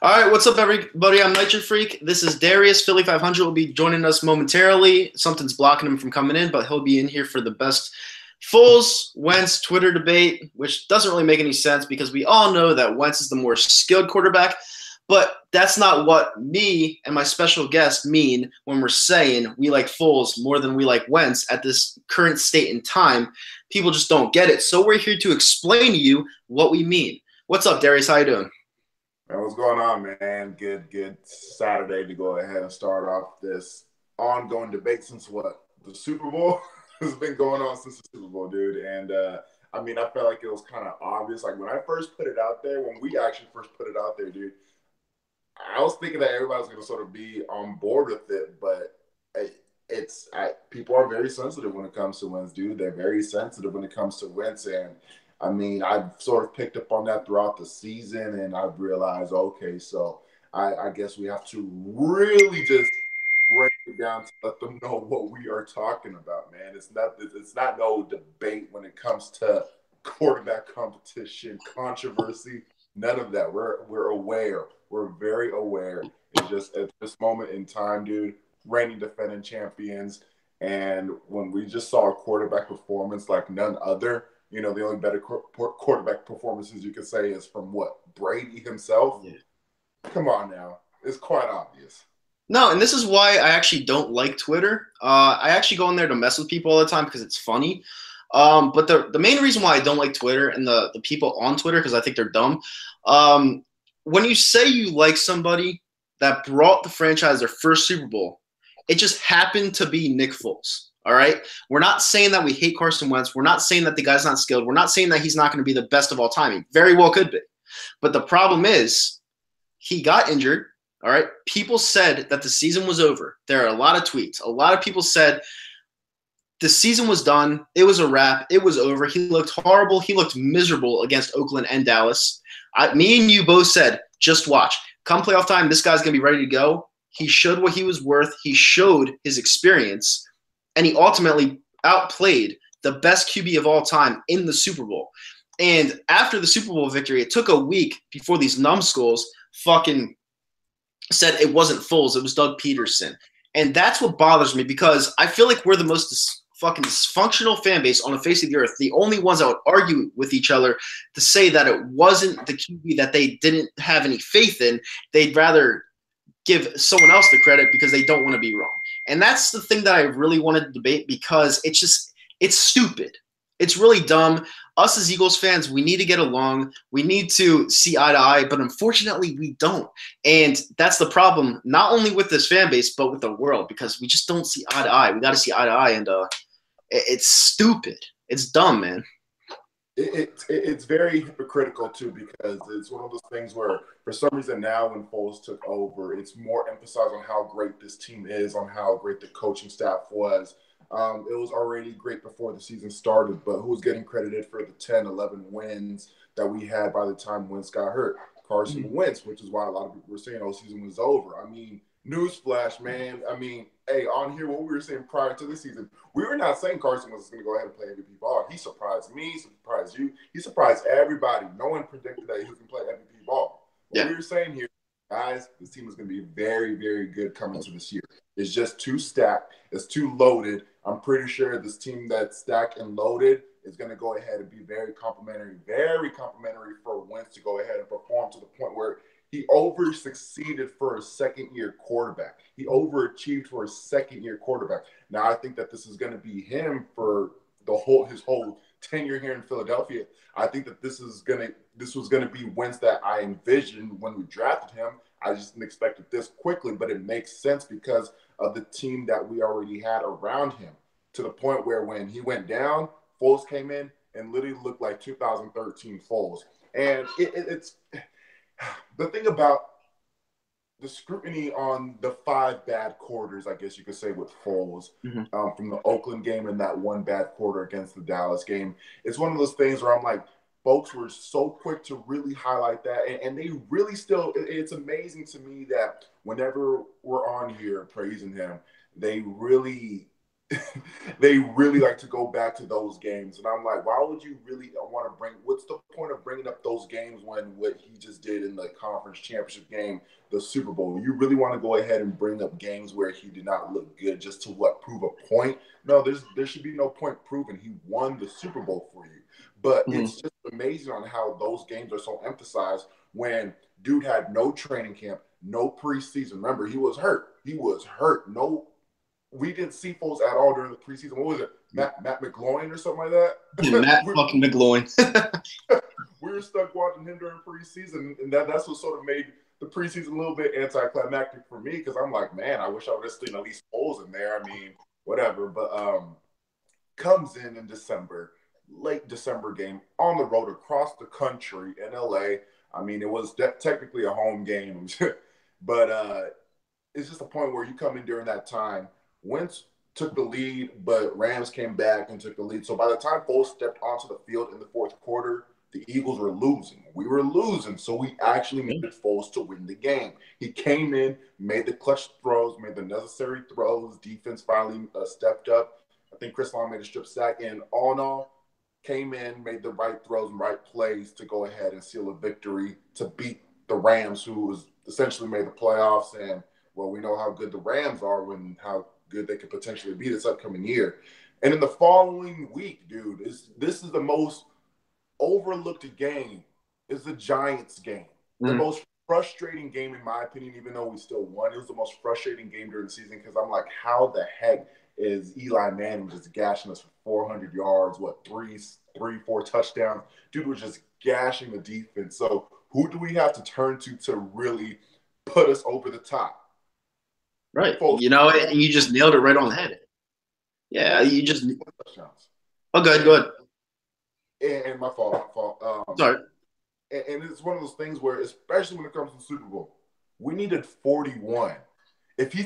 All right, what's up, everybody? I'm Nitro Freak. This is Darius. Philly.500 will be joining us momentarily. Something's blocking him from coming in, but he'll be in here for the best Foles Wentz Twitter debate, which doesn't really make any sense because we all know that Wentz is the more skilled quarterback. But that's not what me and my special guest mean when we're saying we like Foles more than we like Wentz at this current state in time. People just don't get it. So we're here to explain to you what we mean. What's up, Darius? How you doing? Man, what's going on, man? Good Saturday to go ahead and start off this ongoing debate since what? The Super Bowl has been going on since the Super Bowl, dude. And I felt like it was kind of obvious. Like when I first put it out there, when we actually first put it out there, dude, I was thinking that everybody was going to sort of be on board with it, but people are very sensitive when it comes to Wentz, dude. They're very sensitive when it comes to Wentz, and I've sort of picked up on that throughout the season, and I've realized, okay, so I guess we have to really just break it down to let them know what we are talking about, man. It's not no debate when it comes to quarterback competition, controversy, none of that. We're aware. We're very aware. It's just at this moment in time, dude, reigning defending champions, and when we just saw a quarterback performance like none other, the only better quarterback performances you could say is from what? Brady himself? Yeah. Come on now. It's quite obvious. No, and this is why I actually don't like Twitter. I actually go in there to mess with people all the time because it's funny. But the main reason why I don't like Twitter and the people on Twitter, because I think they're dumb, when you say you like somebody that brought the franchise their first Super Bowl, it just happened to be Nick Foles. All right? We're not saying that we hate Carson Wentz. We're not saying that the guy's not skilled. We're not saying that he's not going to be the best of all time. He very well could be. But the problem is he got injured. All right? People said that the season was over. There are a lot of tweets. A lot of people said the season was done. It was a wrap. It was over. He looked horrible. He looked miserable against Oakland and Dallas. Me and you both said, just watch. Come playoff time, this guy's going to be ready to go. He showed what he was worth. He showed his experience. And he ultimately outplayed the best QB of all time in the Super Bowl. And after the Super Bowl victory, it took a week before these numbskulls fucking said it wasn't Foles, it was Doug Peterson. And that's what bothers me because I feel like we're the most fucking dysfunctional fan base on the face of the earth. The only ones that would argue with each other to say that it wasn't the QB that they didn't have any faith in. They'd rather give someone else the credit because they don't want to be wrong. And that's the thing that I really wanted to debate because it's stupid. It's really dumb. Us as Eagles fans, we need to get along. We need to see eye to eye, but unfortunately we don't. And that's the problem, not only with this fan base, but with the world because we just don't see eye to eye. We got to see eye to eye, and it's stupid. It's dumb, man. It's very hypocritical too because it's one of those things where for some reason now when Foles took over, it's more emphasized on how great this team is, on how great the coaching staff was. It was already great before the season started, but who's getting credited for the 10, 11 wins that we had by the time Wentz got hurt? Carson Wentz, which is why a lot of people were saying, oh, season was over. Newsflash, man. Hey, on here, what we were saying prior to the season, we were not saying Carson was going to go ahead and play MVP ball. He surprised me, surprised you. He surprised everybody. No one predicted that he was going to play MVP ball. What we were saying here, guys, this team is going to be very, very good coming to this year. It's just too stacked. It's too loaded. I'm pretty sure this team that's stacked and loaded is going to go ahead and be very complimentary for Wentz to go ahead and perform to the point where he over-succeeded for a second-year quarterback. He overachieved for a second-year quarterback. Now, I think that this is going to be him for his whole tenure here in Philadelphia. I think that this was going to be Wentz that I envisioned when we drafted him. I just didn't expect it this quickly, but it makes sense because of the team that we already had around him, to the point where when he went down, Foles came in and literally looked like 2013 Foles. And it's the thing about the scrutiny on the 5 bad quarters, I guess you could say, with Foles, from the Oakland game and that one bad quarter against the Dallas game. It's one of those things where I'm like, folks were so quick to really highlight that. And they really still, it's amazing to me that whenever we're on here praising him, they really they really like to go back to those games. And I'm like, why would you really want to what's the point of bringing up those games when what he just did in the conference championship game, the Super Bowl? You really want to go ahead and bring up games where he did not look good just to prove a point? No, there should be no point proving. He won the Super Bowl for you. But it's just amazing on how those games are so emphasized when dude had no training camp, no preseason. Remember, he was hurt. We didn't see Foles at all during the preseason. What was it? Matt McGloin or something like that? Matt fucking McGloin. We were stuck watching him during preseason, and that's what sort of made the preseason a little bit anticlimactic for me, because I'm like, man, I wish I would have seen at least Foles in there. I mean, whatever. But comes in December, late December game on the road across the country in LA. I mean, it was technically a home game, but it's just a point where you come in during that time. Wentz took the lead, but Rams came back and took the lead. So by the time Foles stepped onto the field in the fourth quarter, the Eagles were losing. We were losing, so we actually needed Foles to win the game. He came in, made the clutch throws, made the necessary throws. Defense finally stepped up. I think Chris Long made a strip sack, and all in all, came in, made the right throws and right plays to go ahead and seal a victory to beat the Rams, who was essentially made the playoffs. And, well, we know how good the Rams are and how good they could potentially be this upcoming year. And in the following week, dude, this is the most overlooked game, is the Giants game. The most frustrating game, in my opinion, even though we still won. It was the most frustrating game during the season, because I'm like, how the heck is Eli Manning just gashing us for 400 yards, four touchdowns? Dude was just gashing the defense. So who do we have to turn to really put us over the top? Right. You know, you just nailed it right on the head. Yeah, you just. Oh, good, good. And my fault. Sorry. And it's one of those things where, especially when it comes to the Super Bowl, we needed 41. If he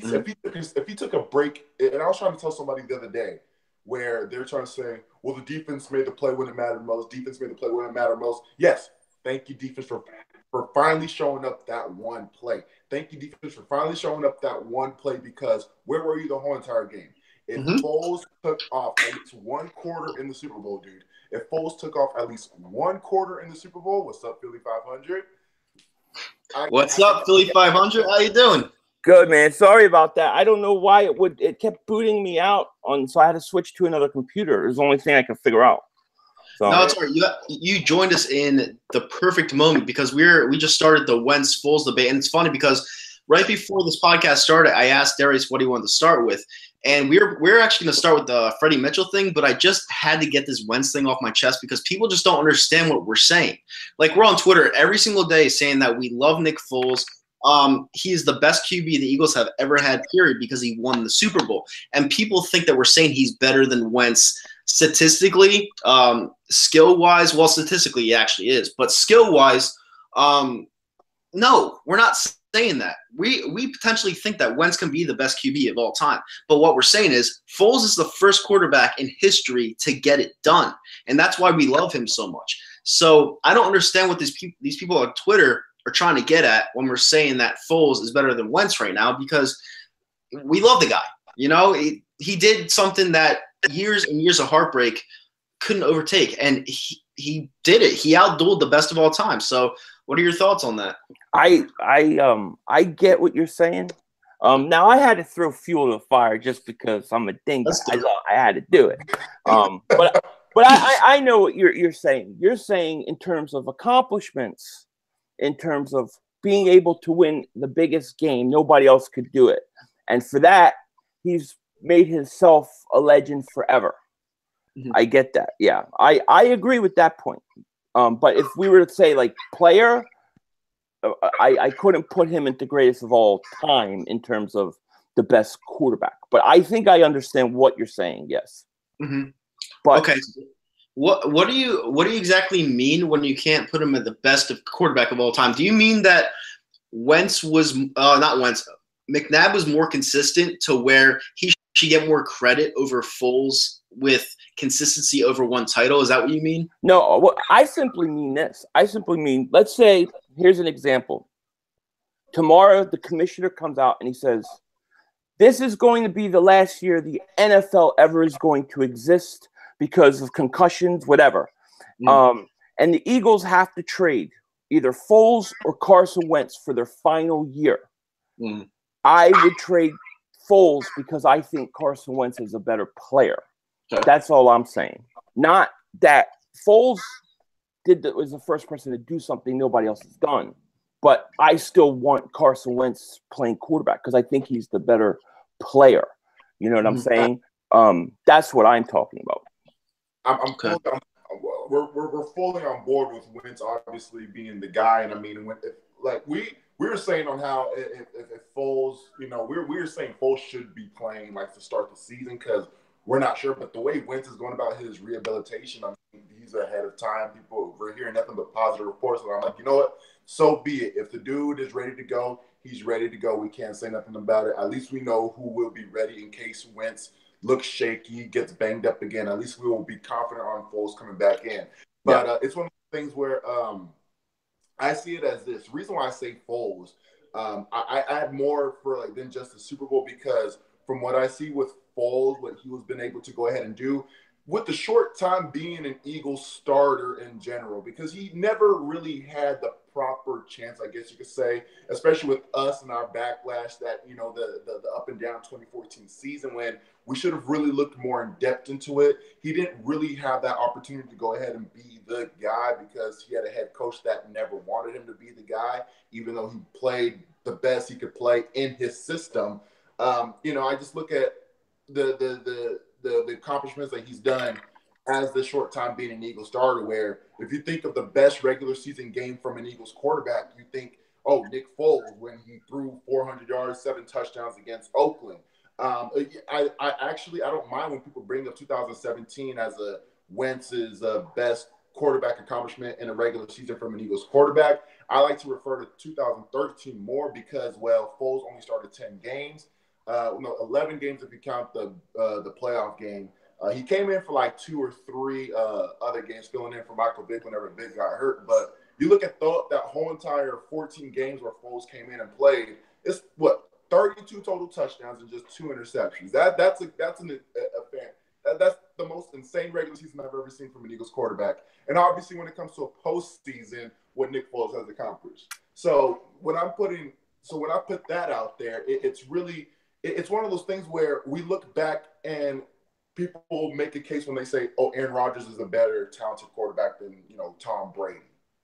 took a break, and I was trying to tell somebody the other day where they're trying to say, well, the defense made the play when it mattered most. Defense made the play when it mattered most. Yes, thank you, defense, for finally showing up that one play. Thank you, defense, for finally showing up that one play, because where were you the whole entire game? If Foles took off at least one quarter in the Super Bowl, dude, if Foles took off at least one quarter in the Super Bowl, what's up, Philly.500? What's up, Philly.500? How you doing? Good, man. Sorry about that. I don't know why it kept booting me out so I had to switch to another computer. It was the only thing I could figure out. So. No, it's all right. You joined us in the perfect moment, because we just started the Wentz Foles debate, and it's funny because right before this podcast started, I asked Darius what he wanted to start with, and we're actually going to start with the Freddie Mitchell thing, but I just had to get this Wentz thing off my chest because people just don't understand what we're saying. Like, we're on Twitter every single day saying that we love Nick Foles. He's the best QB the Eagles have ever had, period, because he won the Super Bowl. And people think that we're saying he's better than Wentz statistically, skill-wise. Well, statistically he actually is, but skill-wise, no, we're not saying that. We potentially think that Wentz can be the best QB of all time. But what we're saying is Foles is the first quarterback in history to get it done, and that's why we love him so much. So I don't understand what these people on Twitter are trying to get at when we're saying that Foles is better than Wentz right now, because we love the guy. You know, he did something that years and years of heartbreak couldn't overtake, and he did it. He outdueled the best of all time. So what are your thoughts on that? I get what you're saying. Now I had to throw fuel to the fire just because I'm a dingo. I had to do it. But I know what you're saying. You're saying in terms of accomplishments, in terms of being able to win the biggest game, nobody else could do it. And for that, he's made himself a legend forever. I get that. Yeah, I agree with that point. But if we were to say like player, I couldn't put him into greatest of all time in terms of the best quarterback. But I think I understand what you're saying. Yes. But okay. What do you exactly mean when you can't put him at the best of quarterback of all time? Do you mean that Wentz was not Wentz, McNabb was more consistent to where he should get more credit over Foles with consistency over one title? Is that what you mean? No, well, I simply mean this. I simply mean, let's say, here's an example. Tomorrow, the commissioner comes out and he says, This is going to be the last year the NFL ever is going to exist because of concussions, whatever. And the Eagles have to trade either Foles or Carson Wentz for their final year. I would trade Foles because I think Carson Wentz is a better player. That's all I'm saying. Not that Foles was the first person to do something nobody else has done. But I still want Carson Wentz playing quarterback because I think he's the better player. You know what I'm saying? That's what I'm talking about. We're fully on board with Wentz obviously being the guy, and I mean, we were saying on how if Foles, we were saying Foles should be playing like to start the season because we're not sure, but the way Wentz is going about his rehabilitation, I mean, he's ahead of time. We're hearing nothing but positive reports, and I'm like, you know what? So be it. If the dude is ready to go, he's ready to go. We can't say nothing about it. At least we know who will be ready in case Wentz looks shaky, gets banged up again. At least we will be confident on Foles coming back in. But it's one of the things where I see it as this. The reason why I say Foles, I add more for than just the Super Bowl because from what I see with Foles, what he was been able to go ahead and do with the short time being an Eagles starter in general, because he never really had the proper chance, I guess you could say, especially with us and our backlash that, the up and down 2014 season when we should have really looked more in depth into it. He didn't really have that opportunity to go ahead and be the guy because he had a head coach that never wanted him to be the guy, even though he played the best he could play in his system. I just look at the accomplishments that he's done as the short time being an Eagles starter, where if you think of the best regular season game from an Eagles quarterback, you think, Nick Foles when he threw 400 yards, 7 touchdowns against Oakland. I don't mind when people bring up 2017 as a Wentz's best quarterback accomplishment in a regular season from an Eagles quarterback. I like to refer to 2013 more because, Foles only started 10 games. 11 games if you count the playoff game. He came in for 2 or 3 other games, filling in for Michael Vick whenever Vick got hurt. But you look at that whole entire 14 games where Foles came in and played. It's 32 total touchdowns and just 2 interceptions. That's the most insane regular season I've ever seen from an Eagles quarterback. And obviously, when it comes to a postseason, what Nick Foles has accomplished. So when I put that out there, it's one of those things where we look back and people make a case when they say, Aaron Rodgers is a better talented quarterback than, Tom Brady.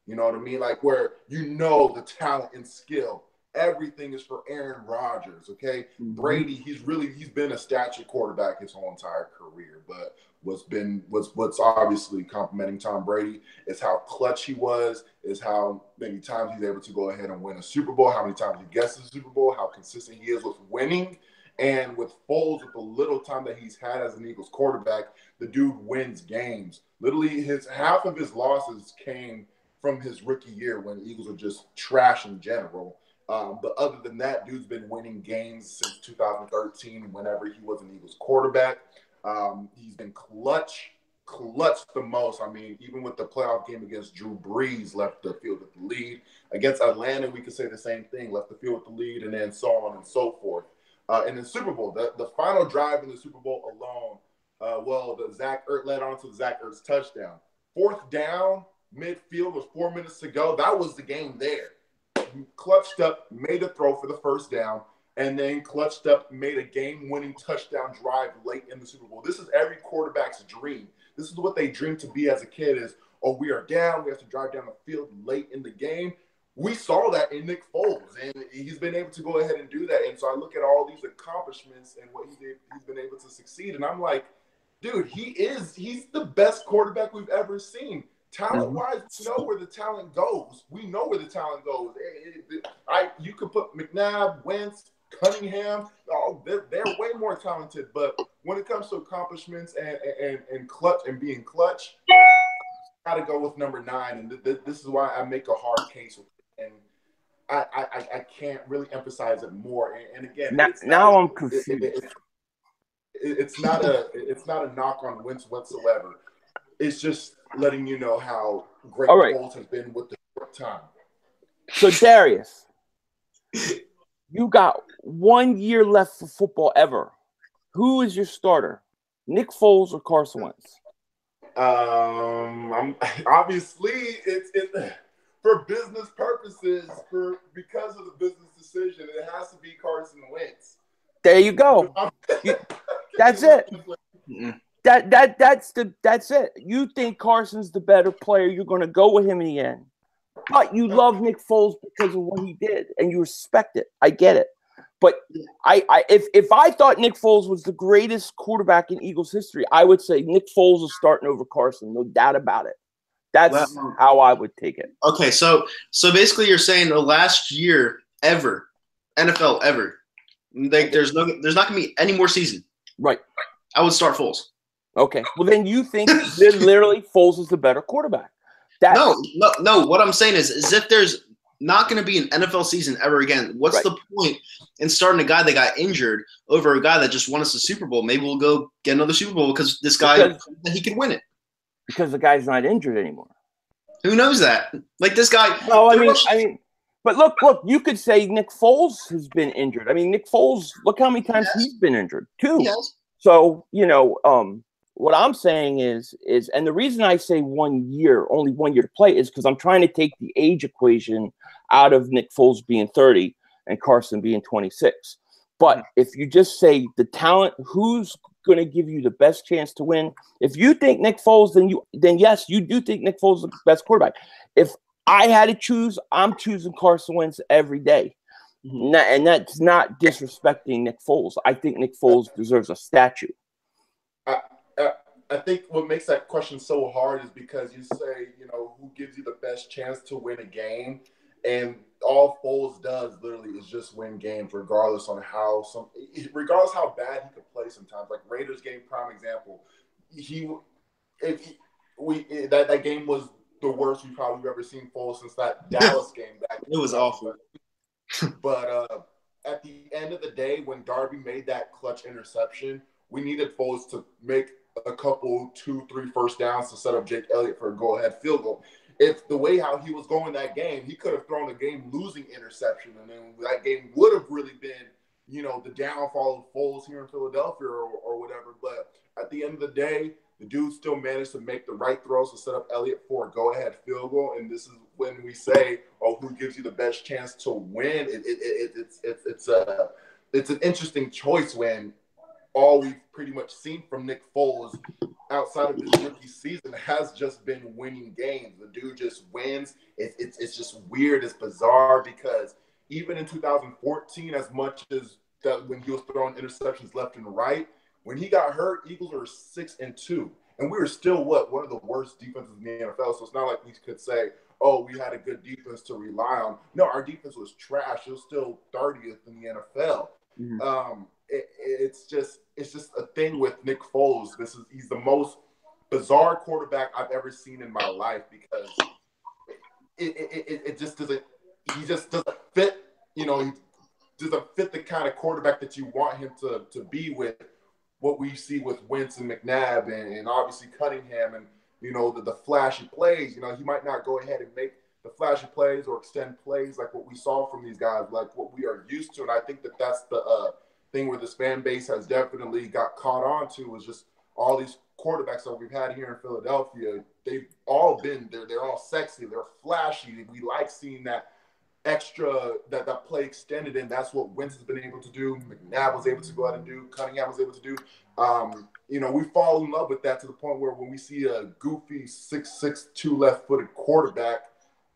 You know what I mean? Where the talent and skill, everything is for Aaron Rodgers, okay? Brady, he's been a statue quarterback his whole entire career, but what's obviously complimenting Tom Brady is how clutch he was, is how many times he's able to go ahead and win a Super Bowl, how many times he gets to the Super Bowl, how consistent he is with winning. And with Foles, with the little time that he's had as an Eagles quarterback, the dude wins games. Literally, half of his losses came from his rookie year when the Eagles were just trash in general. But other than that, dude's been winning games since 2013 whenever he was an Eagles quarterback. He's been clutch the most. I mean, even with the playoff game against Drew Brees, left the field with the lead. Against Atlanta, we could say the same thing, left the field with the lead, and then so on and so forth. And in the Super Bowl, the final drive in the Super Bowl alone, the Zach Ertz led on to the Zach Ertz touchdown. 4th down, midfield with 4 minutes to go. That was the game there. He clutched up, made a throw for the first down, and then clutched up, made a game-winning touchdown drive late in the Super Bowl. This is every quarterback's dream. This is what they dream to be as a kid is, we are down. We have to drive down the field late in the game. We saw that in Nick Foles, and he's been able to go ahead and do that. And so I look at all these accomplishments and what he's been able to succeed, and I'm like, dude, he's the best quarterback we've ever seen. Talent-wise, we know where the talent goes. You could put McNabb, Wentz, Cunningham. They're way more talented. But when it comes to accomplishments and clutch and being clutch, I got to go with number 9. And this is why I make a hard case with it. And I can't really emphasize it more. And again, I'm confused. It's not a knock on Wentz whatsoever. It's just letting you know how great Foles has been with the short time. So Darius, you got 1 year left for football ever. Who is your starter? Nick Foles or Carson Wentz? I'm obviously it's for business purposes, because of the business decision, it has to be Carson Wentz. There you go. That's it. That's it. You think Carson's the better player, you're going to go with him in the end. But you love Nick Foles because of what he did, and you respect it. I get it. But if I thought Nick Foles was the greatest quarterback in Eagles history, I would say Nick Foles is starting over Carson, no doubt about it. That's how I would take it. Okay, so basically you're saying the last year ever, NFL ever, there's not going to be any more season. Right. I would start Foles. Okay. Well, then you think that literally Foles is the better quarterback. No. What I'm saying is if there's not going to be an NFL season ever again, what's the point in starting a guy that got injured over a guy that just won us the Super Bowl? Maybe we'll go get another Super Bowl because this guy, he can win it. Because the guy's not injured anymore. Who knows that? Like this guy. No, I mean, but look, you could say Nick Foles has been injured. I mean, Nick Foles, look how many times he's been injured too. Yes. So, what I'm saying is, and the reason I say 1 year, only 1 year to play, is because I'm trying to take the age equation out of Nick Foles being 30 and Carson being 26. But if you just say the talent, who's going to give you the best chance to win? If you think Nick Foles, then yes, you do think Nick Foles is the best quarterback. If I had to choose, I'm choosing Carson Wentz every day. Mm-hmm. And that's not disrespecting Nick Foles. I think Nick Foles deserves a statue. I think what makes that question so hard is because you say, who gives you the best chance to win a game? And all Foles does literally is just win games, regardless how bad he could play sometimes. Like Raiders game, prime example. That game was the worst we've probably ever seen Foles since that Dallas game back. It was awful. But at the end of the day, when Darby made that clutch interception, we needed Foles to make a couple 2-3 first downs to set up Jake Elliott for a go-ahead field goal. If the way how he was going that game, he could have thrown a game-losing interception, and then that game would have really been, the downfall of Foles here in Philadelphia or whatever. But at the end of the day, the dude still managed to make the right throws to set up Elliott for a go-ahead field goal. And this is when we say, who gives you the best chance to win? It's an interesting choice when all we've pretty much seen from Nick Foles outside of his rookie season has just been winning games. The dude just wins. It's just weird. It's bizarre because even in 2014, as much as that when he was throwing interceptions left and right, when he got hurt, Eagles were 6-2. And we were still, one of the worst defenses in the NFL. So it's not like we could say, we had a good defense to rely on. No, our defense was trash. It was still 30th in the NFL. Mm-hmm. It's just a thing with Nick Foles. He's the most bizarre quarterback I've ever seen in my life because it just doesn't. He just doesn't fit. He doesn't fit the kind of quarterback that you want him to be with. What we see with Wentz and McNabb and obviously Cunningham and the flashy plays. He might not go ahead and make the flashy plays or extend plays like what we saw from these guys, like what we are used to. And I think that's the thing where this fan base has definitely got caught on to is just all these quarterbacks that we've had here in Philadelphia. They've all been there. They're all sexy. They're flashy. We like seeing that extra, that play extended, and that's what Wentz has been able to do. McNabb was able to go out and do. Cunningham was able to do. We fall in love with that to the point where when we see a goofy 6'6", 2 left-footed quarterback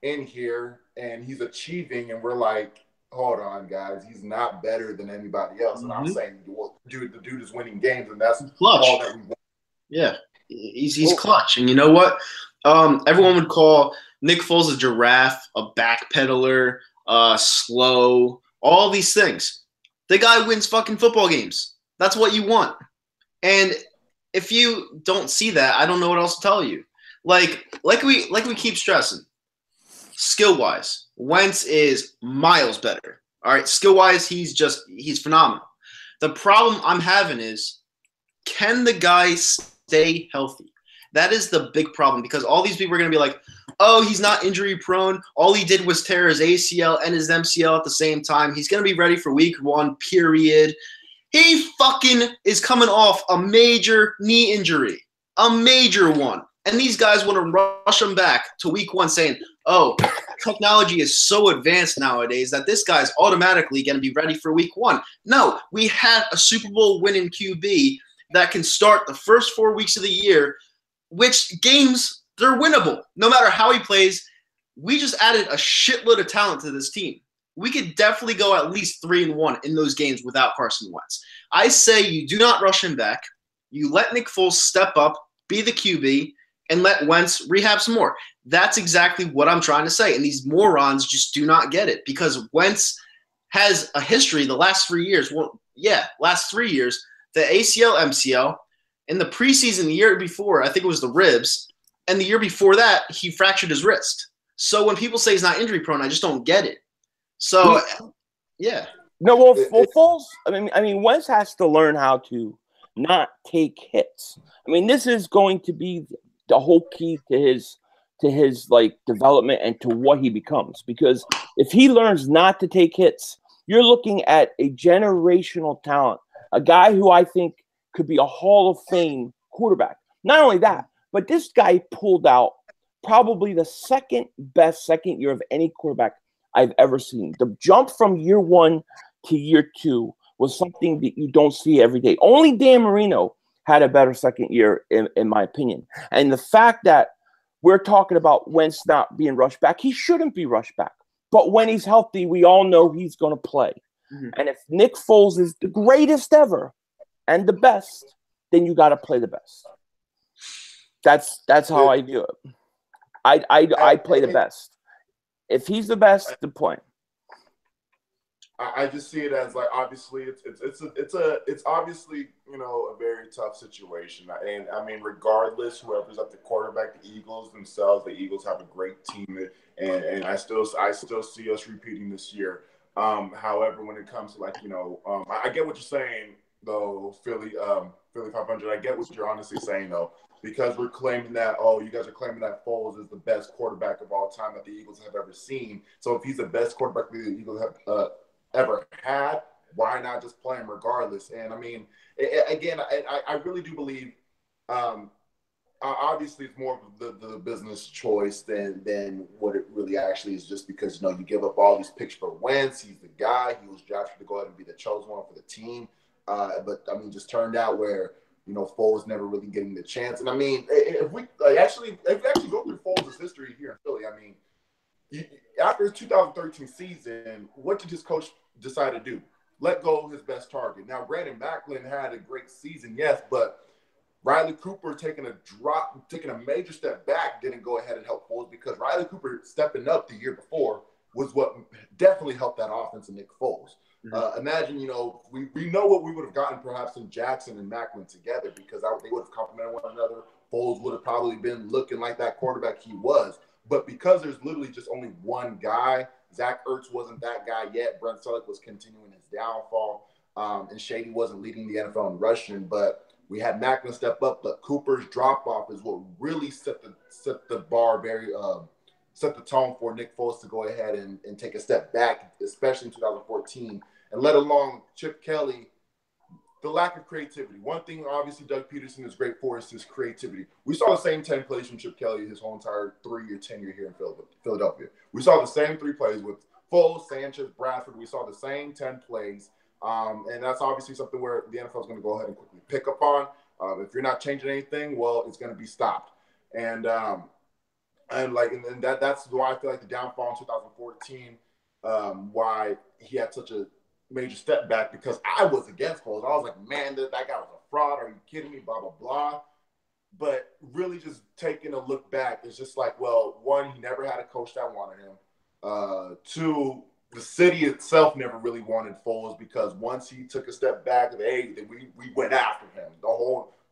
in here and he's achieving, and we're like, hold on, guys, he's not better than anybody else. And I'm saying, the dude is winning games, and that's clutch. All that we want. Yeah, he's clutch. And you know what? Everyone would call Nick Foles a giraffe, a backpedaler, slow, all these things. The guy wins fucking football games. That's what you want. And if you don't see that, I don't know what else to tell you. Like we keep stressing, skill-wise, Wentz is miles better. All right, skill-wise, he's phenomenal. The problem I'm having is, can the guy stay healthy? That is the big problem, because all these people are going to be like, oh, he's not injury prone. All he did was tear his ACL and his MCL at the same time. He's going to be ready for week 1, period. He fucking is coming off a major knee injury, a major one. And these guys want to rush him back to week 1 saying, oh, technology is so advanced nowadays that this guy's automatically going to be ready for week 1. No, we had a Super Bowl winning QB that can start the first 4 weeks of the year, which games, they're winnable. No matter how he plays, we just added a shitload of talent to this team. We could definitely go at least 3-1 in those games without Carson Wentz. I say you do not rush him back. You let Nick Foles step up, be the QB, and let Wentz rehab some more. That's exactly what I'm trying to say. And these morons just do not get it because Wentz has a history the last 3 years. Well, yeah, last 3 years, the ACL, MCL. In the preseason, the year before, I think it was the ribs. And the year before that, he fractured his wrist. So when people say he's not injury prone, I just don't get it. So, yeah. No, well, Foles, I mean, Wentz has to learn how to not take hits. I mean, this is going to be the whole key to his like development and to what he becomes. Because if he learns not to take hits, you're looking at a generational talent, a guy who I think could be a Hall of Fame quarterback. Not only that, but this guy pulled out probably the second best second year of any quarterback I've ever seen. The jump from year 1 to year 2 was something that you don't see every day. Only Dan Marino had a better second year, in my opinion. And the fact that we're talking about Wentz not being rushed back, he shouldn't be rushed back. But when he's healthy, we all know he's going to play. Mm-hmm. And if Nick Foles is the greatest ever and the best, then you got to play the best. That's how I view it. I play the best. If he's the best, the point. I just see it as like obviously it's obviously a very tough situation, and I mean regardless whoever's at the quarterback, the Eagles themselves, the Eagles have a great team, and I still see us repeating this year. However, when it comes to like I get what you're saying though, Philly.500. I get what you're honestly saying though. Because we're claiming that, you guys are claiming that Foles is the best quarterback of all time that the Eagles have ever seen. So if he's the best quarterback the Eagles have ever had, why not just play him regardless? And I mean, again, I really do believe, obviously it's more of the business choice than what it really actually is, just because, you give up all these picks for Wentz. He's the guy. He was drafted to go ahead and be the chosen one for the team. But I mean, just turned out where, Foles never really getting the chance. And I mean, if we actually go through Foles' history here in Philly, I mean, after his 2013 season, what did his coach decide to do? Let go of his best target. Now, Brandon Macklin had a great season, yes, but Riley Cooper taking a major step back didn't go ahead and help Foles, because Riley Cooper stepping up the year before was what definitely helped that offense and Nick Foles. Imagine, we know what we would have gotten perhaps in Jackson and Macklin together, because they would have complemented one another. Foles would have probably been looking like that quarterback he was. But because there's literally just only one guy, Zach Ertz wasn't that guy yet. Brent Selleck was continuing his downfall. And Shady wasn't leading the NFL in rushing. But we had Macklin step up. But Cooper's drop-off is what really set the bar set the tone for Nick Foles to go ahead and take a step back, especially in 2014. And let alone Chip Kelly, the lack of creativity. One thing, obviously, Doug Peterson is great for is his creativity. We saw the same 10 plays from Chip Kelly his whole entire 3-year tenure here in Philadelphia. We saw the same 3 plays with Foles, Sanchez, Bradford. We saw the same 10 plays. And that's obviously something where the NFL is going to go ahead and quickly pick up on. If you're not changing anything, well, it's going to be stopped. And that's why I feel like the downfall in 2014, why he had such a major step back, because I was against Foles. I was like, man, that guy was a fraud. Are you kidding me? Blah, blah, blah. But really just taking a look back, it's just like, well, one, he never had a coach that wanted him. 2, the city itself never really wanted Foles, because once he took a step back, we went after him.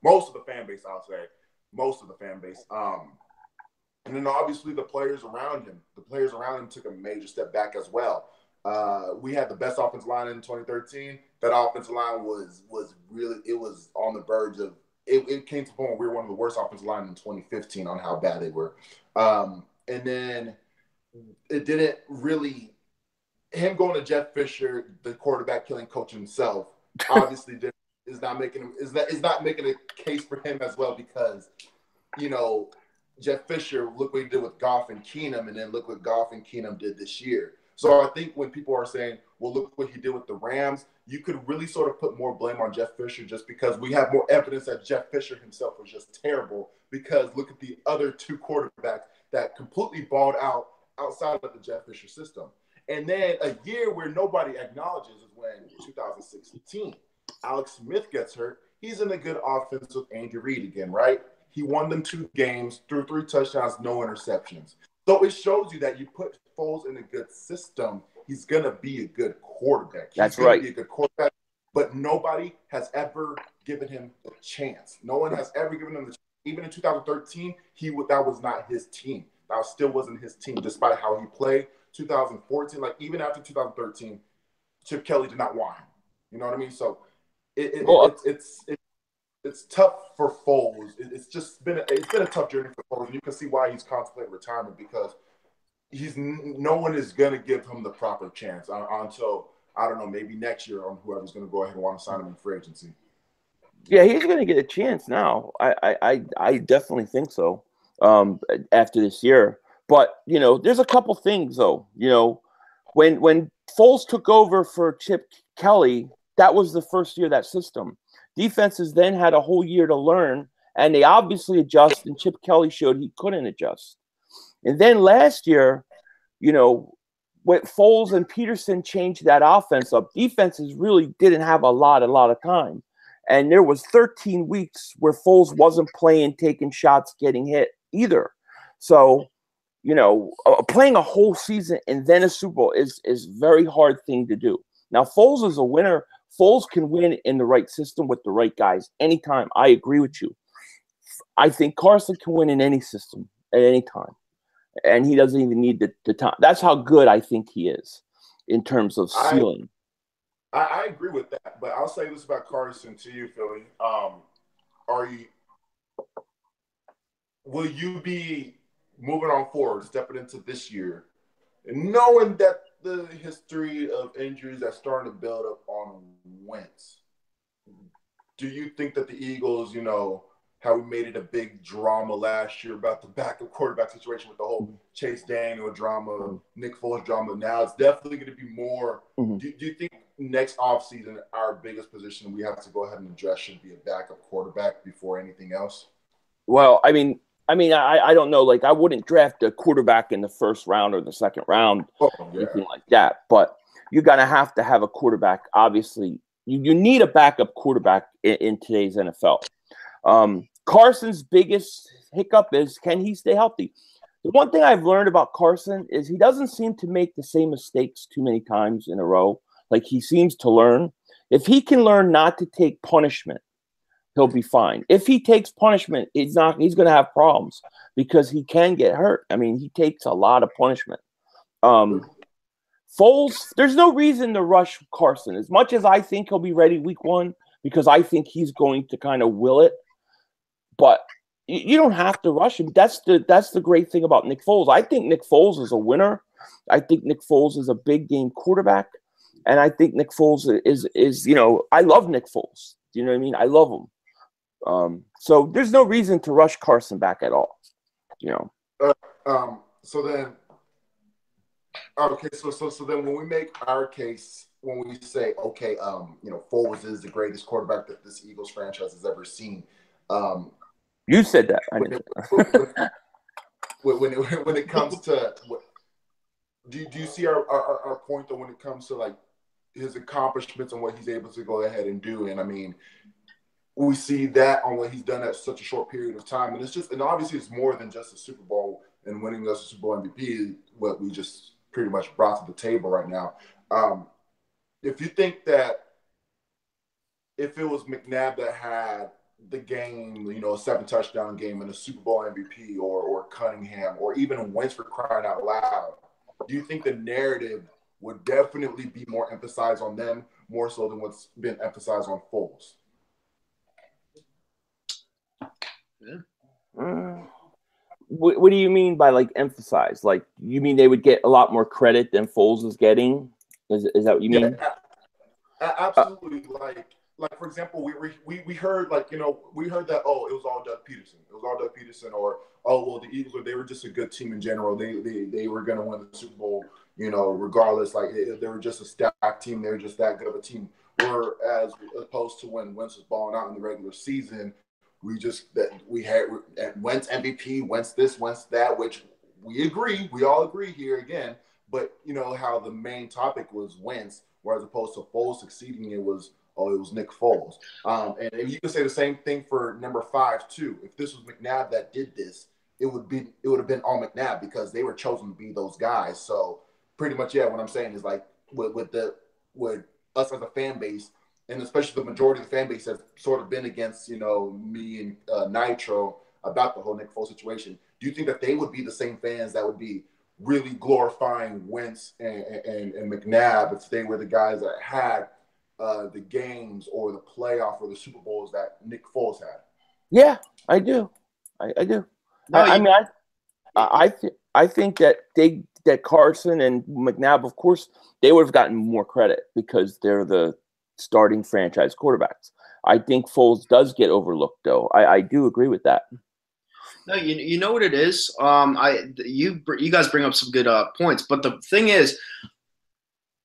Most of the fan base, I'll say. Most of the fan base. And then obviously the players around him. The players around him took a major step back as well. We had the best offensive line in 2013. That offensive line was really, it was on the verge of, it came to the point where we were one of the worst offensive line in 2015 on how bad they were. And then it didn't really – him going to Jeff Fisher, the quarterback killing coach himself, obviously is not making a case for him as well because, you know, Jeff Fisher, look what he did with Goff and Keenum, and then look what Goff and Keenum did this year. So I think when people are saying, well, look what he did with the Rams, you could really sort of put more blame on Jeff Fisher just because we have more evidence that Jeff Fisher himself was just terrible because look at the other two quarterbacks that completely balled out outside of the Jeff Fisher system. And then a year where nobody acknowledges is when 2016, Alex Smith gets hurt. He's in a good offense with Andy Reid again, right? He won them 2 games, threw 3 touchdowns, no interceptions. So it shows you that you put Foles in a good system, he's going to be a good quarterback. That's right. He's going to be a good quarterback, but nobody has ever given him a chance. No one has ever given him the chance. Even in 2013, that was not his team. That still wasn't his team, despite how he played. 2014, like even after 2013, Chip Kelly did not want him. You know what I mean? So it's tough for Foles. It's been a tough journey for Foles, and you can see why he's contemplating retirement because no one is going to give him the proper chance until I don't know, maybe next year on whoever's going to go ahead and want to sign him in free agency. Yeah, he's going to get a chance now. I definitely think so. After this year, but you know, there's a couple things though. You know, when Foles took over for Chip Kelly, that was the first year of that system. Defenses then had a whole year to learn, and they obviously adjust, and Chip Kelly showed he couldn't adjust. And then last year, you know, when Foles and Peterson changed that offense up, defenses really didn't have a lot of time. And there was 13 weeks where Foles wasn't playing, taking shots, getting hit either. So, you know, playing a whole season and then a Super Bowl is a very hard thing to do. Now, Foles is a winner. Foles can win in the right system with the right guys anytime. I agree with you. I think Carson can win in any system at any time. And he doesn't even need the time. That's how good I think he is in terms of ceiling. I agree with that. But I'll say this about Carson to you, Philly. Will you be moving on forward, stepping into this year, and knowing that the history of injuries that's starting to build up on Wentz? Do you think that the Eagles, you know, how we made it a big drama last year about the backup quarterback situation with the whole Chase Daniel drama, Nick Foles drama, now it's definitely going to be more. Do you think next offseason our biggest position we have to go ahead and address should be a backup quarterback before anything else? Well, I mean, I don't know. Like, I wouldn't draft a quarterback in the first round or the second round, anything like that. But you're going to have a quarterback. Obviously, you need a backup quarterback in today's NFL. Carson's biggest hiccup is, can he stay healthy? The one thing I've learned about Carson is he doesn't seem to make the same mistakes too many times in a row. Like, he seems to learn. If he can learn not to take punishment, he'll be fine. If he takes punishment, he's going to have problems because he can get hurt. I mean, he takes a lot of punishment. Foles, there's no reason to rush Carson. As much as I think he'll be ready week 1 because I think he's going to kind of will it, but you don't have to rush him. That's the great thing about Nick Foles. I think Nick Foles is a winner. I think Nick Foles is a big game quarterback, and I think Nick Foles is you know, I love Nick Foles. You know what I mean? I love him. So there's no reason to rush Carson back at all, you know. So then when we make our case, when we say, okay, you know, Foles is the greatest quarterback that this Eagles franchise has ever seen. You said that. When it comes to, do you see our point though when it comes to like his accomplishments and what he's able to go ahead and do? And I mean, we see that on what he's done at such a short period of time. And obviously it's more than just a Super Bowl and winning us a Super Bowl MVP, what we just pretty much brought to the table right now. If you think that if it was McNabb that had the game, you know, a 7-touchdown game and a Super Bowl MVP or Cunningham or even Wentz for crying out loud, do you think the narrative would definitely be more emphasized on them more so than what's been emphasized on Foles? what do you mean by like emphasize? Like you mean they would get a lot more credit than Foles is getting? Is that what you mean? Absolutely. Like for example, we heard we heard that it was all Doug Peterson. It was all Doug Peterson, or the Eagles, they were just a good team in general. They were going to win the Super Bowl, regardless. Like they were just a stacked team. They were just that good of a team. Whereas opposed to when Wentz was balling out in the regular season, we had Wentz MVP, Wentz this, Wentz that, which we all agree here again. But how the main topic was Wentz, whereas opposed to Foles succeeding, it was Nick Foles. And you can say the same thing for number 5 too. If this was McNabb that did this, it would have been all McNabb because they were chosen to be those guys. So pretty much, yeah. What I'm saying is like with us as a fan base, and especially the majority of the fan base has sort of been against me and Nitro about the whole Nick Foles situation. Do you think that they would be the same fans that would be really glorifying Wentz and McNabb if they were the guys that had the games or the playoff or the Super Bowls that Nick Foles had? Yeah, I do. I do. No, I think that Carson and McNabb, of course, they would have gotten more credit because they're the starting franchise quarterbacks. I think Foles does get overlooked, though. I do agree with that. No, you know what it is. You guys bring up some good points, but the thing is,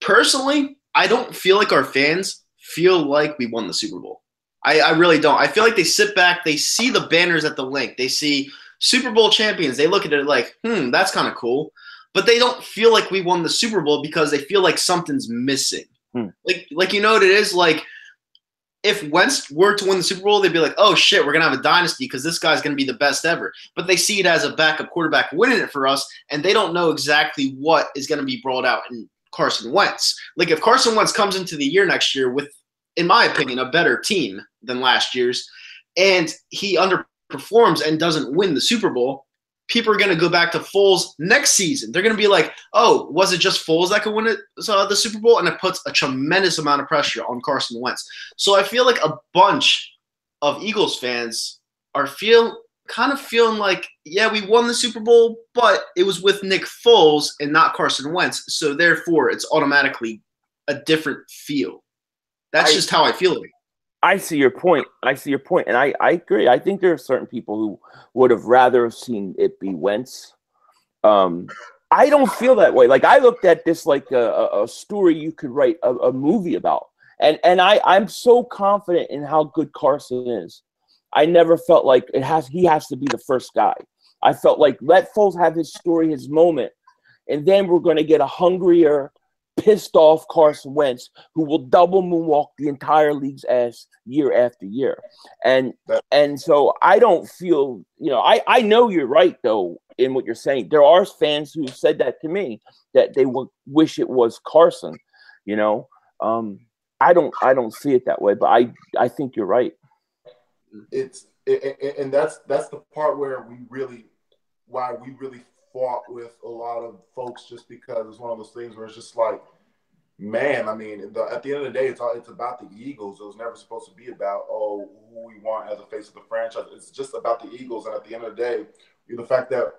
personally, I don't feel like our fans feel like we won the Super Bowl. I really don't. I feel like they sit back, they see the banners at the link, they see Super Bowl champions, they look at it like, that's kind of cool, but they don't feel like we won the Super Bowl because they feel like something's missing. Like you know what it is? Like if Wentz were to win the Super Bowl, they'd be like, oh shit, we're gonna have a dynasty because this guy's gonna be the best ever. But they see it as a backup quarterback winning it for us, and they don't know exactly what is gonna be brought out in Carson Wentz. Like if Carson Wentz comes into the year next year with, in my opinion, a better team than last year's, and he underperforms and doesn't win the Super Bowl, people are going to go back to Foles next season. They're going to be like, oh, was it just Foles that could win it, the Super Bowl? And it puts a tremendous amount of pressure on Carson Wentz. So I feel like a bunch of Eagles fans are kind of feeling like, yeah, we won the Super Bowl, but it was with Nick Foles and not Carson Wentz. So therefore, it's automatically a different feel. That's just how I feel it. I see your point. And I agree. I think there are certain people who would have rather seen it be Wentz. I don't feel that way. Like I looked at this like a story you could write a movie about. And I'm so confident in how good Carson is. I never felt like he has to be the first guy. I felt like let Foles have his story, his moment, and then we're going to get a hungrier, pissed off Carson Wentz who will double moonwalk the entire league's ass year after year. And so I don't feel, I know you're right though in what you're saying. There are fans who said that to me that they would wish it was Carson, I don't see it that way, but I think you're right. And that's the part where we really fought with a lot of folks, just because it's one of those things where it's just like, man, I mean, at the end of the day, it's about the Eagles. It was never supposed to be about who we want as a face of the franchise. It's just about the Eagles, and at the end of the day, the fact that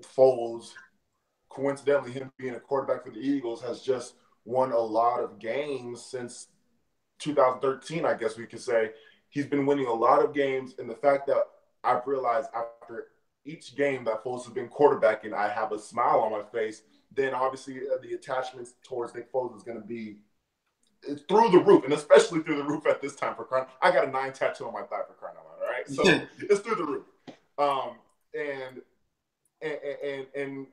Foles, coincidentally, him being a quarterback for the Eagles, has just won a lot of games since 2013, I guess we could say. He's been winning a lot of games, and the fact that I've realized after each game that Foles has been quarterbacking, I have a smile on my face. Then obviously the attachments towards Nick Foles is going to be through the roof, and especially through the roof at this time for crying. I got a 9 tattoo on my thigh for crying out loud, all right? So it's through the roof. And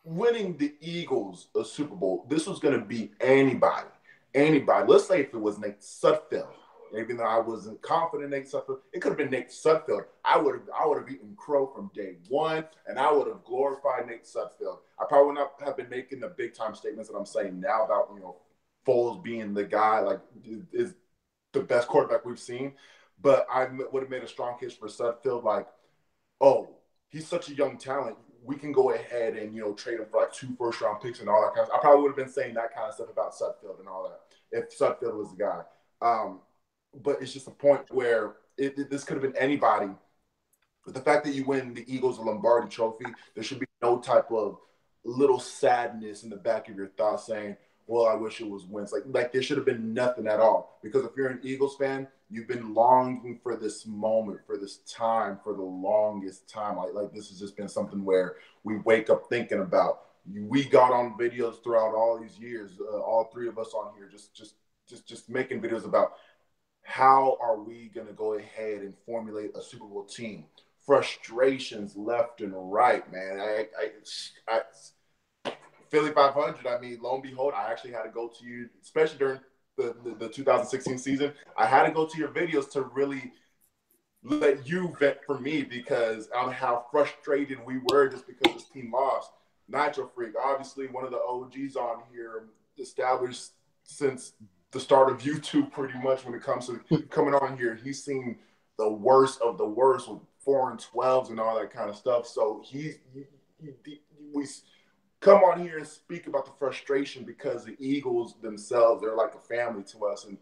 winning the Eagles a Super Bowl, this was going to be anybody. Let's say if it was Nate Sudfeld. Even though I wasn't confident in Nate Sudfeld, it could have been Nate Sudfeld. I would have eaten crow from day one, and I would have glorified Nate Sudfeld. I probably would not have been making the big time statements that I'm saying now about Foles being the guy, like is the best quarterback we've seen. But I would have made a strong case for Sudfeld, like, oh, he's such a young talent. We can go ahead and trade him for like 2 first-round picks and all that kind of stuff. I probably would have been saying that kind of stuff about Sudfeld and all that if Sudfeld was the guy. But it's just a point where this could have been anybody. the fact that you win the Eagles a Lombardi trophy, there should be no type of little sadness in the back of your thoughts saying, well, I wish it was Wentz. Like there should have been nothing at all. Because if you're an Eagles fan, you've been longing for this moment, for this time, for the longest time. Like this has just been something where we wake up thinking about. We got on videos throughout all these years, all three of us on here, just making videos about how are we going to go ahead and formulate a Super Bowl team. Frustrations left and right, man. Philly.500, I mean, lo and behold, I actually had to go to you, especially during the 2016 season. I had to go to your videos to really let you vent for me because on how frustrated we were just because this team lost. Nitro Freak, obviously one of the OGs on here, established since the start of YouTube pretty much when it comes to coming on here. He's seen the worst of the worst with 4 and 12s and all that kind of stuff. So we come on here and speak about the frustration because the Eagles themselves, they're like a family to us. And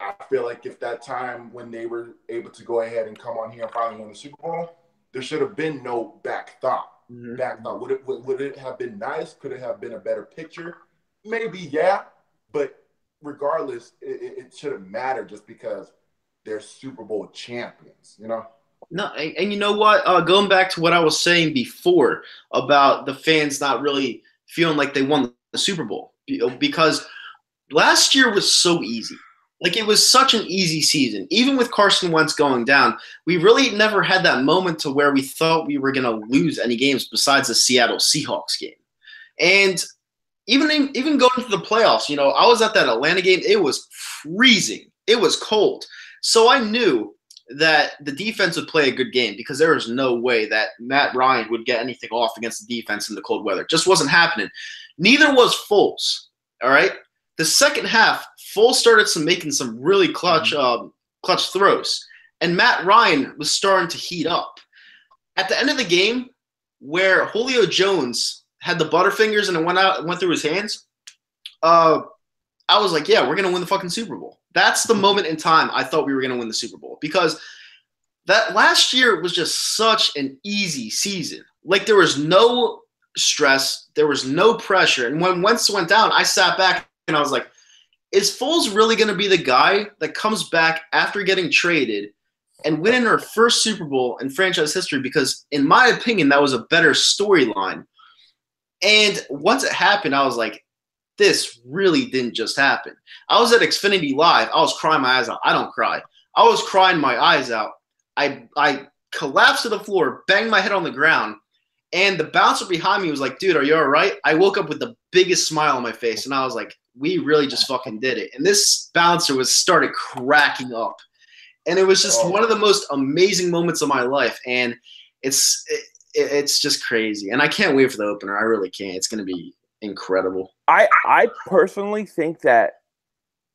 I feel like if that time when they were able to go ahead and come on here and finally win the Super Bowl, there should have been no back thought. Mm-hmm. Back thought. Would it have been nice? Could it have been a better picture? Maybe, yeah. But regardless, it shouldn't matter just because they're Super Bowl champions, you know? No, and you know what? Going back to what I was saying before about the fans not really feeling like they won the Super Bowl, because last year was so easy. Like, it was such an easy season. Even with Carson Wentz going down, we really never had that moment to where we thought we were going to lose any games besides the Seattle Seahawks game. And even going to the playoffs, you know, I was at that Atlanta game. It was freezing. It was cold. So I knew that the defense would play a good game because there was no way that Matt Ryan would get anything off against the defense in the cold weather. It just wasn't happening. Neither was Foles, all right? The second half, Foles started making some really clutch throws, and Matt Ryan was starting to heat up. At the end of the game, where Julio Jones had the Butterfingers and it went through his hands, I was like, yeah, we're going to win the fucking Super Bowl. That's the moment in time I thought we were going to win the Super Bowl because that last year was just such an easy season. Like, there was no stress. There was no pressure. And when Wentz went down, I sat back and I was like, is Foles really going to be the guy that comes back after getting traded and winning our first Super Bowl in franchise history? Because in my opinion, that was a better storyline. And once it happened, I was like, this really didn't just happen. I was at Xfinity Live. I was crying my eyes out. I don't cry. I was crying my eyes out. I collapsed to the floor, banged my head on the ground, and the bouncer behind me was like, dude, are you all right? I woke up with the biggest smile on my face, and I was like, we really just fucking did it. And this bouncer started cracking up. And it was just one of the most amazing moments of my life. And it's just crazy. And I can't wait for the opener. I really can't. It's going to be incredible. I personally think that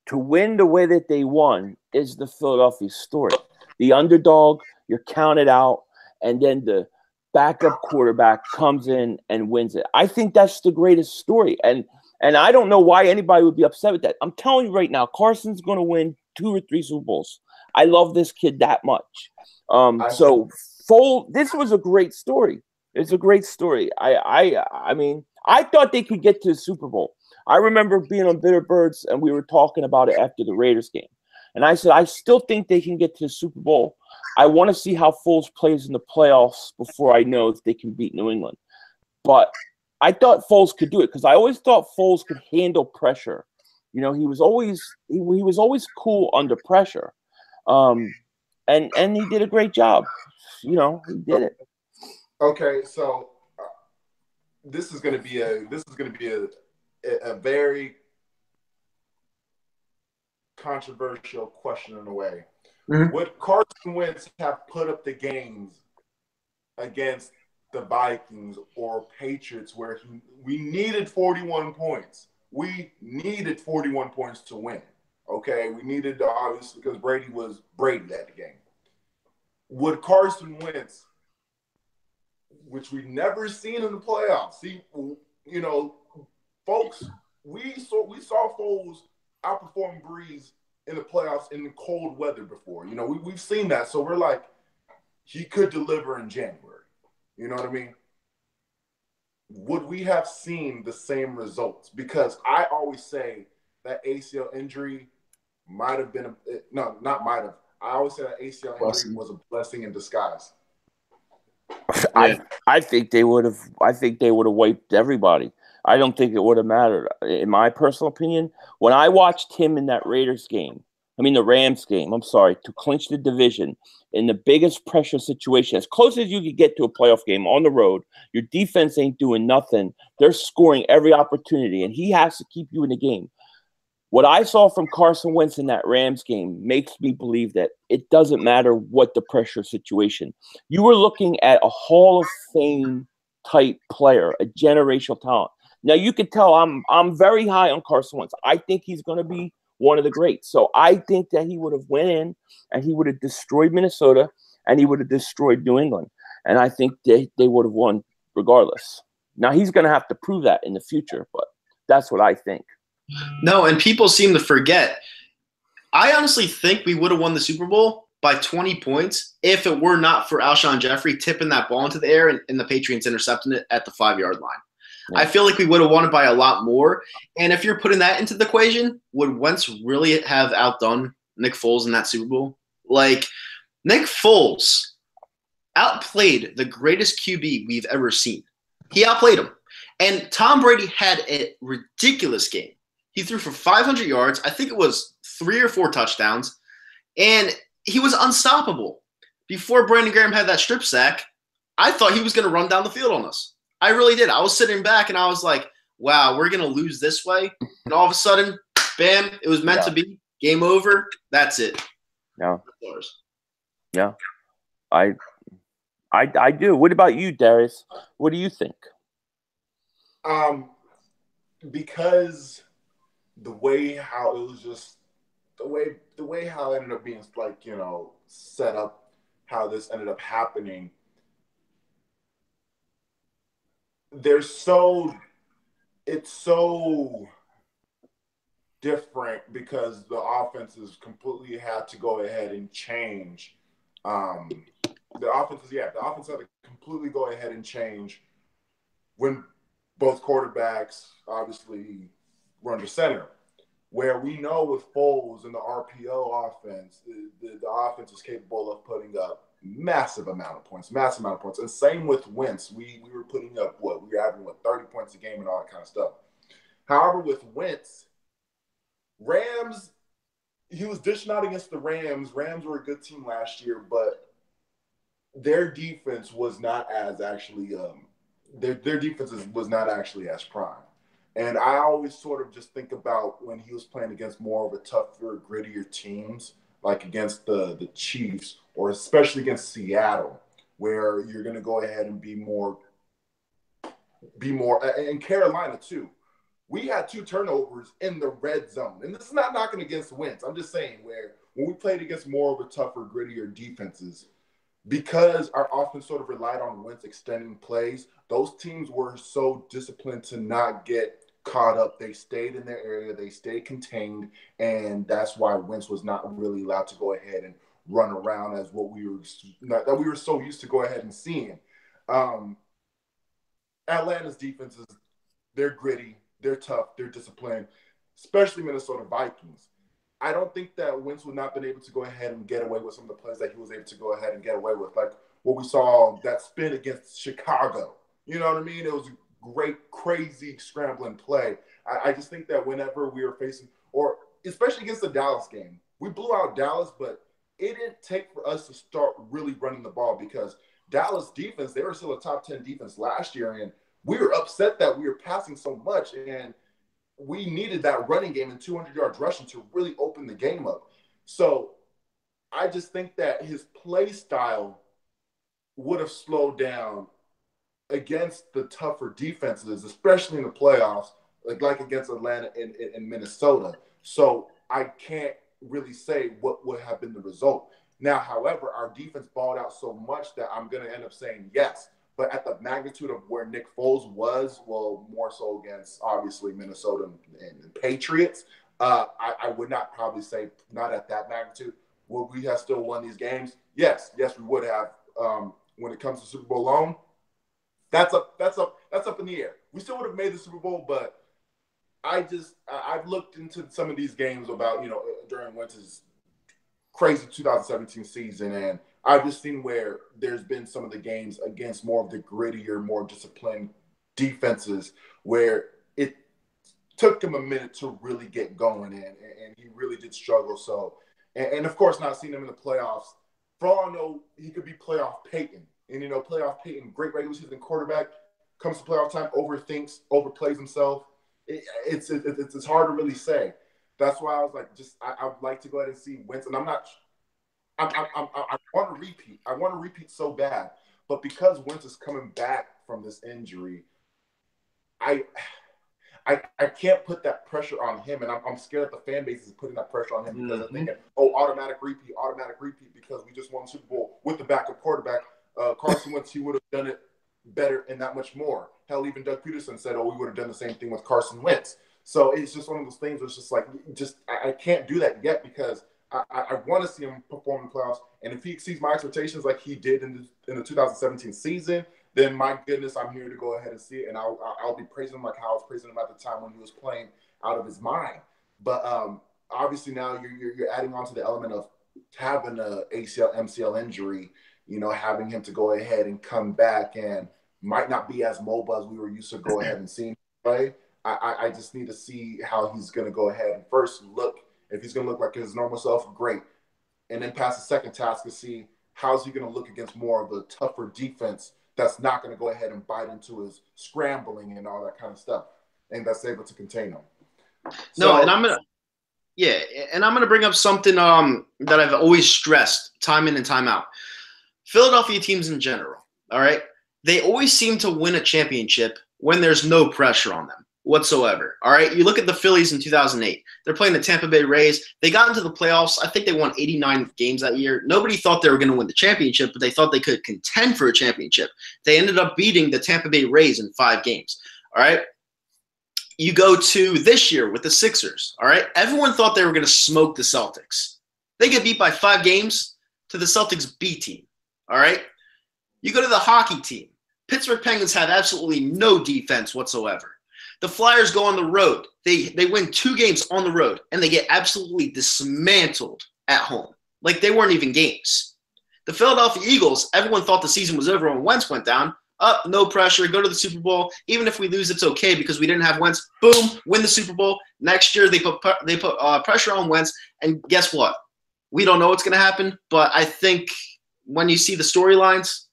to win the way that they won is the Philadelphia story. The underdog, you're counted out, and then the backup quarterback comes in and wins it. I think that's the greatest story. And I don't know why anybody would be upset with that. I'm telling you right now, Carson's going to win 2 or 3 Super Bowls. I love this kid that much. So this was a great story. It's a great story. I mean, I thought they could get to the Super Bowl. I remember being on Bitter Birds, and we were talking about it after the Raiders game. And I said, I still think they can get to the Super Bowl. I want to see how Foles plays in the playoffs before I know if they can beat New England. But I thought Foles could do it because I always thought Foles could handle pressure. You know, he was always cool under pressure. And he did a great job. You know, he did it. Okay, so this is going to be a very controversial question in a way. Mm-hmm. Would Carson Wentz have put up the games against the Vikings or Patriots where we needed 41 points? We needed 41 points to win. Okay, we needed to, obviously, because Brady was Brady at the game. Would Carson Wentz, which we've never seen in the playoffs, see, you know, folks, we saw Foles outperform Breeze in the playoffs in the cold weather before. You know, we've seen that. So we're like, he could deliver in January. You know what I mean? Would we have seen the same results? Because I always say that ACL injury might have been not might have. I always say that ACL injury was a blessing in disguise. I think they would have. I think they would have wiped everybody. I don't think it would have mattered. In my personal opinion, when I watched him in that the Rams game, I'm sorry, to clinch the division in the biggest pressure situation, as close as you could get to a playoff game on the road, your defense ain't doing nothing. They're scoring every opportunity, and he has to keep you in the game. What I saw from Carson Wentz in that Rams game makes me believe that it doesn't matter what the pressure situation. You were looking at a Hall of Fame type player, a generational talent. Now you can tell I'm very high on Carson Wentz. I think he's going to be one of the greats. So I think that he would have went in and he would have destroyed Minnesota and he would have destroyed New England. And I think they would have won regardless. Now he's going to have to prove that in the future, but that's what I think. No, and people seem to forget. I honestly think we would have won the Super Bowl by 20 points if it were not for Alshon Jeffrey tipping that ball into the air and the Patriots intercepting it at the 5-yard line. Yeah. I feel like we would have won it by a lot more. And if you're putting that into the equation, would Wentz really have outdone Nick Foles in that Super Bowl? Like, Nick Foles outplayed the greatest QB we've ever seen. He outplayed him. And Tom Brady had a ridiculous game. He threw for 500 yards. I think it was 3 or 4 touchdowns. And he was unstoppable. Before Brandon Graham had that strip sack, I thought he was going to run down the field on us. I really did. I was sitting back and I was like, wow, we're going to lose this way. And all of a sudden, bam, it was meant to be. Game over. That's it. Yeah. Yeah. I do. What about you, Darius? What do you think? Because the way how it was just the way how it ended up being set up, how this ended up happening. It's so different because the offenses completely had to go ahead and change. The offenses had to completely go ahead and change when both quarterbacks obviously were under center. Where we know with Foles and the RPO offense, the offense is capable of putting up massive amount of points. And same with Wentz. We were putting up we were having 30 points a game and all that kind of stuff. However, with Wentz, Rams, he was dishing out against the Rams. Rams were a good team last year, but their defense was not as actually their defense was not actually as prime. And I always sort of just think about when he was playing against more of a tougher, grittier teams, like against the Chiefs or especially against Seattle, where you're going to go ahead and be more, and Carolina too. We had 2 turnovers in the red zone. And this is not knocking against Wentz. I'm just saying where when we played against more of a tougher, grittier defenses, because our offense sort of relied on Wentz extending plays, those teams were so disciplined to not get caught up. They stayed in their area. They stayed contained. And that's why Wentz was not really allowed to go ahead and run around as what we were so used to go ahead and seeing. Atlanta's defenses, they're gritty. They're tough. They're disciplined, especially Minnesota Vikings. I don't think that Wentz would not been able to go ahead and get away with some of the plays that he was able to go ahead and get away with, like what we saw that spin against Chicago. You know what I mean? It was a great, crazy scrambling play. I just think that whenever we were facing, or especially against the Dallas game, we blew out Dallas, but it didn't take for us to start really running the ball because Dallas defense, they were still a top 10 defense last year, and we were upset that we were passing so much, and we needed that running game and 200 yards rushing to really open the game up. So I just think that his play style would have slowed down against the tougher defenses, especially in the playoffs, like against Atlanta and Minnesota. So I can't really say what would have been the result. Now, however, our defense balled out so much that I'm going to end up saying yes. But at the magnitude of where Nick Foles was, well, more so against, obviously, Minnesota and Patriots, I would not probably say not at that magnitude. Would we have still won these games? Yes, we would have. when it comes to Super Bowl alone, that's up in the air. We still would have made the Super Bowl, but I've looked into some of these games about, during Wentz's crazy 2017 season, and I've just seen where there's been some of the games against more of the grittier, more disciplined defenses where it took him a minute to really get going, and he really did struggle. So, and of course, not seeing him in the playoffs, for all I know, he could be playoff Peyton. And, playoff Peyton, great regular season quarterback, comes to playoff time, overthinks, overplays himself. It's hard to really say. That's why I was like, I would like to go ahead and see Wentz, and I want to repeat. I want to repeat so bad, but because Wentz is coming back from this injury, I can't put that pressure on him, and I'm scared that the fan base is putting that pressure on him because they're thinking, automatic repeat, because we just won the Super Bowl with the backup quarterback. Carson Wentz, he would have done it better and that much more. Hell, even Doug Peterson said, we would have done the same thing with Carson Wentz. So it's just one of those things where it's just like, I can't do that yet because I want to see him perform in the playoffs. And if he exceeds my expectations like he did in the 2017 season, then my goodness, I'm here to go ahead and see it. And I'll be praising him like how I was praising him at the time when he was playing out of his mind. But obviously now you're adding on to the element of having a ACL, MCL injury, having him to go ahead and come back and might not be as mobile as we were used to go ahead and seeing him play. I just need to see how he's going to go ahead and first look. If he's going to look like his normal self, great. And then pass the second task to see how's he going to look against more of a tougher defense that's not going to go ahead and bite into his scrambling and all that kind of stuff, and that's able to contain him. And I'm gonna bring up something that I've always stressed time in and time out. Philadelphia teams in general, all right, they always seem to win a championship when there's no pressure on them whatsoever. All right, you look at the Phillies in 2008. They're playing the Tampa Bay Rays. They got into the playoffs. I think they won 89 games that year. Nobody thought they were going to win the championship, but they thought they could contend for a championship. They ended up beating the Tampa Bay Rays in 5 games. All right, you go to this year with the Sixers. All right, everyone thought they were going to smoke the Celtics. They get beat by 5 games to the Celtics B team. All right, you go to the hockey team. Pittsburgh Penguins have absolutely no defense whatsoever. The Flyers go on the road. They win 2 games on the road, and they get absolutely dismantled at home. Like they weren't even games. The Philadelphia Eagles, everyone thought the season was over when Wentz went down. Up, no pressure, go to the Super Bowl. Even if we lose, it's okay because we didn't have Wentz. Boom, win the Super Bowl. Next year, they put pressure on Wentz, and guess what? We don't know what's going to happen, but I think when you see the storylines,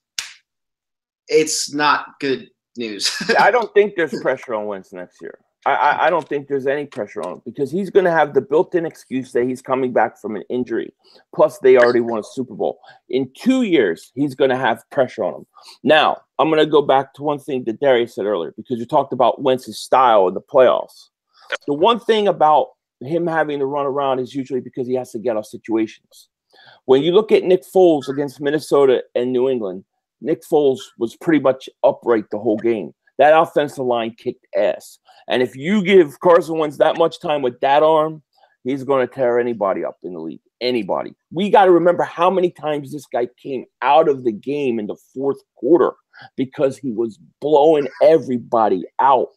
it's not good news. I don't think there's pressure on Wentz next year. I don't think there's any pressure on him because he's going to have the built-in excuse that he's coming back from an injury. Plus, they already won a Super Bowl. In 2 years, he's going to have pressure on him. Now, I'm going to go back to one thing that Darius said earlier because you talked about Wentz's style in the playoffs. The one thing about him having to run around is usually because he has to get out of situations. When you look at Nick Foles against Minnesota and New England, Nick Foles was pretty much upright the whole game. That offensive line kicked ass. And if you give Carson Wentz that much time with that arm, he's going to tear anybody up in the league. Anybody. We got to remember how many times this guy came out of the game in the 4th quarter because he was blowing everybody out.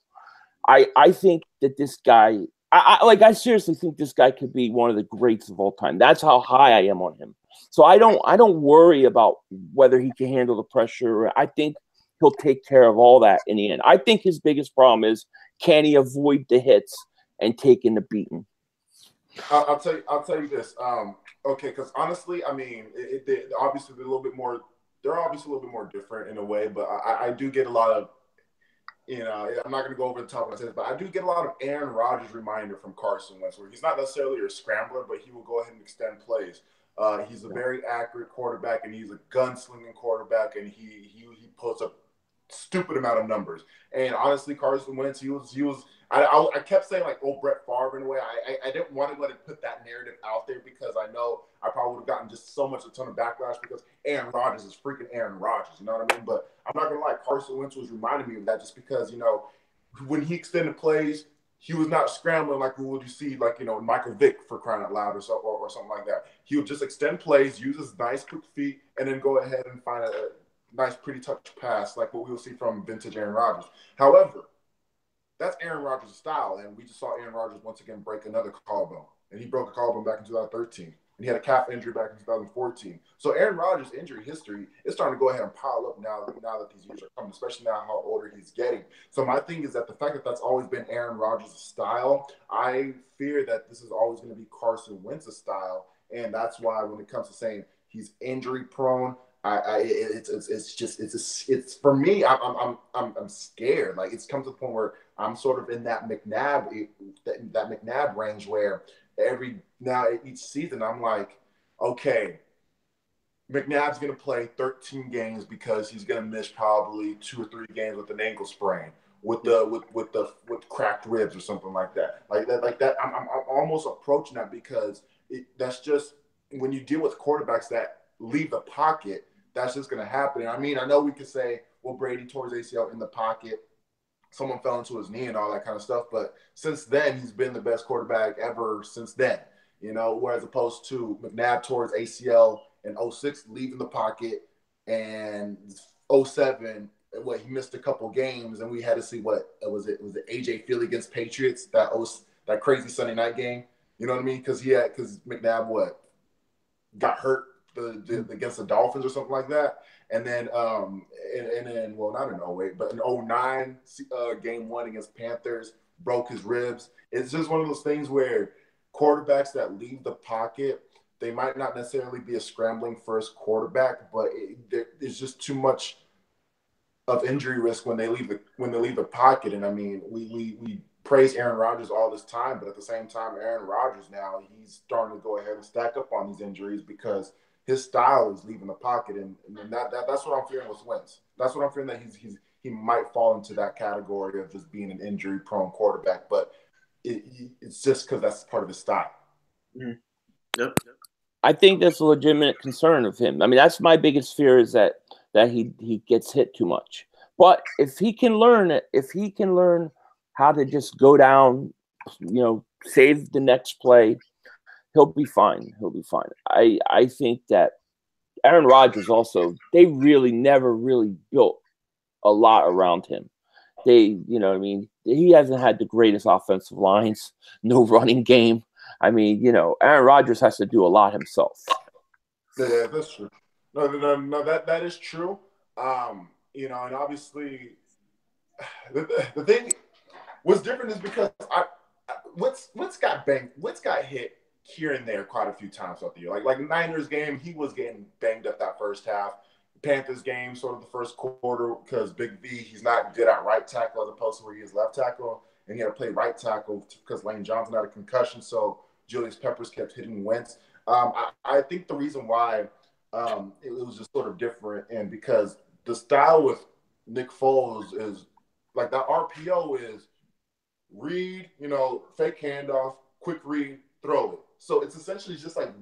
I think that this guy, I seriously think this guy could be one of the greats of all time. That's how high I am on him. So I don't worry about whether he can handle the pressure. I think he'll take care of all that in the end. I think his biggest problem is, can he avoid the hits and taking the beating? I'll tell you this. Okay, because honestly, I mean, obviously they're obviously a little bit more different in a way, but I do get a lot of, I'm not going to go over the top of this, but I do get a lot of Aaron Rodgers reminder from Carson Wentz, where he's not necessarily a scrambler, but he will go ahead and extend plays. He's a very accurate quarterback, and he's a gunslinging quarterback, and he puts up stupid amount of numbers. And honestly, Carson Wentz, he was. I kept saying like, Brett Favre in a way. I didn't want to go ahead and put that narrative out there because I know I probably would have gotten just a ton of backlash because Aaron Rodgers is freaking Aaron Rodgers. You know what I mean? But I'm not gonna lie, Carson Wentz was reminding me of that just because when he extended plays, he was not scrambling like we would see, like, Michael Vick, for crying out loud, or something like that. He would just extend plays, use his nice quick feet, and then go ahead and find a nice, pretty touch pass, like what we will see from vintage Aaron Rodgers. However, that's Aaron Rodgers' style, and we just saw Aaron Rodgers once again break another collarbone. And he broke a collarbone back in 2013. And he had a calf injury back in 2014. So Aaron Rodgers' injury history is starting to go ahead and pile up now that these years are coming, especially now how older he's getting. So my thing is that the fact that that's always been Aaron Rodgers' style, I fear that this is always going to be Carson Wentz's style. And that's why when it comes to saying he's injury prone, it's for me, I'm scared. Like, it's come to the point where I'm sort of in that McNabb range where each season I'm like, okay, McNabb's going to play 13 games because he's going to miss probably 2 or 3 games with an ankle sprain, with cracked ribs or something like that. Like that. I'm almost approaching that because that's just when you deal with quarterbacks that leave the pocket, that's just going to happen. I mean, I know we could say, well, Brady tore his ACL in the pocket, someone fell into his knee and all that kind of stuff. But since then, he's been the best quarterback ever since then, whereas opposed to McNabb tore his ACL in 06, leaving the pocket, and 07, he missed a couple games, and we had to see was it AJ Philly against Patriots, that crazy Sunday night game. You know what I mean? Because McNabb got hurt against the Dolphins or something like that. And then, not in 08, but in 09, game 1 against Panthers, broke his ribs. It's just one of those things where quarterbacks that leave the pocket, they might not necessarily be a scrambling first quarterback, but there's just too much of injury risk when they leave the pocket. And I mean, we praise Aaron Rodgers all this time, but at the same time, Aaron Rodgers now, he's starting to go ahead and stack up on these injuries because his style is leaving the pocket, and that's what I'm fearing with Wentz. That's what I'm fearing, that he might fall into that category of just being an injury-prone quarterback, but it's just because that's part of his style. Mm-hmm. Yep. I think that's a legitimate concern of him. I mean, that's my biggest fear, is that he gets hit too much. But if he can learn how to just go down, save the next play, he'll be fine. I think that Aaron Rodgers also, they really never really built a lot around him. He hasn't had the greatest offensive lines, no running game. I mean, Aaron Rodgers has to do a lot himself. Yeah, that's true. No, that is true. And obviously, the thing, what's different is because Wentz got banged. Wentz got hit here and there quite a few times throughout the year. Like Niners game, he was getting banged up that first half. Panthers game, sort of the first quarter, because Big V, he's not good at right tackle as opposed to where he is left tackle. And he had to play right tackle because Lane Johnson had a concussion, so Julius Peppers kept hitting Wentz. I think the reason why it was just sort of different, and because the style with Nick Foles is like that RPO is read, fake handoff, quick read, throw it. So it's essentially just like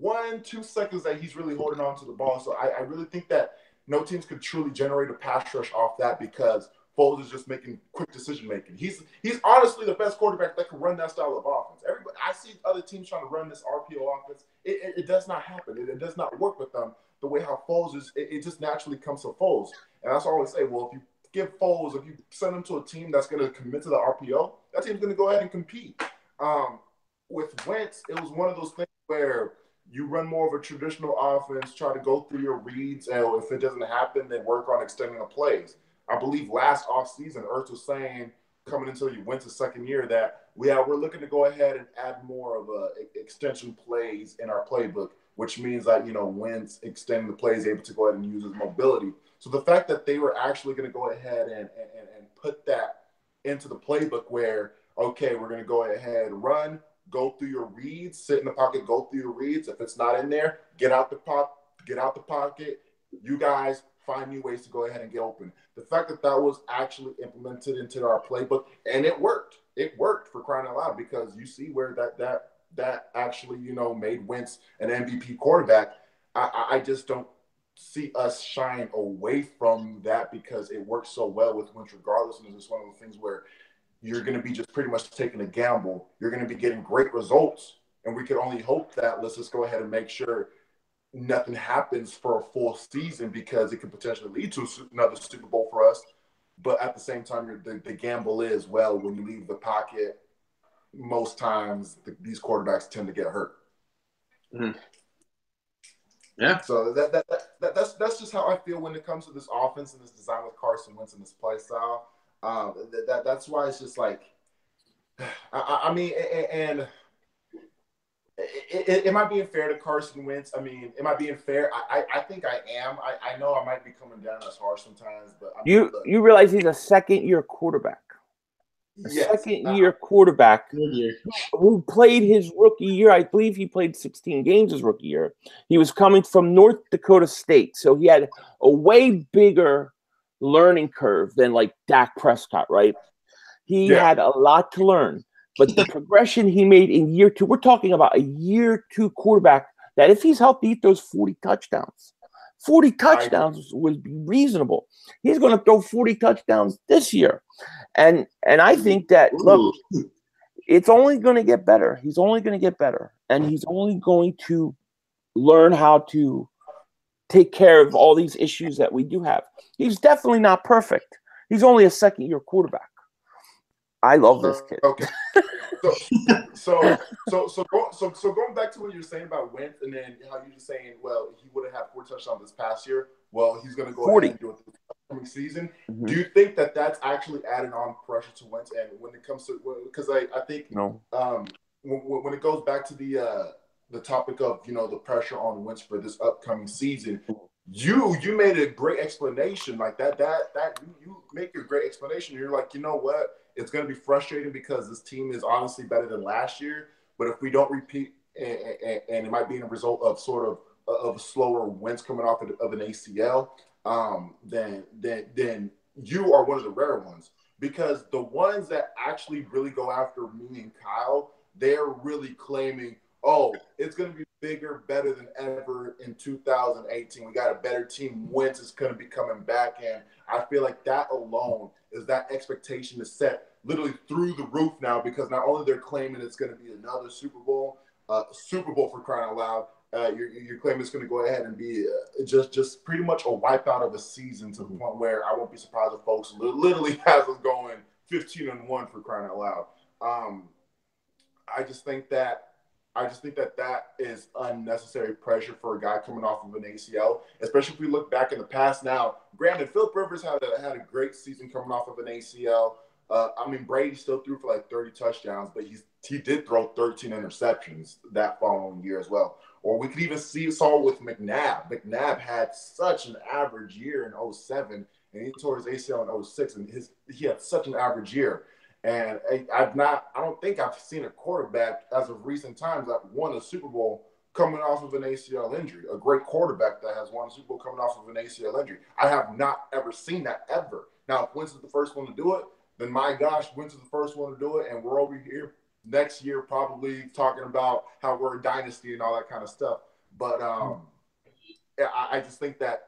1-2 seconds that he's really holding on to the ball. So I really think that no teams could truly generate a pass rush off that, because Foles is just making quick decision making. He's honestly the best quarterback that can run that style of offense. I see other teams trying to run this RPO offense. It does not happen. It does not work with them the way how Foles is. It just naturally comes to Foles. And that's all I always say. Well, if you send him to a team that's going to commit to the RPO, that team's going to go ahead and compete. With Wentz, it was one of those things where you run more of a traditional offense, try to go through your reads, and if it doesn't happen, then work on extending the plays. I believe last offseason, Ertz was saying, coming into Wentz's second year, that we're looking to go ahead and add more of extension plays in our playbook, which means that, Wentz extending the plays, able to go ahead and use his mobility. So the fact that they were actually going to go ahead and put that into the playbook where, okay, we're going to go ahead and run, go through your reads, sit in the pocket, go through your reads. If it's not in there, get out the pocket. You guys find new ways to go ahead and get open. The fact that was actually implemented into our playbook, and it worked. It worked, for crying out loud, because you see where that actually, made Wentz an MVP quarterback. I just don't see us shying away from that because it works so well with Wentz regardless. And it's just one of the things where you're going to be just pretty much taking a gamble. You're going to be getting great results, and we can only hope that let's just go ahead and make sure nothing happens for a full season because it could potentially lead to another Super Bowl for us. But at the same time, the gamble is, well, when you leave the pocket, most times these quarterbacks tend to get hurt. Mm-hmm. Yeah. So that's just how I feel when it comes to this offense and this design with Carson Wentz and this play style. That's why it's just like, I mean, and am I being fair to Carson Wentz? I mean, am I being fair? I think I am. I know I might be coming down as harsh sometimes, but I mean, you realize he's a second-year quarterback. Second-year quarterback who played his rookie year. I believe he played 16 games his rookie year. He was coming from North Dakota State, so he had a way bigger learning curve than like Dak Prescott, right? He had a lot to learn, but the progression he made in year 2, we're talking about a year 2 quarterback that if he's healthy, he throws 40 touchdowns. 40 touchdowns would be reasonable. He's going to throw 40 touchdowns this year. And I think that, look, it's only going to get better. He's only going to get better. And he's only going to learn how to take care of all these issues that we do have. He's definitely not perfect. He's only a second-year quarterback. I love this kid. Okay. So going back to what you were saying about Wentz, and then how you were saying, well, he would have had 4 touchdowns this past year. Well, he's going to go 40. ahead and do it this upcoming season. Mm-hmm. Do you think that that's actually adding on pressure to Wentz? And when it comes to, because I think when it goes back to the topic of the pressure on Wentz for this upcoming season, you made a great explanation like that. You make a great explanation. You're like, you know what? It's going to be frustrating because this team is honestly better than last year. But if we don't repeat, and it might be a result of sort of a slower Wentz coming off of an ACL, then you are one of the rare ones. Because the ones that actually really go after me and Kyle, they're really claiming, oh, it's going to be bigger, better than ever in 2018. We got a better team. Wentz is going to be coming back. And I feel like that alone is that expectation is set literally through the roof now, because not only they're claiming it's going to be another Super Bowl for crying out loud, you're claiming it's going to go ahead and be just pretty much a wipeout of a season, to the point where I won't be surprised if folks literally has us going 15-1 for crying out loud. I just think that is unnecessary pressure for a guy coming off of an ACL, especially if we look back in the past. Now, granted, Philip Rivers had a great season coming off of an ACL. I mean, Brady still threw for like 30 touchdowns, but he did throw 13 interceptions that following year as well. Or we could even saw with McNabb. McNabb had such an average year in 2007, and he tore his ACL in 2006, and he had such an average year. And I don't think I've seen a quarterback as of recent times that won a Super Bowl coming off of an ACL injury. A great quarterback that has won a Super Bowl coming off of an ACL injury. I have not ever seen that ever. Now, if Wentz is the first one to do it, then my gosh, Wentz is the first one to do it, and we're over here next year probably talking about how we're a dynasty and all that kind of stuff. But I just think that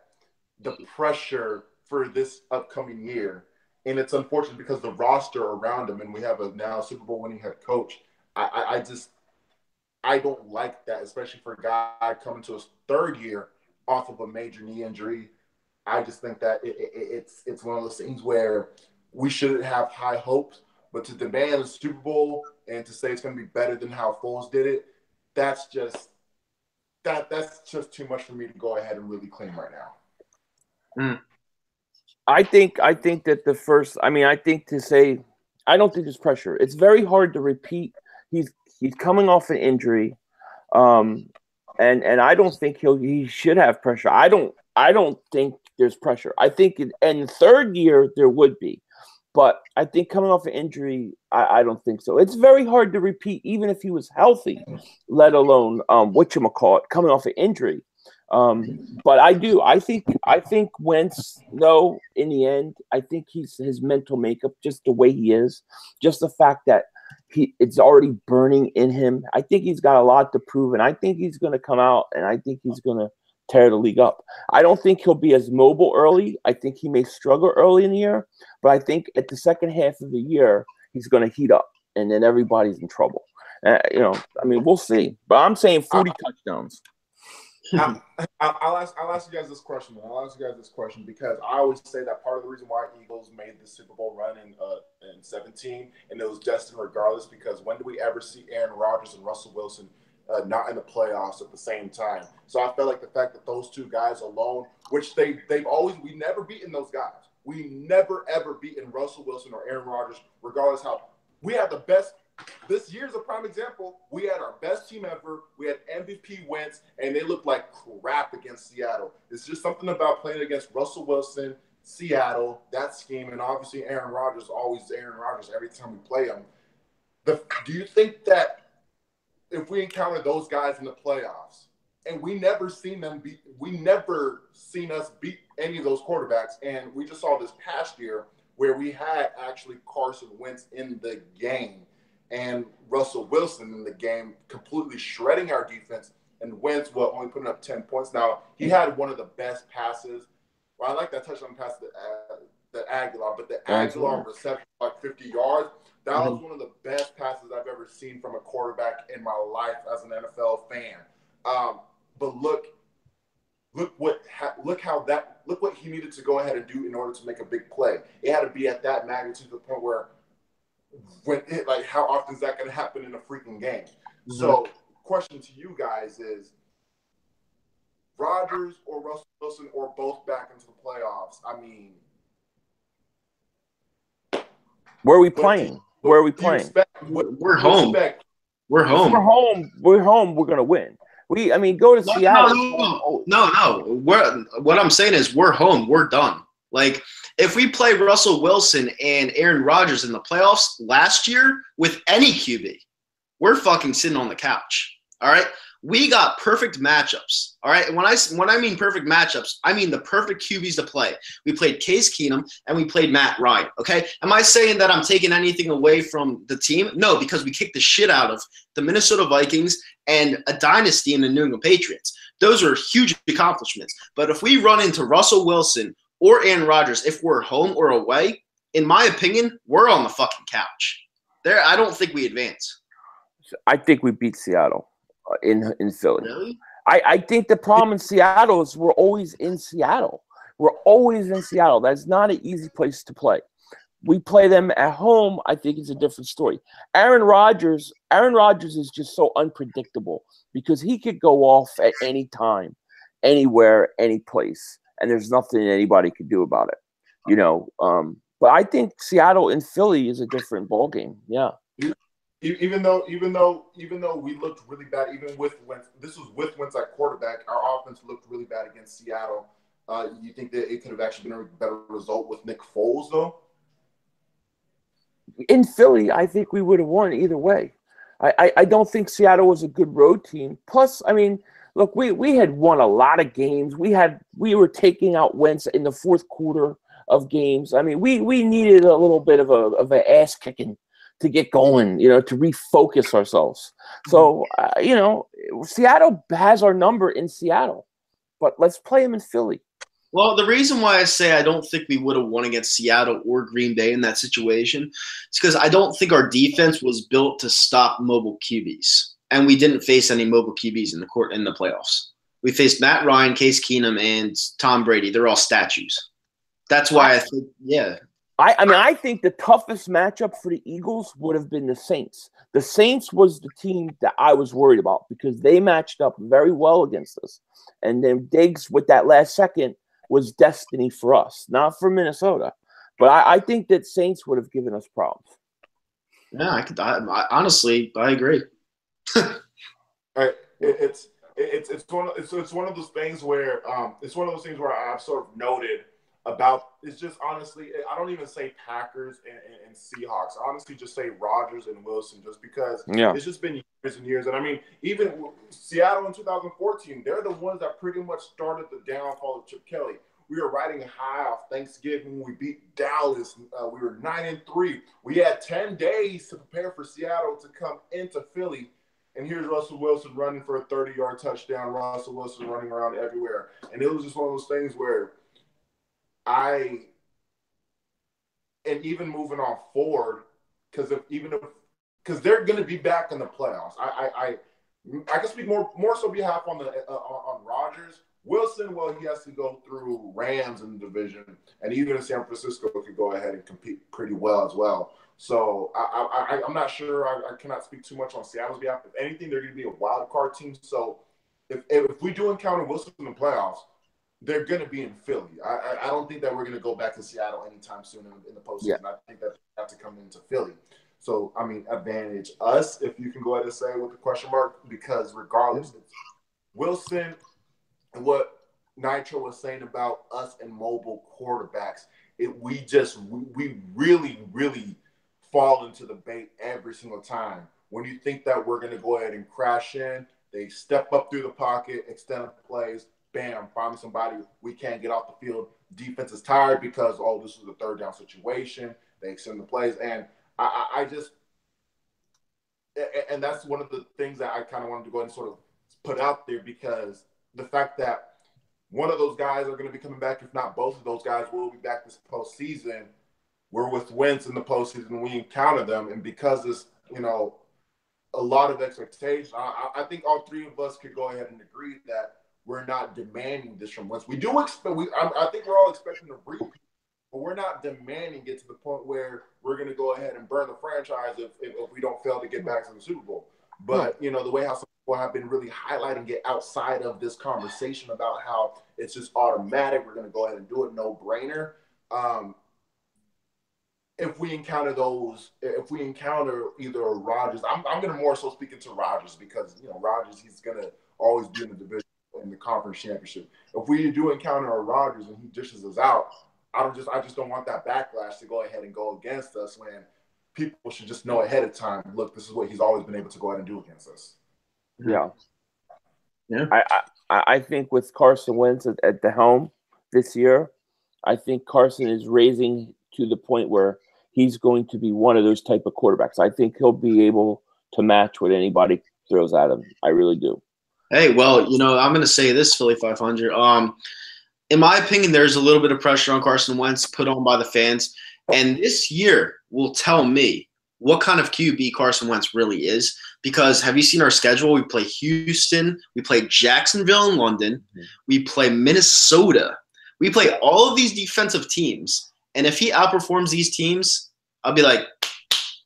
the pressure for this upcoming year, and it's unfortunate because the roster around him, and we have a now Super Bowl winning head coach. I don't like that, especially for a guy coming to his 3rd year off of a major knee injury. I just think that it's one of those things where we shouldn't have high hopes, but to demand a Super Bowl and to say it's going to be better than how Foles did it, that's just too much for me to go ahead and really claim right now. I think that the first, I think to say, I don't think there's pressure. It's very hard to repeat. He's coming off an injury, and I don't think he should have pressure. I don't think there's pressure. I think in the 3rd year there would be, but I think coming off an injury, I don't think so. It's very hard to repeat, even if he was healthy, let alone coming off an injury. But I think Wentz, no, in the end, I think his mental makeup, just the way he is, just the fact that it's already burning in him. I think he's got a lot to prove, and I think he's going to come out, and I think he's going to tear the league up. I don't think he'll be as mobile early. I think he may struggle early in the year, but I think at the second half of the year, he's going to heat up, and then everybody's in trouble. You know, I mean, we'll see. But I'm saying 40 touchdowns. I'll ask you guys this question. I'll ask you guys this question because I always say that part of the reason why Eagles made the Super Bowl run in 17, and it was destined regardless, because when do we ever see Aaron Rodgers and Russell Wilson not in the playoffs at the same time? So I felt like the fact that those two guys alone, which we never beaten those guys. We never ever beaten Russell Wilson or Aaron Rodgers, regardless how we had the best. This year's a prime example. We had our best team ever. We had MVP Wentz, and they looked like crap against Seattle. It's just something about playing against Russell Wilson, Seattle, that scheme, and obviously Aaron Rodgers, always Aaron Rodgers every time we play him. Do you think that if we encounter those guys in the playoffs, and we never seen us beat any of those quarterbacks, and we just saw this past year where we had actually Carson Wentz in the game and Russell Wilson in the game, completely shredding our defense, and Wentz only putting up 10 points. Now, he had one of the best passes. Well, I like that touchdown pass the Aguilar, but the Aguilar reception, like 50 yards, that was one of the best passes I've ever seen from a quarterback in my life as an NFL fan. But look what he needed to go ahead and do in order to make a big play. It had to be at that magnitude to the point where how often is that going to happen in a freaking game? Mm-hmm. So, question to you guys is, Rodgers or Russell Wilson or both back into the playoffs? I mean, where are we playing? We're home. We're home. We're home. We're going to win. Go to Seattle. No. What I'm saying is we're home. We're done. Like, if we play Russell Wilson and Aaron Rodgers in the playoffs last year with any QB, we're fucking sitting on the couch. All right? We got perfect matchups. All right? And when I mean perfect matchups, I mean the perfect QBs to play. We played Case Keenum and we played Matt Ryan. Okay? Am I saying that I'm taking anything away from the team? No, because we kicked the shit out of the Minnesota Vikings and a dynasty in the New England Patriots. Those are huge accomplishments. But if we run into Russell Wilson or Aaron Rodgers, if we're home or away, in my opinion, we're on the fucking couch. I don't think we advance. I think we beat Seattle in Philly. Really? I think the problem in Seattle is we're always in Seattle. We're always in Seattle. That's not an easy place to play. We play them at home, I think it's a different story. Aaron Rodgers is just so unpredictable because he could go off at any time, anywhere, any place. And there's nothing anybody could do about it, you know. But I think Seattle and Philly is a different ballgame. Yeah. Even though we looked really bad, even with Wentz, this was with Wentz at quarterback, our offense looked really bad against Seattle. You think that it could have actually been a better result with Nick Foles, though? In Philly, I think we would have won either way. I don't think Seattle was a good road team. Plus, look, we had won a lot of games. We were taking out Wentz in the fourth quarter of games. We needed a little bit of an ass kicking to get going, to refocus ourselves. So, Seattle has our number in Seattle, but let's play them in Philly. Well, the reason why I say I don't think we would have won against Seattle or Green Bay in that situation is because I don't think our defense was built to stop mobile QBs. And we didn't face any mobile QBs in the playoffs. We faced Matt Ryan, Case Keenum, and Tom Brady. They're all statues. That's why I think, yeah. I think the toughest matchup for the Eagles would have been the Saints. The Saints was the team that I was worried about because they matched up very well against us. And then Diggs with that last second was destiny for us, not for Minnesota. But I think that Saints would have given us problems. Yeah, honestly, I agree. It's one of those things where I've sort of noted about. It's just honestly, I don't even say Packers and Seahawks. I honestly just say Rodgers and Wilson, just because it's just been years and years. And even Seattle in 2014, they're the ones that pretty much started the downfall of Chip Kelly. We were riding high off Thanksgiving. We beat Dallas. We were 9-3. We had 10 days to prepare for Seattle to come into Philly. And here's Russell Wilson running for a 30-yard touchdown. Russell Wilson running around everywhere. And it was just one of those things where and even moving on forward, because they're going to be back in the playoffs. I can speak more so behalf on the on Rodgers. Wilson, well, he has to go through Rams in the division, and even San Francisco could go ahead and compete pretty well as well. So I'm not sure. I cannot speak too much on Seattle's behalf. If anything, they're going to be a wild card team. So if we do encounter Wilson in the playoffs, they're going to be in Philly. I don't think that we're going to go back to Seattle anytime soon in the postseason. Yeah. I think that they have to come into Philly. So, I mean, advantage us, if you can go ahead and say with the question mark, because regardless, Wilson – and what Nitro was saying about us and mobile quarterbacks, we really, really fall into the bait every single time. When you think that we're going to go ahead and crash in, they step up through the pocket, extend plays, bam, find somebody, we can't get off the field. Defense is tired because, this is a third down situation. They extend the plays. And and that's one of the things that I kind of wanted to go ahead and sort of put out there, because the fact that one of those guys are going to be coming back, if not both of those guys will be back this postseason. We're with Wentz in the postseason. We encounter them. And because it's, a lot of expectations, I think all three of us could go ahead and agree that we're not demanding this from Wentz. We do expect, I think we're all expecting a repeat, but we're not demanding it to the point where we're going to go ahead and burn the franchise if we don't fail to get back to the Super Bowl. But, the way how some people have been really highlighting it outside of this conversation about how it's just automatic, we're going to go ahead and do it, no brainer. If we encounter either a Rodgers, I'm going to more so speak into Rodgers because, Rodgers, he's going to always be in the division in the conference championship. If we do encounter a Rodgers and he dishes us out, I just don't want that backlash to go ahead and go against us when people should just know ahead of time, look, this is what he's always been able to go ahead and do against us. Yeah. I think with Carson Wentz at the helm this year, I think Carson is raising to the point where he's going to be one of those type of quarterbacks. I think he'll be able to match what anybody throws at him. I really do. Hey, well, I'm going to say this, Philly.500. In my opinion, there's a little bit of pressure on Carson Wentz put on by the fans. And this year will tell me what kind of QB Carson Wentz really is. Because have you seen our schedule? We play Houston. We play Jacksonville and London. We play Minnesota. We play all of these defensive teams. And if he outperforms these teams, I'll be like,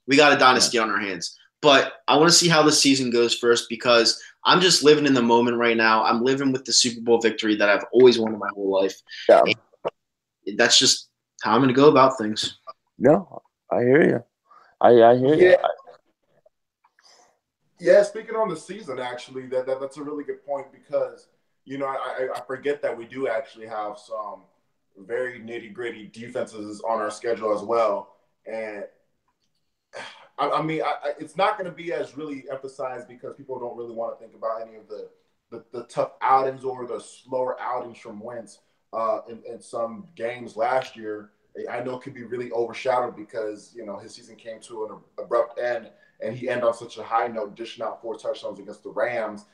we got a dynasty on our hands. But I want to see how the season goes first, because I'm just living in the moment right now. I'm living with the Super Bowl victory that I've always wanted my whole life. Yeah. And that's just how I'm going to go about things. No, I hear you. I hear you. Yeah, speaking on the season, actually, that's a really good point, because, I forget that we do actually have some very nitty-gritty defenses on our schedule as well. And, I mean, it's not going to be as really emphasized because people don't really want to think about any of the tough outings or the slower outings from Wentz in some games last year. I know it could be really overshadowed because, his season came to an abrupt end, and he ended on such a high note, dishing out 4 touchdowns against the Rams.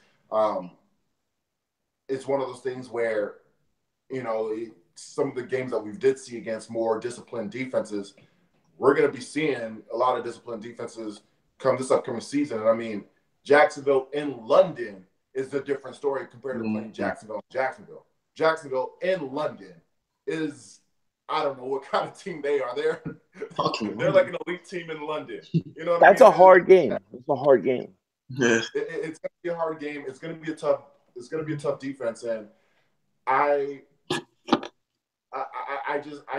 It's one of those things where, some of the games that we did see against more disciplined defenses, we're going to be seeing a lot of disciplined defenses come this upcoming season. And I mean, Jacksonville in London is a different story compared to playing Jacksonville in Jacksonville. Jacksonville in London is, I don't know what kind of team they are. They're like an elite team in London. That's a hard game. It's a hard game. It's going to be a hard game. It's going to be a tough defense. And I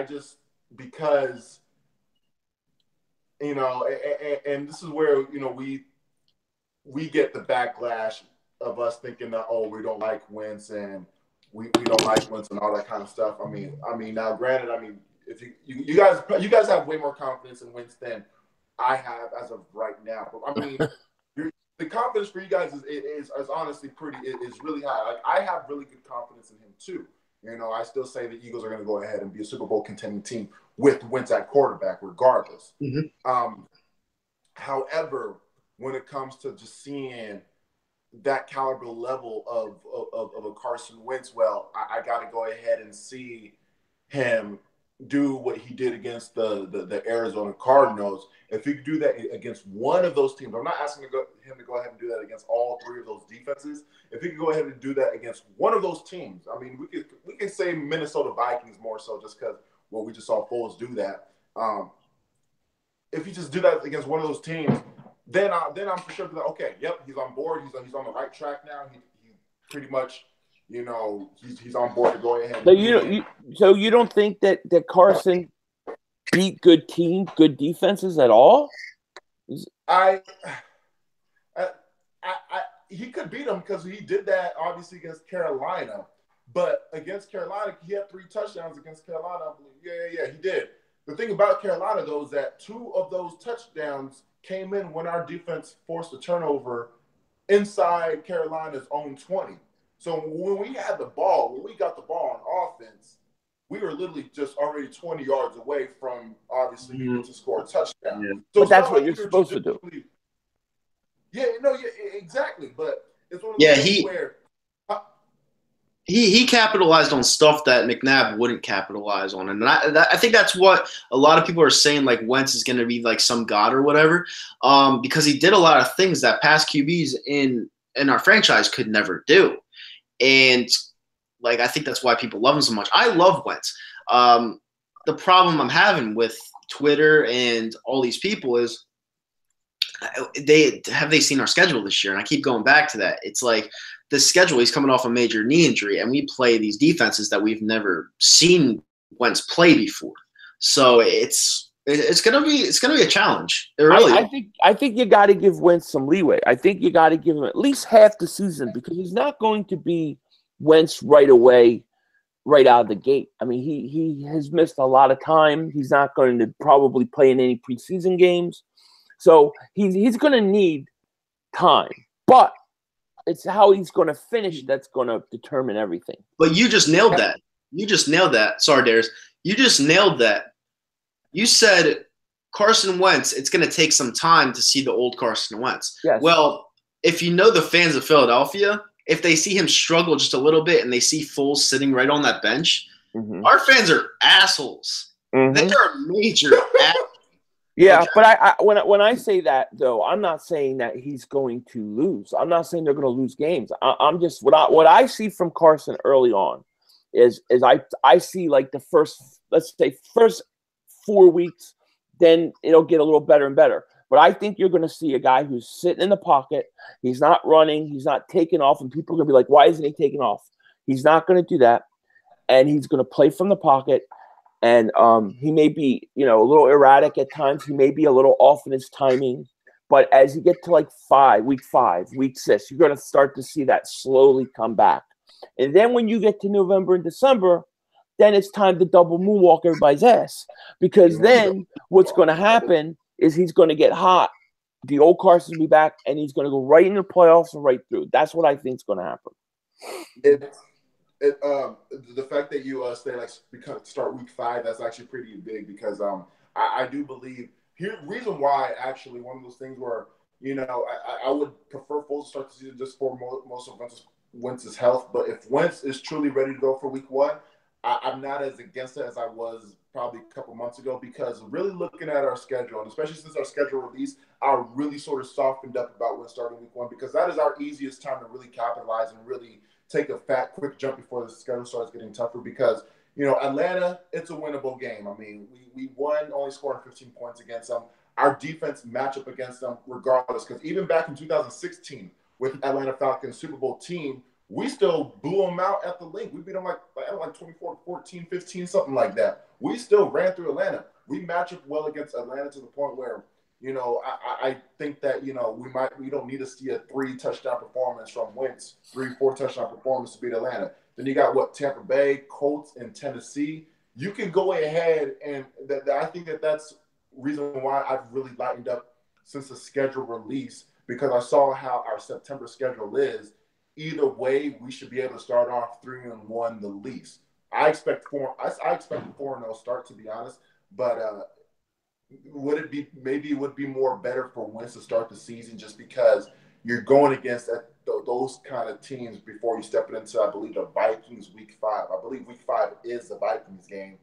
just because, and this is where, we get the backlash of us thinking that, we don't like Wentz and we don't like Wentz and all that kind of stuff. I mean, now granted, if you guys have way more confidence in Wentz than I have as of right now. But I mean, the confidence for you guys is honestly is really high. Like, I have really good confidence in him too. I still say the Eagles are going to go ahead and be a Super Bowl contending team with Wentz at quarterback, regardless. However, when it comes to just seeing that caliber level of a Carson Wentz, I got to go ahead and see him do what he did against the Arizona Cardinals, if he could do that against one of those teams, I'm not asking him to go ahead and do that against all three of those defenses. If he could go ahead and do that against one of those teams, I mean, we could say Minnesota Vikings more so just because, well, we just saw Foles do that. If he just do that against one of those teams, then I'm for sure like, okay, yep, he's on board. He's on the right track now. He pretty much, you know, he's on board to go ahead. So you don't think that Carson beat good defenses at all? He could beat them because he did that obviously against Carolina. But against Carolina, he had 3 touchdowns against Carolina. I believe. Yeah, he did. The thing about Carolina, though, is that 2 of those touchdowns came in when our defense forced a turnover inside Carolina's own 20. So when we got the ball on offense, we were literally just already 20 yards away from obviously to score a touchdown. Yeah. So but that's what you're supposed to do. Yeah, exactly. But it's one of those things where he capitalized on stuff that McNabb wouldn't capitalize on, and I think that's what a lot of people are saying. Like Wentz is going to be like some god or whatever, because he did a lot of things that past QBs in our franchise could never do, and like I think that's why people love him so much. I love Wentz. The problem I'm having with Twitter and all these people is they seen our schedule this year, and I keep going back to that. It's like the schedule. He's coming off a major knee injury, and we play these defenses that we've never seen Wentz play before. So it's gonna be a challenge. It really. I think you got to give Wentz some leeway. I think you got to give him at least half the season because he's not going to be Wentz right away, right out of the gate. I mean, he has missed a lot of time. He's not going to probably play in any preseason games. So he's going to need time, but it's how he's going to finish that's going to determine everything. But you just nailed that. Sorry, Darius. You just nailed that. You said Carson Wentz, it's going to take some time to see the old Carson Wentz. Yes. Well, if you know the fans of Philadelphia, if they see him struggle just a little bit and they see Foles sitting right on that bench, our fans are assholes. They are major assholes. Yeah, okay. But when I say that though, I'm not saying that he's going to lose. I'm not saying they're going to lose games. I'm just what I see from Carson early on is I see like the first 4 weeks, then it'll get a little better and better. But I think you're going to see a guy who's sitting in the pocket. He's not running. He's not taking off, and people are going to be like, "Why isn't he taking off?" He's not going to do that, and he's going to play from the pocket. And he may be, a little erratic at times. He may be a little off in his timing. But as you get to like week 5, week 6, you're going to start to see that slowly come back. And then when you get to November and December, then it's time to double moonwalk everybody's ass. Because then what's going to happen is he's going to get hot. The old Carson will be back, and he's going to go right into the playoffs and right through. That's what I think is going to happen. The fact that you say like start week 5, that's actually pretty big because I do believe reason why actually one of those things where I would prefer Foles to start the season just for most of Wentz's health, but if Wentz is truly ready to go for week 1, I'm not as against it as I was probably a couple months ago because really looking at our schedule, and especially since our schedule release, I really sort of softened up about when starting week 1 because that is our easiest time to really capitalize and really take a quick jump before the schedule starts getting tougher because, Atlanta, it's a winnable game. I mean, we won only scoring 15 points against them. Our defense matchup against them regardless because even back in 2016 with Atlanta Falcons Super Bowl team, we still blew them out at the link. We beat them like 24-14, 15, something like that. We still ran through Atlanta. We match up well against Atlanta to the point where, I think that, we don't need to see a 3-touchdown performance from Wentz, 3-4 touchdown performance to beat Atlanta. Then you got Tampa Bay, Colts, and Tennessee. You can go ahead and I think that's reason why I've really lightened up since the schedule release because I saw how our September schedule is. Either way, we should be able to start off 3-1 the least. I expect a 4-0 start to be honest, but maybe it would be more better for Wentz to start the season just because you're going against those kind of teams before you step into, I believe, the Vikings week 5. I believe week 5 is the Vikings game.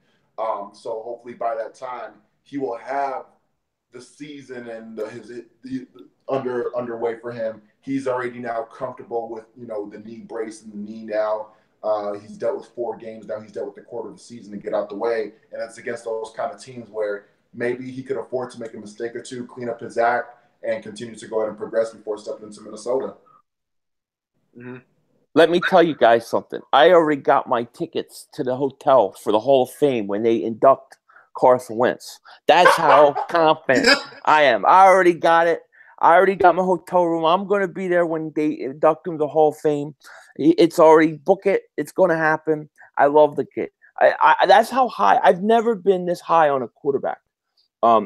So hopefully by that time he will have the season and underway for him. He's already now comfortable with the knee brace and the knee now. He's dealt with 4 games now. He's dealt with the quarter of the season to get out the way, and it's against those kind of teams where maybe he could afford to make a mistake or two, clean up his act, and continue to go ahead and progress before stepping into Minnesota. Mm-hmm. Let me tell you guys something. I already got my tickets to the hotel for the Hall of Fame when they induct Carson Wentz. That's how confident I am. I already got it. I already got my hotel room. I'm going to be there when they induct him to the Hall of Fame. It's already book it. It's going to happen. I love the kid. That's how high. I've never been this high on a quarterback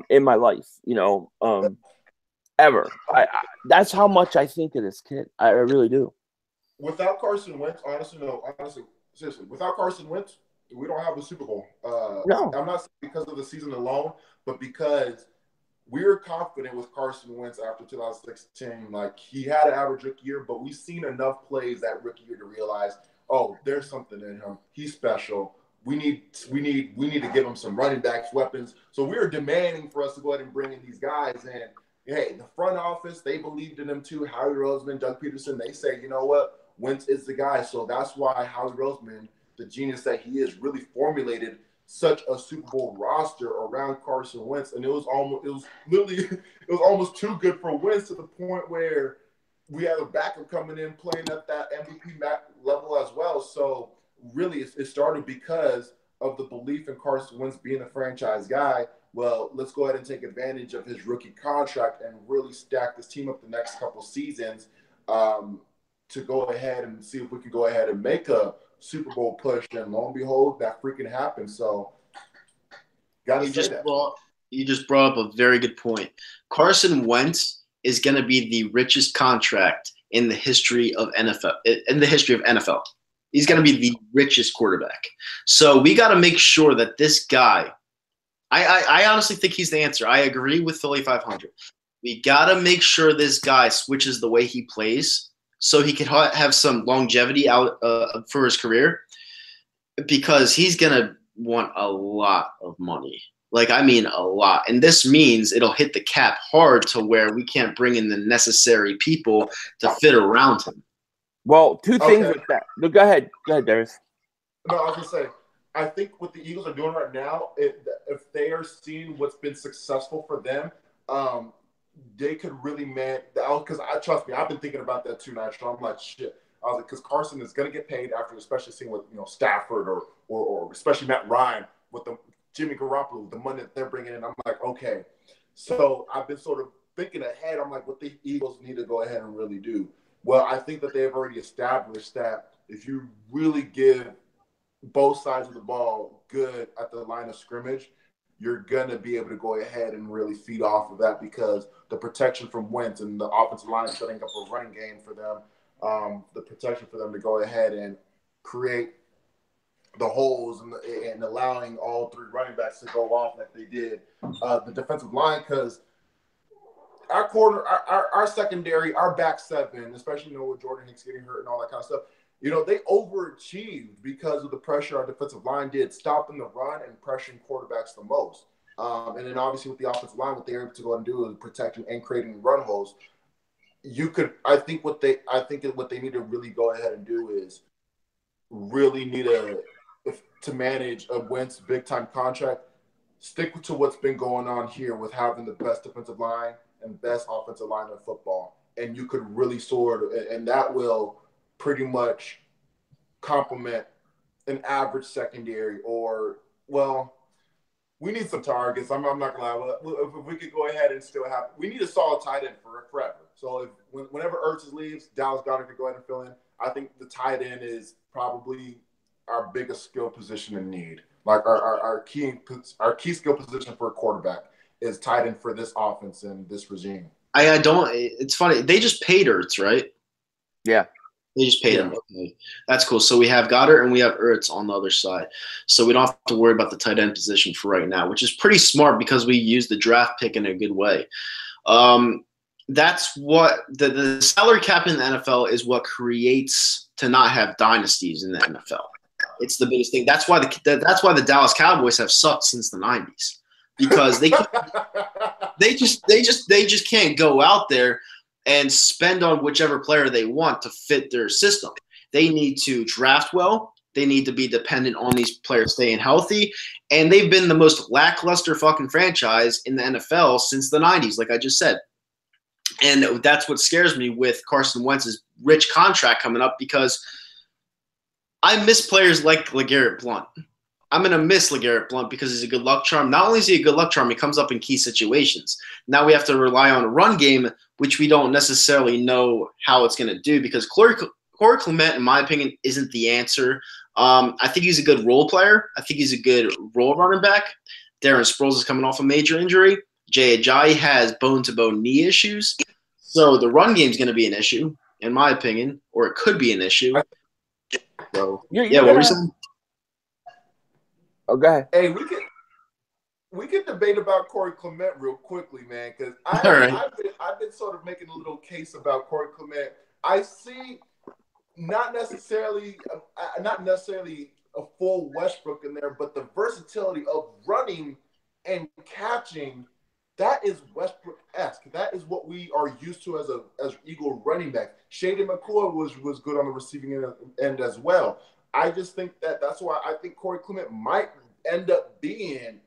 in my life, ever. That's how much I think of this kid. I really do. Without Carson Wentz, seriously, without Carson Wentz, we don't have a Super Bowl. No. I'm not saying because of the season alone, but because we were confident with Carson Wentz after 2016. Like, he had an average rookie year, but we've seen enough plays that rookie year to realize, oh, there's something in him. He's special. We need to give him some running backs, weapons. So we were demanding for us to go ahead and bring in these guys. And hey, the front office, they believed in him too. Howie Roseman, Doug Peterson, they say, you know what? Wentz is the guy. So that's why Howie Roseman, the genius that he is, really formulated such a Super Bowl roster around Carson Wentz. And it was almost too good for Wentz, to the point where we had a backup coming in playing at that MVP level as well. So really it started because of the belief in Carson Wentz being a franchise guy. Well, let's go ahead and take advantage of his rookie contract and really stack this team up the next couple seasons to go ahead and see if we can go ahead and make a Super Bowl push. And lo and behold, that freaking happened. So, you just brought up a very good point. Carson Wentz is going to be the richest contract in the history of NFL. He's going to be the richest quarterback. So we got to make sure that this guy, I honestly think he's the answer. I agree with Philly.500. We got to make sure this guy switches the way he plays so he can have some longevity out for his career, because he's going to want a lot of money. Like, I mean, a lot. And this means it'll hit the cap hard to where we can't bring in the necessary people to fit around him. Well, two things with that. No, go ahead, Darius. No, I was going to say, I think what the Eagles are doing right now, if they are seeing what's been successful for them, they could really because trust me, I've been thinking about that too, Nitro. I'm like, shit. I was like, because Carson is going to get paid after, especially seeing with Stafford or especially Matt Ryan with the Jimmy Garoppolo, the money that they're bringing in. I'm like, okay. So I've been sort of thinking ahead. I'm like, what the Eagles need to go ahead and really do. Well, I think that they've already established that if you really give both sides of the ball good at the line of scrimmage, you're going to be able to go ahead and really feed off of that, because the protection from Wentz and the offensive line setting up a running game for them, the protection for them to go ahead and create the holes and allowing all 3 running backs to go off like they did. The defensive line, because our corner, our secondary, our back seven, especially with Jordan Hicks getting hurt and all that kind of stuff, they overachieved because of the pressure our defensive line did, stopping the run and pressuring quarterbacks the most. And then obviously with the offensive line, what they were able to go and do is protecting and creating run holes. I think what they need to really go ahead and do is really need to manage a Wentz big time contract. Stick to what's been going on here with having the best defensive line and best offensive line in football, and you could really and that will pretty much complement an average secondary. We need some targets. I'm not gonna lie. If we could go ahead and still we need a solid tight end forever. So whenever Ertz leaves, Dallas Goedert could go ahead and fill in. I think the tight end is probably our biggest skill position in need. Like our key skill position for a quarterback is tight end for this offense and this regime. It's funny. They just paid Ertz, right? Yeah. They just paid him. Okay. That's cool. So we have Goddard and we have Ertz on the other side. So we don't have to worry about the tight end position for right now, which is pretty smart because we use the draft pick in a good way. That's what the salary cap in the NFL is what creates to not have dynasties in the NFL. It's the biggest thing. That's why the Dallas Cowboys have sucked since the '90s, because they just can't go out there and spend on whichever player they want to fit their system. They need to draft well. They need to be dependent on these players staying healthy. And they've been the most lackluster fucking franchise in the NFL since the 90s, like I just said. And that's what scares me with Carson Wentz's rich contract coming up, because I miss players like LeGarrette Blount. I'm going to miss LeGarrette Blount because he's a good luck charm. Not only is he a good luck charm, he comes up in key situations. Now we have to rely on a run game, which we don't necessarily know how it's going to do, because Corey Clement, in my opinion, isn't the answer. I think he's a good role player. I think he's a good role running back. Darren Sproles is coming off a major injury. Jay Ajayi has bone-to-bone knee issues. So the run game is going to be an issue, in my opinion, or it could be an issue. So, yeah, what were you saying? Oh, go ahead. Hey, we can debate about Corey Clement real quickly, man, because I've been sort of making a little case about Corey Clement. I see not necessarily a full Westbrook in there, but the versatility of running and catching, that is Westbrook-esque. That is what we are used to as Eagle running back. Shady McCoy was good on the receiving end as well. I just think that's why I think Corey Clement might end up being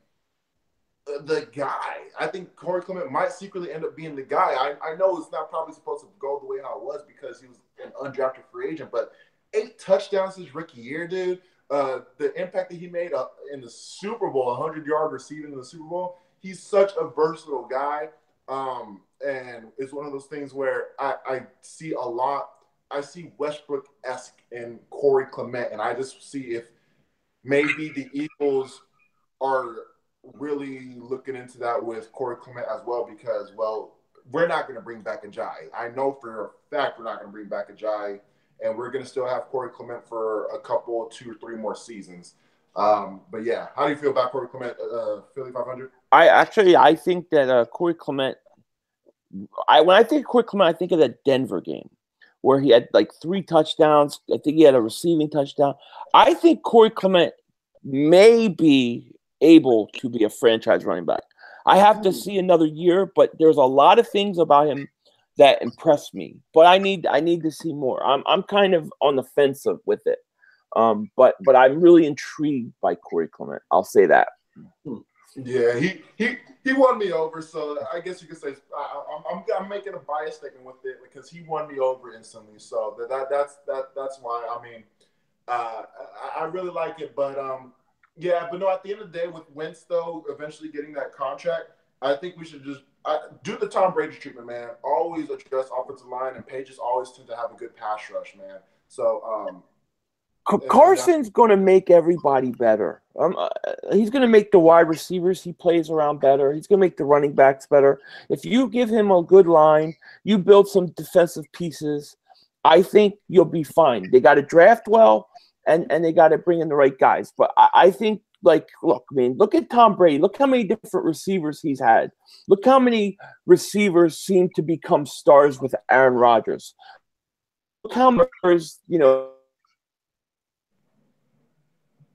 the guy. I think Corey Clement might secretly end up being the guy. I know it's not probably supposed to go the way how it was because he was an undrafted free agent, but 8 touchdowns his rookie year, dude. The impact that he made in the Super Bowl, 100-yard receiving in the Super Bowl, he's such a versatile guy. And it's one of those things where I see a lot. I see Westbrook-esque in Corey Clement, and I just see if maybe the Eagles are really looking into that with Corey Clement as well, because, well, we're not going to bring back Ajayi. I know for a fact we're not going to bring back Ajayi, and we're going to still have Corey Clement for a couple, 2 or 3 more seasons. But, yeah, how do you feel about Corey Clement, Philly.500? I think that Corey Clement – when I think of Corey Clement, I think of that Denver game where he had like 3 touchdowns. I think he had a receiving touchdown. I think Corey Clement may be able to be a franchise running back. I have to see another year, but there's a lot of things about him that impress me. But I need to see more. I'm kind of on the fence with it. But I'm really intrigued by Corey Clement. I'll say that. Yeah, he won me over, so I guess you could say I'm making a bias statement with it because he won me over instantly. So that's why. I mean, I really like it, but yeah, but no. At the end of the day, with Wentz though, eventually getting that contract, I think we should just do the Tom Brady treatment, man. Always address offensive line, and Pages always tend to have a good pass rush, man. So Carson's going to make everybody better. He's going to make the wide receivers he plays around better. He's going to make the running backs better. If you give him a good line, you build some defensive pieces, I think you'll be fine. They got to draft well, and they got to bring in the right guys. But I think, look at Tom Brady. Look how many different receivers he's had. Look how many receivers seem to become stars with Aaron Rodgers. Look how many,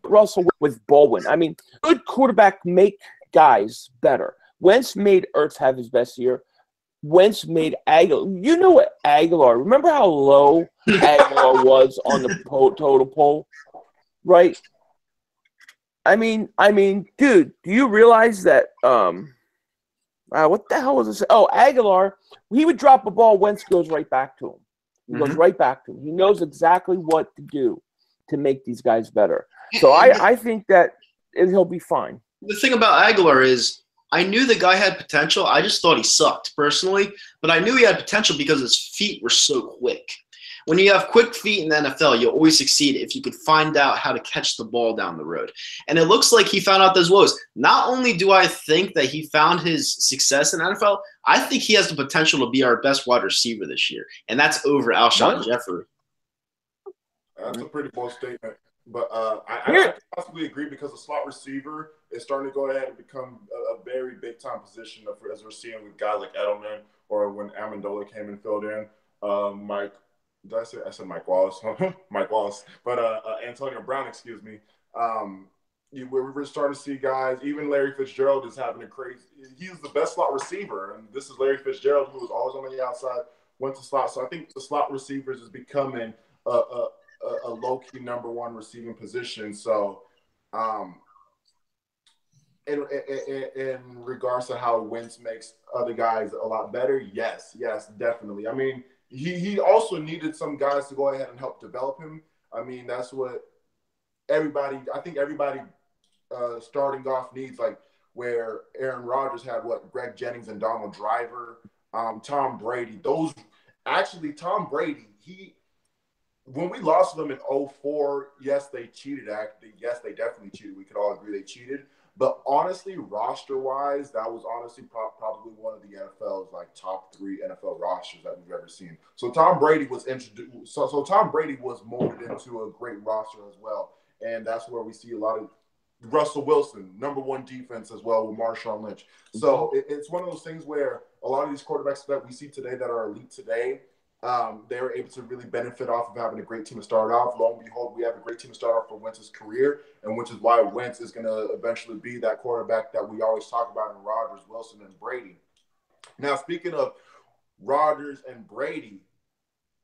Russell with Baldwin. I mean, good quarterback make guys better. Wentz made Ertz have his best year. Wentz made Aguilar. You know what Aguilar? Remember how low Aguilar was on the total poll, right? I mean, dude, do you realize that? What the hell was this? Oh, Aguilar. He would drop a ball. Wentz goes right back to him. He goes right back to him. He knows exactly what to do to make these guys better. So I think that he'll be fine. The thing about Aguilar is I knew the guy had potential. I just thought he sucked personally, but I knew he had potential because his feet were so quick. When you have quick feet in the NFL, you'll always succeed if you could find out how to catch the ball down the road. And it looks like he found out those woes. Not only do I think that he found his success in the NFL, I think he has the potential to be our best wide receiver this year, and that's over Alshon Jeffrey. That's a pretty bold statement. But I possibly agree because a slot receiver is starting to go ahead and become a very big-time position as we're seeing with guys like Edelman or when Amendola came and filled in. Mike did I said Mike Wallace, Mike Wallace, but Antonio Brown, excuse me. We're starting to see guys. Even Larry Fitzgerald is having a crazy. He's the best slot receiver, and this is Larry Fitzgerald, who was always on the outside, went to slot. So I think the slot receivers is becoming a low key number one receiving position. So, in regards to how Wentz makes other guys a lot better, yes, definitely. I mean, he also needed some guys to go ahead and help develop him. I mean, that's what everybody starting off needs, like where Aaron Rodgers had Greg Jennings and Donald Driver, Tom Brady. Tom Brady, when we lost them in 2004, yes, they cheated. Yes, they definitely cheated. We could all agree they cheated. But honestly, roster-wise, that was honestly probably one of the NFL's top 3 NFL rosters that we've ever seen. So Tom Brady was introduced. So Tom Brady was molded into a great roster as well, and that's where we see a lot of Russell Wilson, number 1 defense as well with Marshawn Lynch. So it's one of those things where a lot of these quarterbacks that we see today that are elite today, they were able to really benefit off of having a great team to start off. Lo and behold, we have a great team to start off for Wentz's career, and which is why Wentz is going to eventually be that quarterback that we always talk about in Rodgers, Wilson, and Brady. Now, speaking of Rodgers and Brady,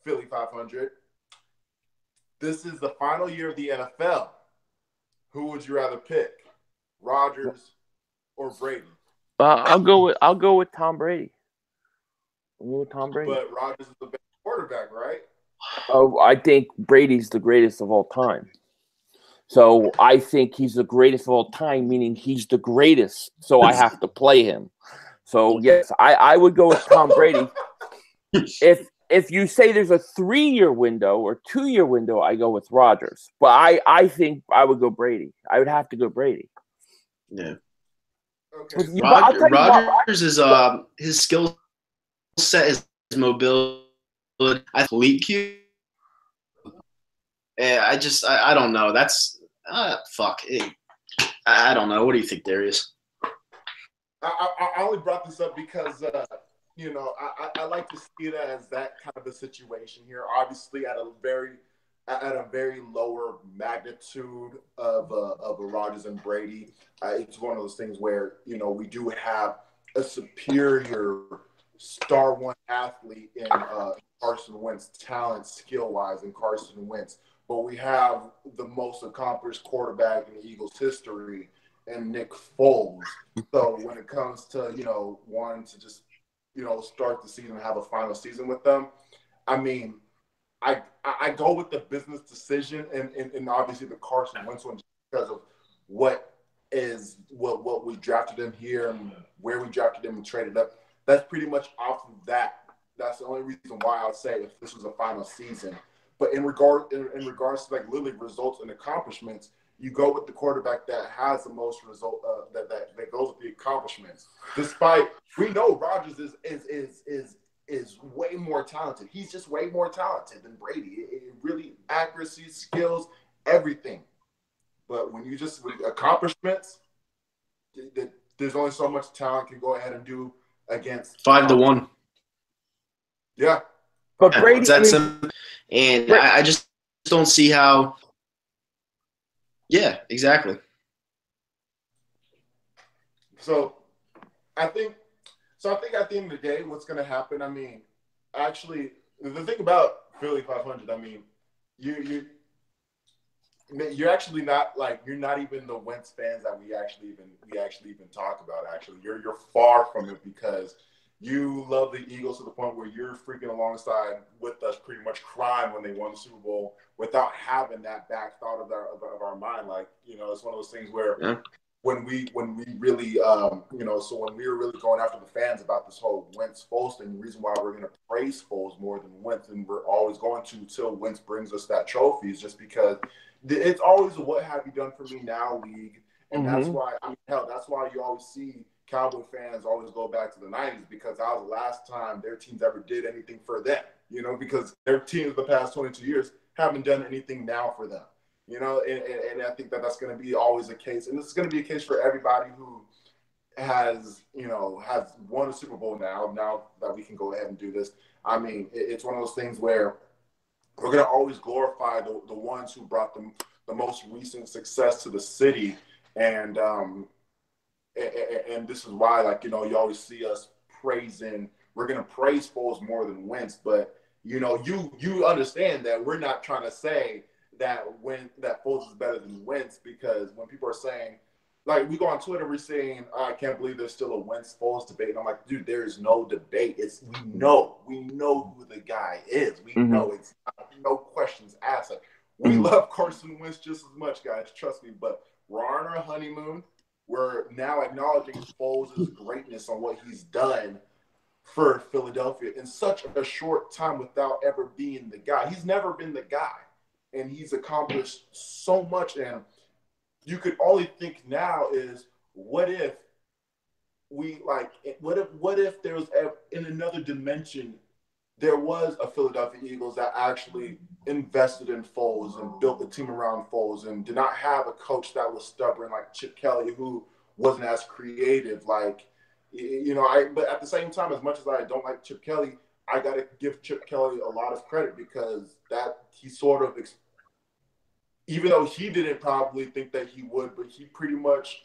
Philly.500, this is the final year of the NFL. Who would you rather pick, Rodgers or Brady? I'll go with Tom Brady. Tom Brady. But Rodgers is the best quarterback, right? Oh, I think Brady's the greatest of all time. So I think he's the greatest of all time, meaning he's the greatest. So I have to play him. So yes, I would go with Tom Brady. If you say there's a 3-year window or 2-year window, I go with Rodgers. But I think I would go Brady. I would have to go Brady. Yeah. Okay. Rodgers is his skill set, his mobility, athlete Q. I don't know. That's fuck. I don't know. What do you think, Darius? I only brought this up because I like to see it as that kind of a situation here. Obviously, at a very lower magnitude of a Rodgers and Brady. It's one of those things where we do have a superior star one athlete in Carson Wentz, talent, skill-wise in Carson Wentz. But we have the most accomplished quarterback in the Eagles' history in Nick Foles. So when it comes to, wanting to just, start the season and have a final season with them, I mean, I go with the business decision and obviously the Carson Wentz one because of what we drafted him here and where we drafted him and traded up. That's pretty much off of that. That's the only reason why I would say if this was a final season. But in regards to literally results and accomplishments, you go with the quarterback that has the most result that goes with the accomplishments. Despite we know Rodgers is way more talented. He's just way more talented than Brady. It really accuracy, skills, everything. But when you just with accomplishments, there's only so much talent can go ahead and do against 5-1. Yeah. But Brady, that's simple. And I just don't see how. Yeah, exactly. So I think at the end of the day, what's going to happen? I mean, actually, the thing about Philly.500, I mean, you're actually not you're not even the Wentz fans that we actually even talk about. Actually, you're far from it because you love the Eagles to the point where you're freaking alongside with us, pretty much crying when they won the Super Bowl without having that back thought of our mind. It's one of those things where when we really so when we were really going after the fans about this whole Wentz Foles thing, the reason why we're going to praise Foles more than Wentz, and we're always going to till Wentz brings us that trophy, is just because it's always a what have you done for me now league, and that's why that's why you always see Cowboy fans always go back to the 90s because that was the last time their teams ever did anything for them, because their teams the past 22 years haven't done anything now for them, and I think that's going to be always the case. And this is going to be a case for everybody who has won a Super Bowl now that we can go ahead and do this. I mean, it's one of those things where we're going to always glorify the ones who brought them the most recent success to the city. And this is why, like, you know, you always see us praising. We're going to praise Foles more than Wentz, but you know, you understand that we're not trying to say that Foles is better than Wentz, because when people are saying, like, we go on Twitter, we're saying, I can't believe there's still a Wentz-Foles debate. And I'm like, dude, there is no debate. We know who the guy is. We know it's no questions asked. Like, we love Carson Wentz just as much, guys. Trust me. But we're on our honeymoon. We're now acknowledging Foles' greatness on what he's done for Philadelphia in such a short time without ever being the guy. He's never been the guy, and he's accomplished so much. And you could only think now is, what if there was in another dimension, there was a Philadelphia Eagles that actually invested in Foles and built the team around Foles and did not have a coach that was stubborn like Chip Kelly, who wasn't as creative. Like, you know, but at the same time, as much as I don't like Chip Kelly, I got to give Chip Kelly a lot of credit, because that he sort of, even though he didn't probably think that he would, but he pretty much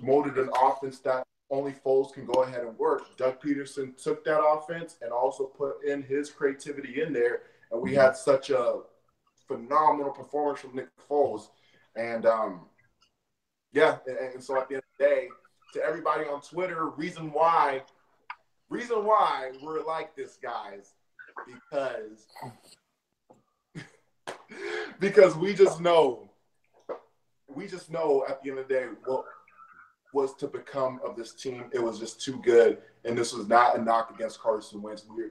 molded an offense that only Foles can go ahead and work. Doug Peterson took that offense and also put in his creativity in there, and we had such a phenomenal performance from Nick Foles. And yeah, and so at the end of the day, to everybody on Twitter, reason why we're like this, guys, because we just know at the end of the day what was to become of this team. It was just too good, and this was not a knock against Carson Wentz. We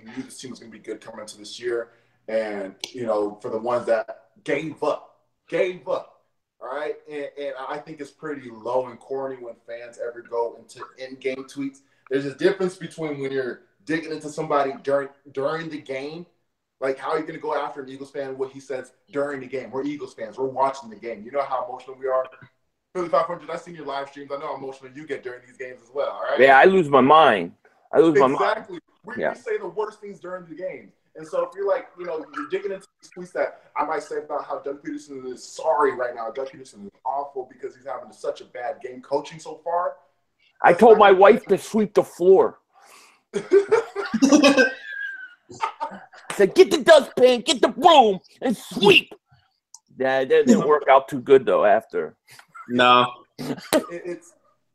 knew this team was going to be good coming into this year, and you know, for the ones that gave up, all right. And I think it's pretty low and corny when fans ever go into in-game tweets. There's a difference between when you're digging into somebody during the game. Like, how are you going to go after an Eagles fan, what he says during the game? We're Eagles fans. We're watching the game. You know how emotional we are. Philly.500, I've seen your live streams. I know how emotional you get during these games as well, all right? Yeah, I lose my mind. Exactly. We say the worst things during the game. And so if you're like, you know, you're digging into these tweets that I might say about how Doug Peterson is sorry right now. Doug Peterson is awful because he's having such a bad game coaching so far. I told my wife to sweep the floor. I said, get the dustpan, get the broom, and sweep. That didn't work out too good, though, after. No.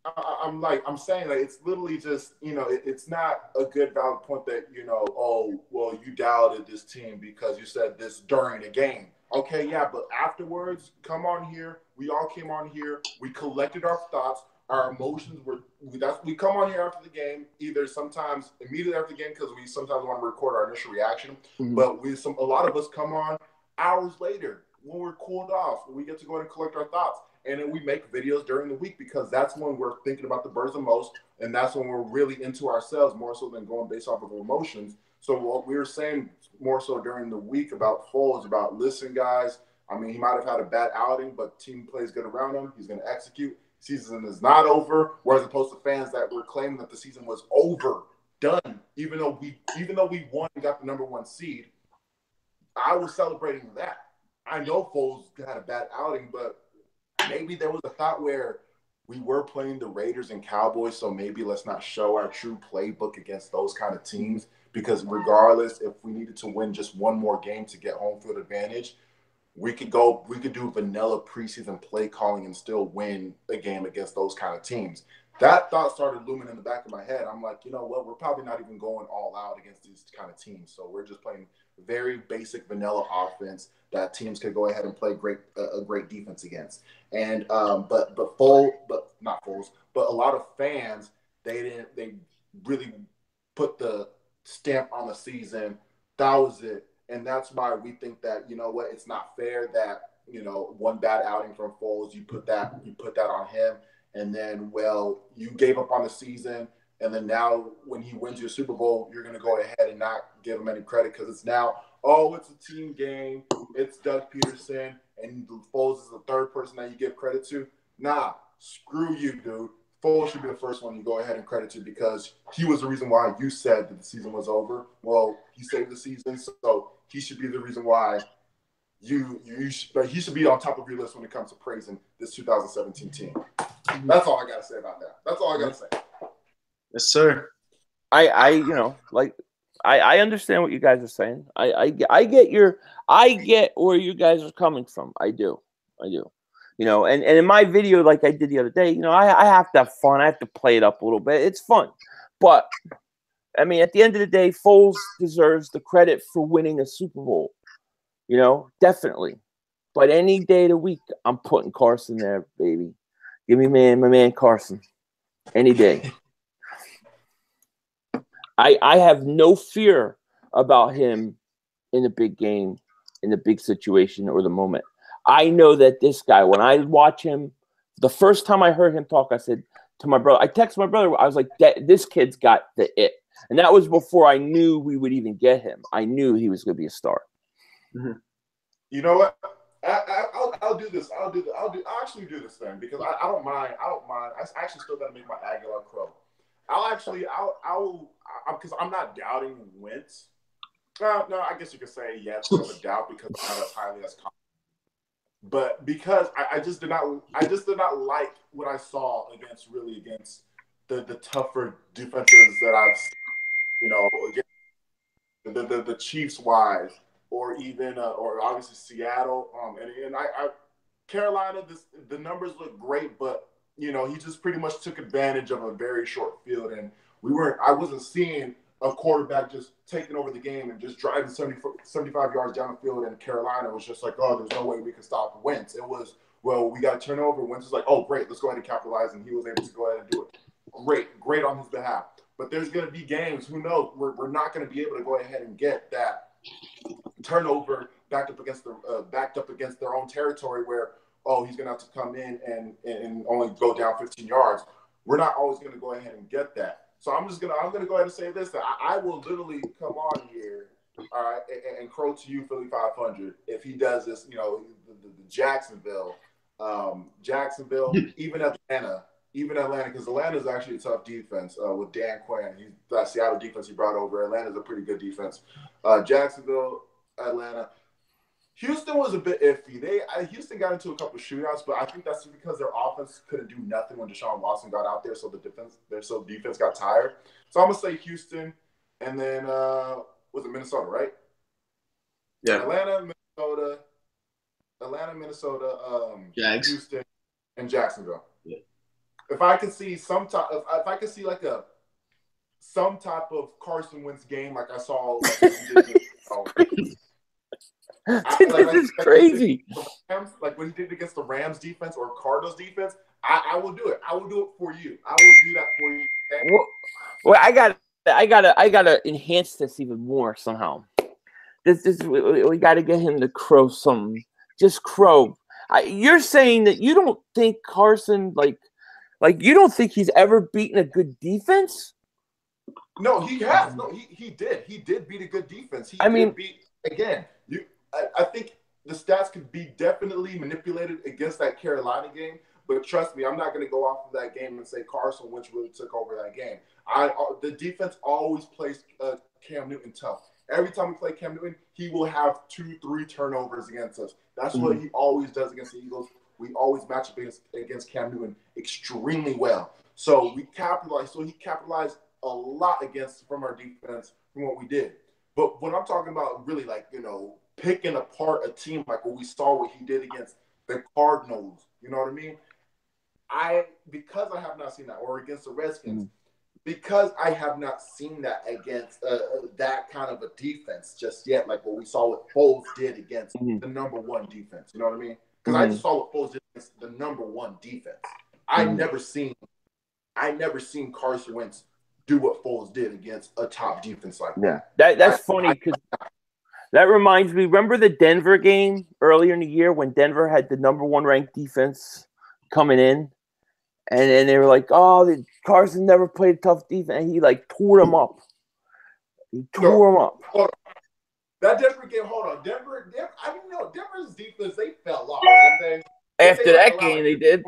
I'm saying that it's literally just, you know, it's not a good valid point that, you know, oh, well, you doubted this team because you said this during the game. Okay, yeah, but afterwards, come on here. We all came on here. We collected our thoughts. Our emotions we come on here after the game, either sometimes immediately after the game because we sometimes want to record our initial reaction, but a lot of us come on hours later when we're cooled off. We get to go and collect our thoughts. And then we make videos during the week because that's when we're thinking about the birds the most, and that's when we're really into ourselves more so than going based off of emotions. So what we were saying more so during the week about Foles, about, listen, guys, I mean, he might have had a bad outing, but team plays good around him. He's going to execute. Season is not over, whereas opposed to fans that were claiming that the season was over, done, even though we won and got the number 1 seed. I was celebrating that. I know Foles had a bad outing, but maybe there was a thought where we were playing the Raiders and Cowboys, so maybe let's not show our true playbook against those kind of teams, because regardless, if we needed to win just one more game to get home field advantage, we could do vanilla preseason play calling and still win a game against those kind of teams. That thought started looming in the back of my head. I'm like, you know what? We're probably not even going all out against these kind of teams. So we're just playing very basic vanilla offense that teams could go ahead and play a great defense against. And but not Foles, but a lot of fans, they really put the stamp on the season. That was it. And that's why we think that, you know what, it's not fair that, you know, one bad outing from Foles, you put that on him. And then, well, you gave up on the season, and then now when he wins your Super Bowl, you're going to go ahead and not give him any credit because it's now, oh, it's a team game, it's Doug Peterson, and Foles is the third person that you give credit to. Nah, screw you, dude. Foles should be the first one you go ahead and credit to because he was the reason why you said that the season was over. Well, he saved the season, so he should be the reason why he should be on top of your list when it comes to praising this 2017 team. That's all I got to say about that. That's all I got to say. Yes, sir. I understand what you guys are saying. I get where you guys are coming from. I do. You know, and in my video, like I did the other day, you know, I have to have fun. I have to play it up a little bit. It's fun. But, I mean, at the end of the day, Foles deserves the credit for winning a Super Bowl. You know, definitely. But any day of the week, I'm putting Carson there, baby. Give me my man Carson. Any day. I have no fear about him in a big game, in a big situation or the moment. I know that this guy, when I watch him, the first time I heard him talk, I said to my brother, I texted my brother, I was like, this kid's got the it. And that was before I knew we would even get him. I knew he was going to be a star. Mm-hmm. You know what? I'll do this. I'll actually do this thing because I don't mind. I actually still got to make my Aguilar Crow. Because I'm not doubting Wentz. No, I guess you could say yes, I'm a doubt because I'm not as highly as confident. But because I just did not like what I saw against the tougher defenses that I've seen, you know, against the Chiefs wise, or even or obviously Seattle. And Carolina, the numbers look great, but you know, he just pretty much took advantage of a very short field, and I wasn't seeing a quarterback just taking over the game and just driving 75 yards down the field, and Carolina was just like, oh, there's no way we can stop Wentz. It was, well, we got to turn over. Wentz was like, oh, great, let's go ahead and capitalize, and he was able to go ahead and do it. Great on his behalf. But there's going to be games, who knows, we're not going to be able to go ahead and get that turnover backed up against their own territory where, oh, he's going to have to come in and only go down 15 yards. We're not always going to go ahead and get that. So I'm going to go ahead and say this, that I will literally come on here, all right, and crow to you, Philly.500, if he does this, you know, the Jacksonville, even Atlanta, because Atlanta is actually a tough defense with Dan Quinn. That Seattle defense he brought over. Atlanta's a pretty good defense. Jacksonville, Atlanta. Houston was a bit iffy. Houston got into a couple of shootouts, but I think that's because their offense couldn't do nothing when Deshaun Watson got out there, so defense got tired. So I'm gonna say Houston, and then was it Minnesota, right? Yeah. Atlanta, Minnesota, Houston, and Jacksonville. Yeah. If I could see some type of Carson Wentz game like I saw. This is crazy. Like what he did against the Rams defense or Cardinals defense, I will do it. I will do it for you. I will do that for you. Okay? Well, I gotta enhance this even more somehow. We got to get him to crow something. Just crow. You're saying that you don't think Carson like you don't think he's ever beaten a good defense? No, he has. No, he did. He did beat a good defense. I think the stats could be definitely manipulated against that Carolina game, but trust me, I'm not going to go off of that game and say Carson Wentz really took over that game. The defense always plays Cam Newton tough. Every time we play Cam Newton, he will have 2-3 turnovers against us. That's what he always does against the Eagles. We always match up against Cam Newton extremely well. So he capitalized a lot from our defense from what we did. But when I'm talking about really like, you know, picking apart a team like what we saw what he did against the Cardinals, you know what I mean? Because I have not seen that, or against the Redskins, because I have not seen that against that kind of a defense just yet, like what we saw what Foles did against the number one defense, you know what I mean? Because I just saw what Foles did against the number one defense. I never seen Carson Wentz do what Foles did against a top defense like that. That's funny because that reminds me. Remember the Denver game earlier in the year when Denver had the number one ranked defense coming in, and they were like, "Oh, Carson never played a tough defense." And he like tore them up. That Denver game. Hold on, Denver. I didn't know Denver's defense. They fell off. After that game, they did.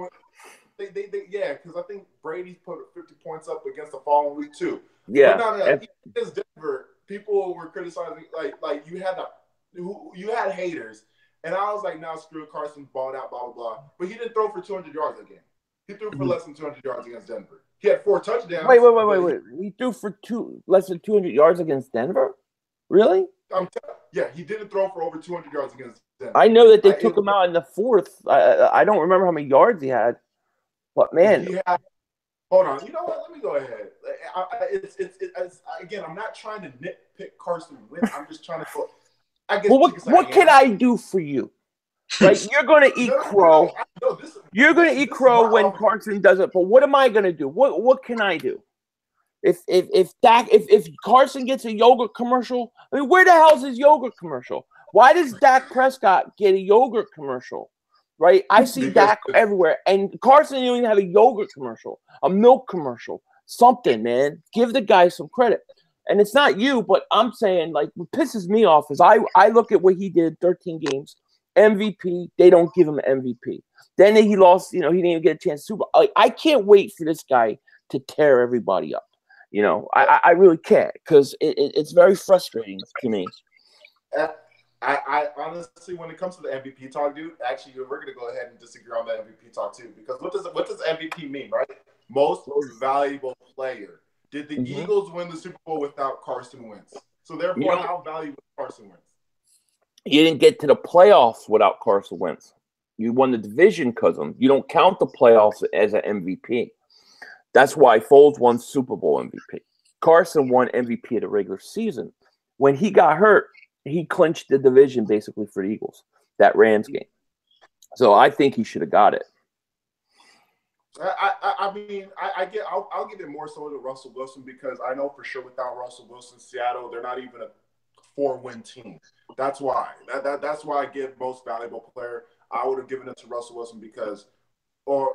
yeah, because I think Brady put 50 points up against the following week too. Yeah, but no, against Denver, people were criticizing like you had haters, and I was like, nah, screw it, Carson balled out, blah blah blah. But he didn't throw for 200 yards again. He threw for less than 200 yards against Denver. He had 4 touchdowns. Wait. He threw for less than 200 yards against Denver? Really? Yeah, he didn't throw for over 200 yards against Denver. I know that they took him out in the fourth. I don't remember how many yards he had, but man, hold on. You know what? Let me go ahead. It's again. I'm not trying to nitpick Carson Wentz. I'm just trying to. I guess. Well, what can I do for you? Right? You're going to eat crow. You're going to eat crow when Carson does it. But what am I going to do? What can I do? If Carson gets a yogurt commercial, I mean, where the hell is his yogurt commercial? Why does Dak Prescott get a yogurt commercial? Right? I see Dak everywhere, and Carson didn't even have a yogurt commercial, a milk commercial, something, man. Give the guy some credit. And it's not you, but I'm saying, like, what pisses me off is I look at what he did, 13 games, MVP. They don't give him an MVP. Then he lost. He didn't even get a chance to Super Bowl. I can't wait for this guy to tear everybody up. I really can't, because it's very frustrating to me. I honestly, when it comes to the MVP talk, dude, actually, we're going to go ahead and disagree on the MVP talk too, because what does MVP mean, right? Most valuable player. Did the Eagles win the Super Bowl without Carson Wentz? So therefore, how valuable is Carson Wentz? You didn't get to the playoffs without Carson Wentz. You won the division because of him. You don't count the playoffs as an MVP. That's why Foles won Super Bowl MVP. Carson won MVP of the regular season. When he got hurt, he clinched the division basically for the Eagles, that Rams game. So I think he should have got it. I mean, I'll give it more so to Russell Wilson, because I know for sure without Russell Wilson, Seattle, they're not even a 4-win team. That's why. That's why I give most valuable player. I would have given it to Russell Wilson because even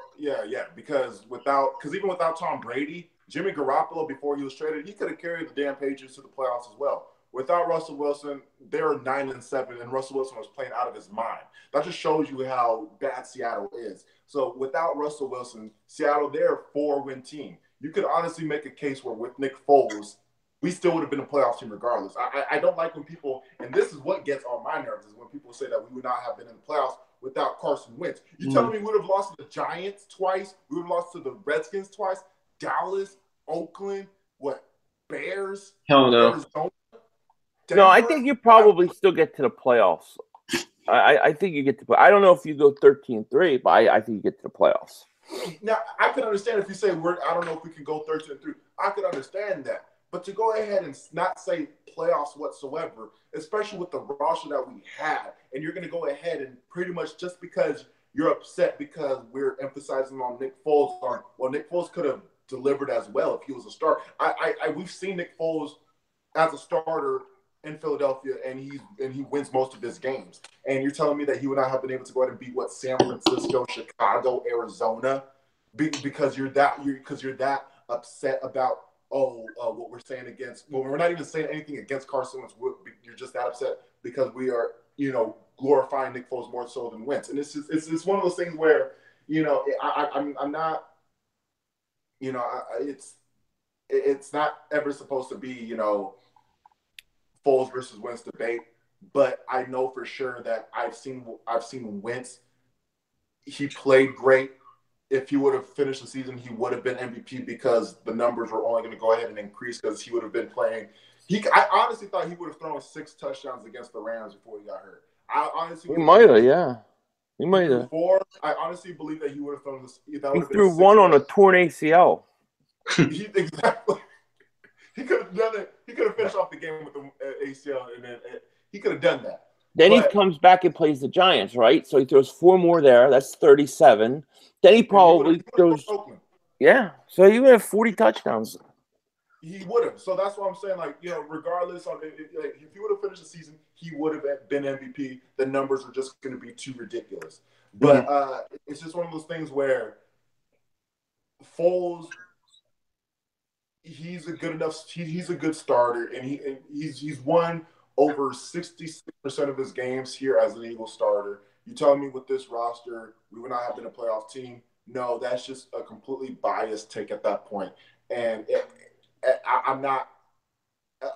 without Tom Brady, Jimmy Garoppolo, before he was traded, he could have carried the damn Patriots to the playoffs as well. Without Russell Wilson, they're 9-7, and Russell Wilson was playing out of his mind. That just shows you how bad Seattle is. So without Russell Wilson, Seattle, they're a 4-win team. You could honestly make a case where with Nick Foles, we still would have been a playoff team regardless. I don't like when people, and this is what gets on my nerves, is when people say that we would not have been in the playoffs without Carson Wentz. You telling me we would have lost to the Giants twice? We would have lost to the Redskins twice? Dallas, Oakland, Bears? Hell no. Arizona? No, I think you probably still get to the playoffs. I think you get to. I don't know if you go 13-3, but I think you get to the playoffs. Now, I could understand if you say I don't know if we can go 13-3. I could understand that. But to go ahead and not say playoffs whatsoever, especially with the roster that we have, and you're going to go ahead and pretty much just because you're upset because we're emphasizing on Nick Foles, Nick Foles could have delivered as well if he was a starter. We've seen Nick Foles as a starter in Philadelphia, and he wins most of his games. And you're telling me that he would not have been able to go ahead and beat San Francisco, Chicago, Arizona, because you're that upset about what we're saying against. Well, we're not even saying anything against Carson Wentz. You're just that upset because we are glorifying Nick Foles more so than Wentz. And it's one of those things where I'm not it's not ever supposed to be Foles versus Wentz debate, but I know for sure that I've seen Wentz. He played great. If he would have finished the season, he would have been MVP because the numbers were only going to go ahead and increase because he would have been playing. I honestly thought he would have thrown 6 touchdowns against the Rams before he got hurt. He might have, yeah. He might have. 4. I honestly believe that he would have thrown this. He threw 1 on a torn ACL. Exactly. He could have done it. He could have finished off the game with the ACL, and then he could have done that. Then he comes back and plays the Giants, right? So he throws 4 more there. That's 37. Then he probably throws. Yeah. So he would have 40 touchdowns. He would have. So that's what I'm saying. Regardless of if he would have finished the season, he would have been MVP. The numbers are just going to be too ridiculous. But it's just one of those things where Foles, he's a good starter, and he's won over 66% of his games here as an Eagles starter. You telling me with this roster, we would not have been a playoff team? no, that's just a completely biased take at that point. And I'm not,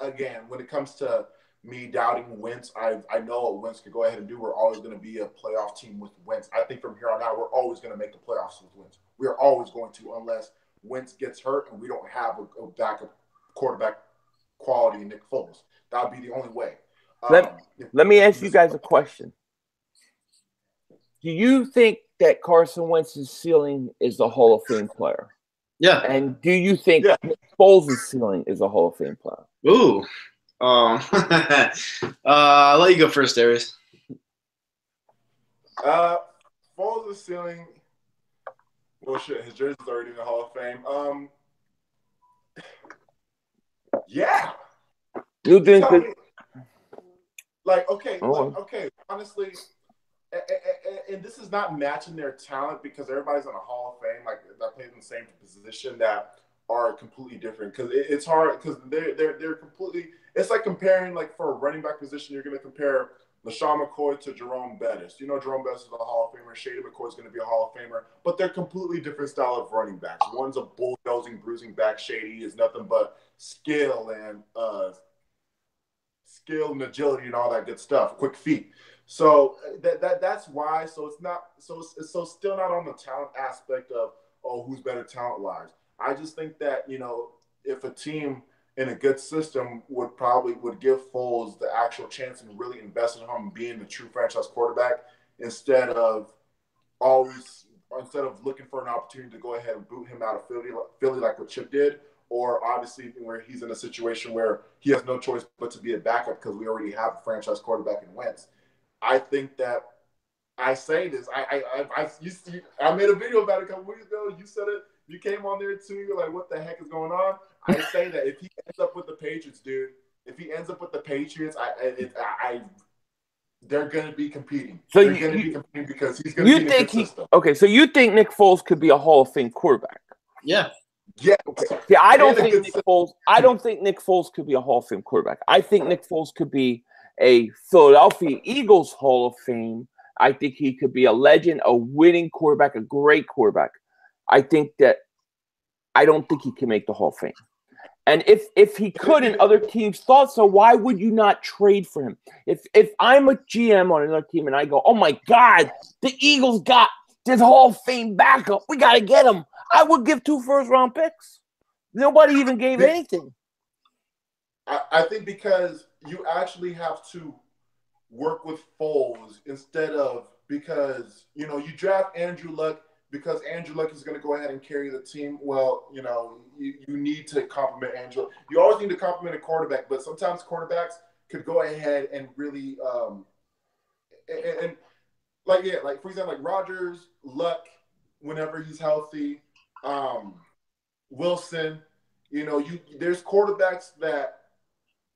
again, when it comes to me doubting Wentz, I know what Wentz could go ahead and do. We're always going to be a playoff team with Wentz. I think from here on out, we're always going to make the playoffs with Wentz. We are always going to, unless Wentz gets hurt and we don't have a backup quarterback quality in Nick Foles. That would be the only way. Let me ask you guys a question. Do you think that Carson Wentz's ceiling is a Hall of Fame player? Yeah. And do you think Nick Foles' ceiling is a Hall of Fame player? Ooh. I'll let you go first, Darius. Foles' ceiling. Well, shit, his jersey's already in the Hall of Fame. Yeah. You think that? Okay, honestly, and this is not matching their talent because everybody's on a Hall of Fame, like that plays in the same position that are completely different. Because it's hard because they're completely. It's like comparing, like, for a running back position, you're going to compare LaShawn McCoy to Jerome Bettis. You know, Jerome Bettis is a Hall of Famer. Shady McCoy is going to be a Hall of Famer, but they're completely different style of running backs. One's a bulldozing, bruising back. Shady is nothing but skill and agility and all that good stuff. Quick feet. So that's why. So it's not. So still not on the talent aspect of who's better talent wise. I just think that if a team in a good system would give Foles the actual chance and really invest in him being the true franchise quarterback instead of looking for an opportunity to go ahead and boot him out of Philly like what Chip did, or obviously where he's in a situation where he has no choice but to be a backup because we already have a franchise quarterback in Wentz. I think that I say this. I made a video about it a couple weeks ago. You said it. You came on there too. You're like, what the heck is going on? I say that if he ends up with the Patriots, dude, they're going to be competing. So they're going to be competing because he's going to be in a good system. Okay, so you think Nick Foles could be a Hall of Fame quarterback? Yeah. Yeah. Okay. Yeah, I don't think Nick Foles could be a Hall of Fame quarterback. I think Nick Foles could be a Philadelphia Eagles Hall of Fame. I think he could be a legend, a winning quarterback, a great quarterback. I don't think he can make the Hall of Fame. And if he could and other teams thought so, why would you not trade for him? If I'm a GM on another team and I go, oh my God, the Eagles got this Hall of Fame backup, we got to get him, I would give 2 first-round picks. Nobody even gave anything. I think because you actually have to work with Foles instead of because, you draft Andrew Luck because Andrew Luck is going to go ahead and carry the team. Well, you need to compliment Andrew. You always need to compliment a quarterback, but sometimes quarterbacks could go ahead and really like for example, like Rodgers, Luck, whenever he's healthy, Wilson, there's quarterbacks that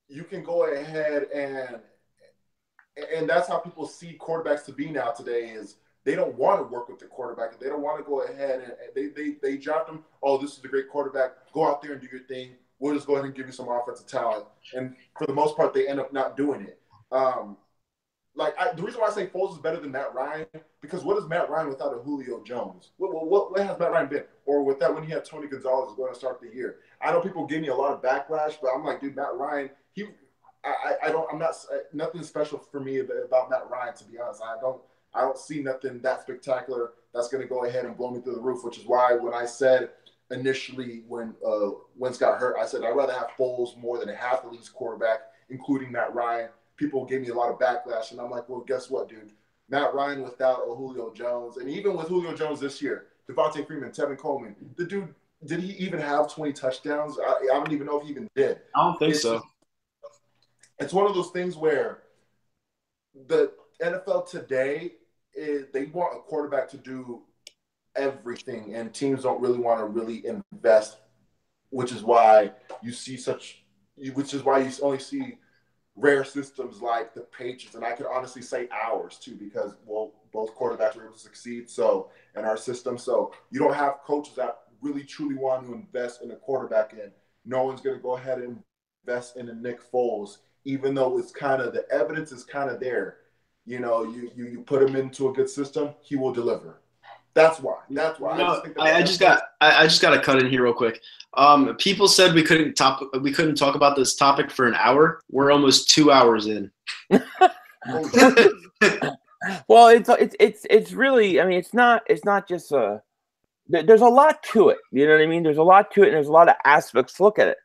you can go ahead and that's how people see quarterbacks to be now today is they don't want to work with the quarterback. They don't want to go ahead and they draft them. Oh, this is a great quarterback. Go out there and do your thing. We'll just go ahead and give you some offensive talent. And for the most part, they end up not doing it. The reason why I say Foles is better than Matt Ryan, because what is Matt Ryan without a Julio Jones? What has Matt Ryan been? Or with that when he had Tony Gonzalez going to start the year? I know people give me a lot of backlash, but I'm like, dude, Matt Ryan, I'm not nothing special for me about Matt Ryan, to be honest. I don't see nothing that spectacular that's going to go ahead and blow me through the roof, which is why when I said initially when Wentz got hurt, I said I'd rather have Foles more than a half elite quarterback, including Matt Ryan. People gave me a lot of backlash, and I'm like, well, guess what, dude? Matt Ryan without a Julio Jones, and even with Julio Jones this year, Devontae Freeman, Tevin Coleman, the dude, did he even have 20 touchdowns? I don't even know if he even did. I don't think so. It's one of those things where the NFL today they want a quarterback to do everything, and teams don't really want to really invest, which is why you only see rare systems like the Patriots, and I could honestly say ours too, because both quarterbacks were able to succeed. So in our system, so you don't have coaches that really truly want to invest in a quarterback, and no one's going to go ahead and invest in a Nick Foles, even though it's kind of the evidence is kind of there. You put him into a good system, he will deliver. That's why. That's why. No, I just got to cut in here real quick. People said we couldn't talk about this topic for an hour. We're almost 2 hours in. Well, it's really. I mean, it's not just a. There's a lot to it. You know what I mean? There's a lot to it, and there's a lot of aspects to look at it.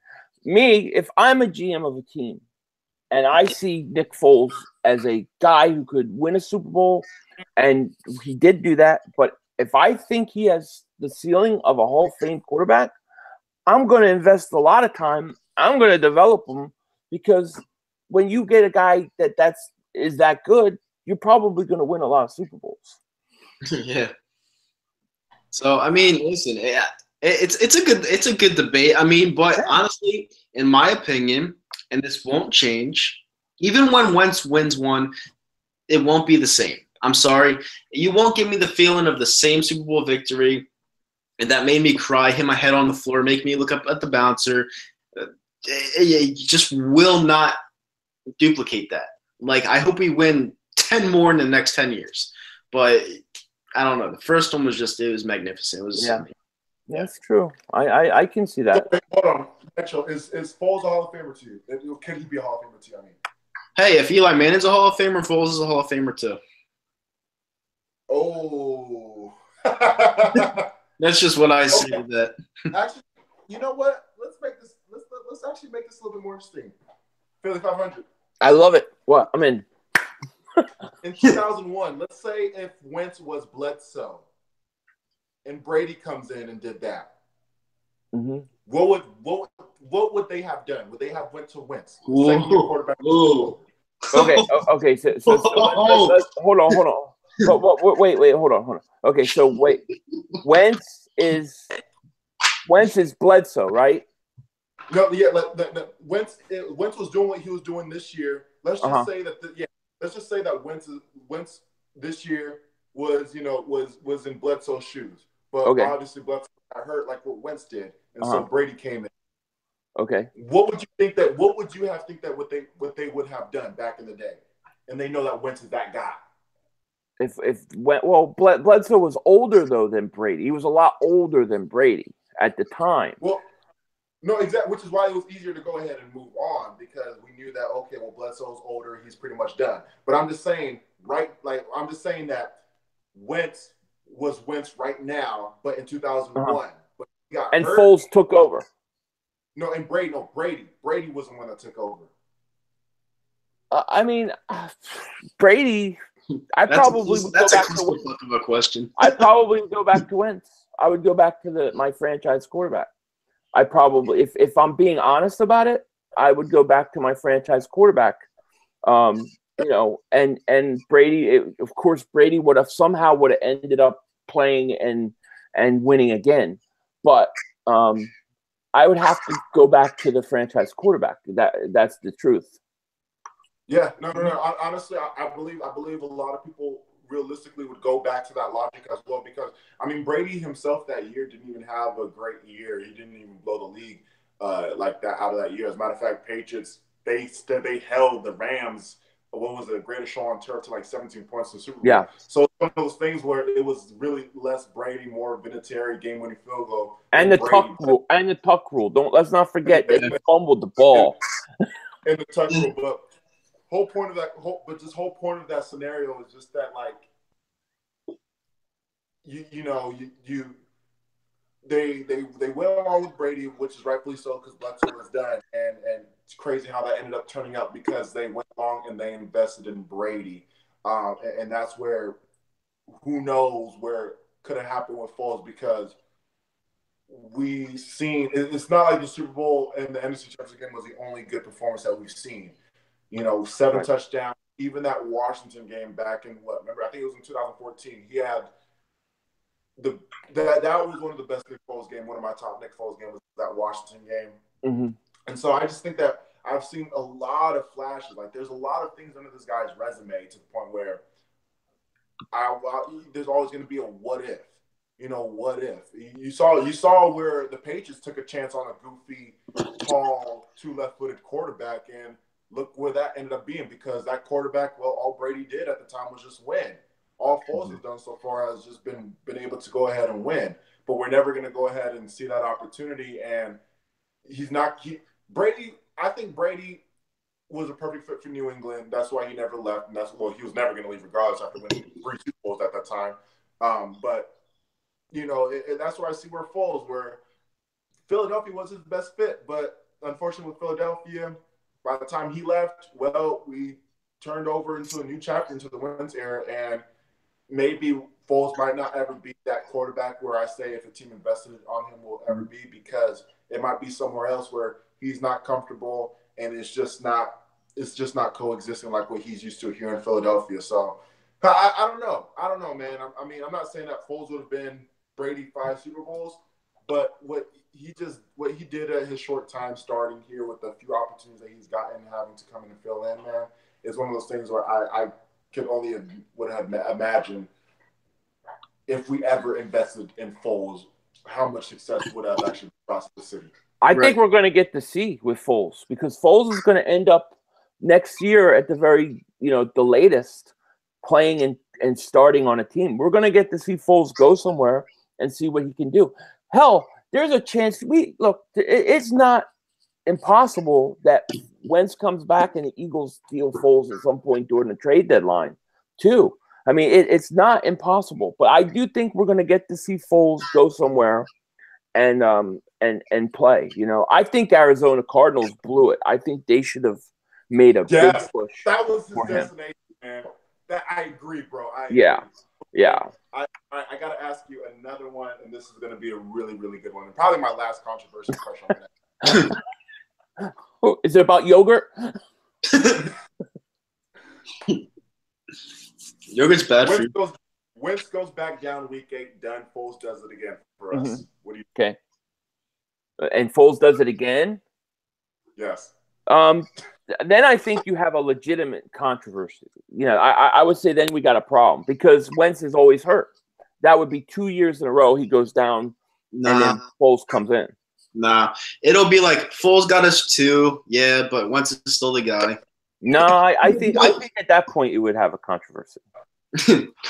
Me, if I'm a GM of a team, and I see Nick Foles as a guy who could win a Super Bowl, and he did do that, but if I think he has the ceiling of a Hall of Fame quarterback, I'm going to invest a lot of time. I'm going to develop him, because when you get a guy that is that good, you're probably going to win a lot of Super Bowls. Yeah. So I mean, listen, it's a good debate. I mean, but honestly, in my opinion, and this won't change, even when Wentz wins one, it won't be the same. I'm sorry, you won't give me the feeling of the same Super Bowl victory, and that made me cry, hit my head on the floor, make me look up at the bouncer. You just will not duplicate that. Like, I hope we win 10 more in the next 10 years, but I don't know. The first one was it was magnificent. It was That's true. I can see that. So, hold on, Mitchell. Is Foles a Hall of Famer to you? Can he be a Hall of Famer to you? I mean, hey, if Eli Manning's a Hall of Famer, Foles is a Hall of Famer too. Oh, that's just what I see with that. Actually, you know what? Let's actually make this a little bit more interesting. Philly.500. I love it. What? I'm in. In 2001, let's say if Wentz was Bledsoe and Brady comes in and did that, what would they have done? Would they have went to Wentz? Quarterback. Okay. So let's, hold on. Wait, hold on. Okay, so wait. Wentz is Bledsoe, right? No, yeah. Wentz was doing what he was doing this year. Let's just say that. Let's just say that Wentz this year was in Bledsoe's shoes, but obviously Bledsoe got hurt like what Wentz did, and so Brady came in. Okay. What would you have think that what they would have done back in the day, and they know that Wentz is that guy. Bledsoe was older though than Brady. He was a lot older than Brady at the time. Well, no, exactly. Which is why it was easier to go ahead and move on, because we knew that Bledsoe's older, he's pretty much done. But I'm just saying, that Wentz was Wentz right now, but in 2001, but he got hurt. Foles took over. No, and Brady was the one that took over. I mean, Brady. That's a fuck of a question. I'd probably go back to Wentz. I would go back to my franchise quarterback. I probably, if I'm being honest about it, I would go back to my franchise quarterback. And Brady, of course, Brady would have ended up playing and winning again. But I would have to go back to the franchise quarterback. That's the truth. Yeah, no. Honestly, I believe a lot of people realistically would go back to that logic as well, because I mean, Brady himself that year didn't even have a great year. He didn't even blow the league like that out of that year. As a matter of fact, Patriots they held the Rams, what was the greatest show on turf, to like 17 points in the Super Bowl. Yeah. So it's one of those things where it was really less Brady, more Vinatieri game-winning field goal. And the tuck rule. Let's not forget that he fumbled the ball. And the tuck rule, but whole point of that scenario is just that, like, they went along with Brady, which is rightfully so, because Bledsoe was done, and it's crazy how that ended up turning out, because they went along and they invested in Brady, and that's where, who knows where it could have happened with Foles, because we seen it's not like the Super Bowl and the NFC Championship game was the only good performance that we've seen. 7 touchdowns. Even that Washington game back in remember, I think it was in 2014. He had that was one of the best Nick Foles games. One of my top Nick Foles games was that Washington game. Mm-hmm. And so I just think that I've seen a lot of flashes. Like, there's a lot of things under this guy's resume to the point where there's always going to be a what if. What if? You saw where the Patriots took a chance on a goofy, tall, left-footed quarterback, and look where that ended up being, because that quarterback, all Brady did at the time was just win. all Foles has done so far has just been able to go ahead and win. But we're never going to go ahead and see that opportunity. And he's not Brady. I think Brady was a perfect fit for New England. That's why he never left, and he was never going to leave regardless after winning 3 Super Bowls at that time. But that's where I see where Foles, where Philadelphia was his best fit, but unfortunately with Philadelphia, by the time he left, we turned over into a new chapter into the Wentz era, and maybe Foles might not ever be that quarterback where I say if a team invested on him will ever be, because it might be somewhere else where he's not comfortable and it's just not coexisting like what he's used to here in Philadelphia. So I don't know, man. I mean, I'm not saying that Foles would have been Brady 5 Super Bowls, but what he did at his short time starting here with the few opportunities that he's gotten, having to come in and fill in, man, is one of those things where I could only would have imagined if we ever invested in Foles, how much success would have actually brought to the city. I think we're going to get to see with Foles, because Foles is going to end up next year at the very, the latest, playing and starting on a team. We're going to get to see Foles go somewhere and see what he can do. Hell, there's a chance. It's not impossible that Wentz comes back and the Eagles steal Foles at some point during the trade deadline, too. I mean, it's not impossible, but I do think we're going to get to see Foles go somewhere and play. I think Arizona Cardinals blew it. I think they should have made a big push. That was his destination, man. That I agree, bro. Yeah. I got to ask you another one, and this is going to be a really, really good one. And probably my last controversial question I'm going to ask. Is it about yogurt? Yogurt's bad for you. Wentz goes back down week 8. Done. Foles does it again for us. What do you think? Okay. And Foles does it again? Yes. Then I think you have a legitimate controversy. I would say then we got a problem, because Wentz is always hurt. That would be 2 years in a row he goes down, and then Foles comes in. Nah, it'll be like Foles got us 2, but Wentz is still the guy. No, I think at that point you would have a controversy.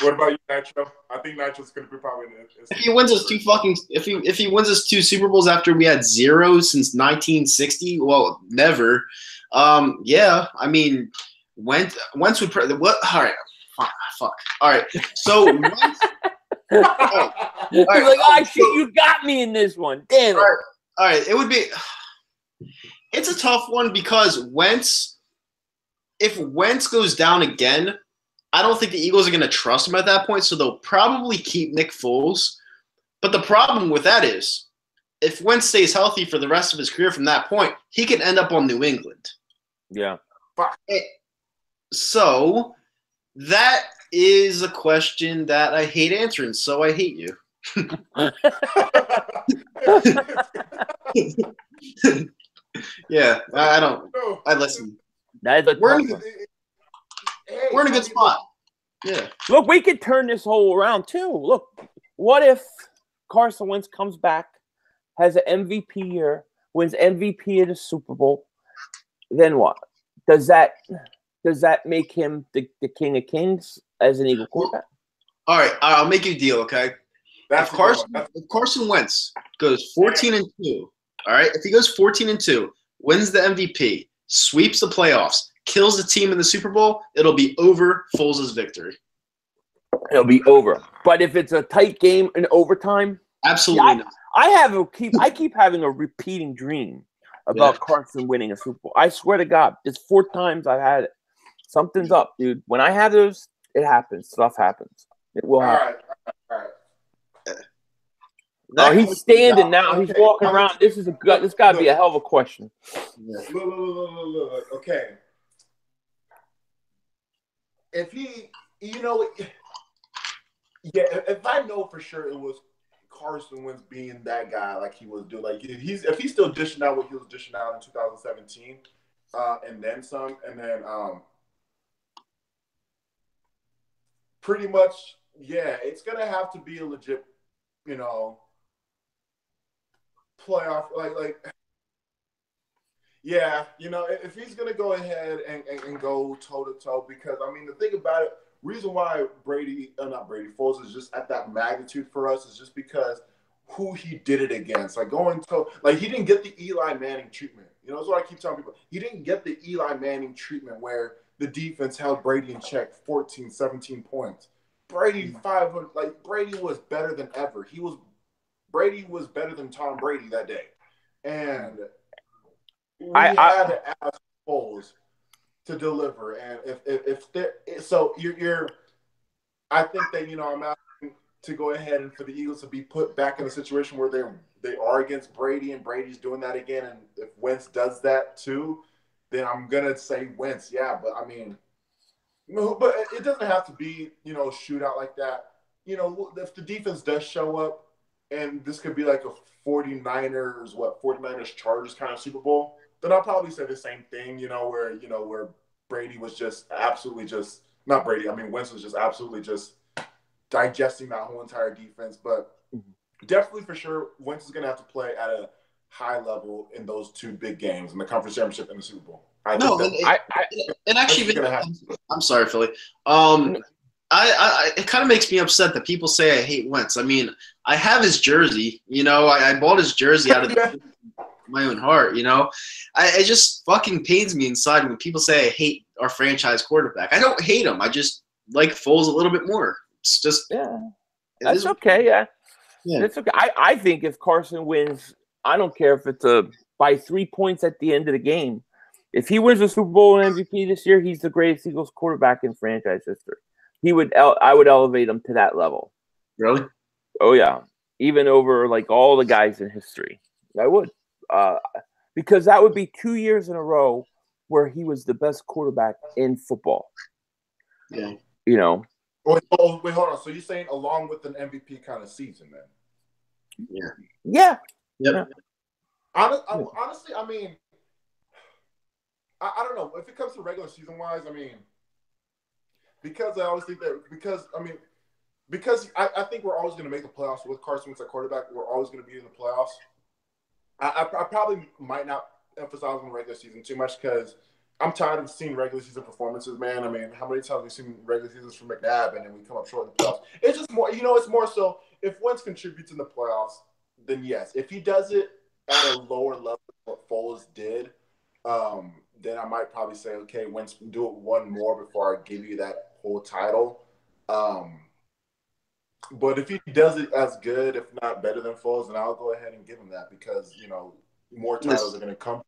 What about you, Nitro? I think Nitro's going to be probably. If he wins us if he wins us 2 Super Bowls after we had 0 since 1960, well, never. I mean, Wentz would what? All right, fuck. All right, so Wentz. All right, shit, you got me in this one. Damn it. All right, it would be. It's a tough one, because if Wentz goes down again, I don't think the Eagles are going to trust him at that point, so they'll probably keep Nick Foles. But the problem with that is, if Wentz stays healthy for the rest of his career from that point, he could end up on New England. Yeah. So that is a question that I hate answering, so I hate you. Yeah, I don't. I listen. We're in a good spot. Yeah. Look, we could turn this whole around too. Look, what if Carson Wentz comes back, has an MVP year, wins MVP of the Super Bowl? Then what? Does that make him the king of kings as an Eagle quarterback? All right, I'll make you a deal, okay? If Carson Wentz goes 14-2, all right? If he goes 14-2, wins the MVP, sweeps the playoffs, kills the team in the Super Bowl, it'll be over Foles' victory. It'll be over. But if it's a tight game in overtime, absolutely not. I keep having a repeating dream about Carson winning a Super Bowl. I swear to God, it's 4 times I've had it. Something's up, dude. When I have those, it happens. Stuff happens. It will happen. All right. Oh, he's standing now. He's walking around. This got to be a hell of a question. Look. Okay. If he, if I know for sure it was Carson Wentz being that guy, like he was doing, like if he's still dishing out what he was dishing out in 2017, and then some, and then pretty much, it's gonna have to be a legit, playoff, if he's gonna go ahead and go toe to toe, because I mean the thing about it, reason why Foles is just at that magnitude for us is just because who he did it against. Like he didn't get the Eli Manning treatment. That's what I keep telling people. He didn't get the Eli Manning treatment where the defense held Brady in check 14, 17 points. Brady 500, like Brady was better than ever. Brady was better than Tom Brady that day. And we had to ask Foles to deliver. And I think that, I'm asking to go ahead and for the Eagles to be put back in a situation where they are against Brady and Brady's doing that again. And if Wentz does that too, then I'm going to say Wentz. Yeah, but I mean, but it doesn't have to be, a shootout like that. If the defense does show up and this could be like a 49ers Chargers kind of Super Bowl, then I'll probably say the same thing, where Brady was just absolutely just not Brady. I mean, Wentz was just absolutely just digesting that whole entire defense. But definitely for sure, Wentz is going to have to play at a high level in those two big games, in the conference championship and the Super Bowl. I'm sorry, Philly. It kind of makes me upset that people say I hate Wentz. I mean, I have his jersey. I bought his jersey out of my own heart. It just fucking pains me inside when people say I hate our franchise quarterback. I don't hate him. I just like Foles a little bit more. It's just that's okay. Yeah, it's okay. I think if Carson wins, I don't care if it's by 3 points at the end of the game. If he wins the Super Bowl and MVP this year, he's the greatest Eagles quarterback in franchise history. I would elevate him to that level. Really? Oh yeah, even over like all the guys in history. I would, because that would be 2 years in a row where he was the best quarterback in football. Yeah. Wait, hold on. So you're saying along with an MVP kind of season, then? Yeah. Yeah. Yep. Honestly, I mean, I don't know. If it comes to regular season wise, I mean, because I always think that because I think we're always going to make the playoffs with Carson Wentz at quarterback. We're always going to be in the playoffs. I probably might not emphasize on the regular season too much because I'm tired of seeing regular season performances, man. I mean, how many times have we seen regular seasons from McNabb and then we come up short in the playoffs? It's just more, it's more so if Wentz contributes in the playoffs, then yes. If he does it at a lower level than what Foles did, then I might probably say, okay, Wentz, do it one more before I give you that whole title. But if he does it as good, if not better than Foles, then I'll go ahead and give him that because, more titles are going to come.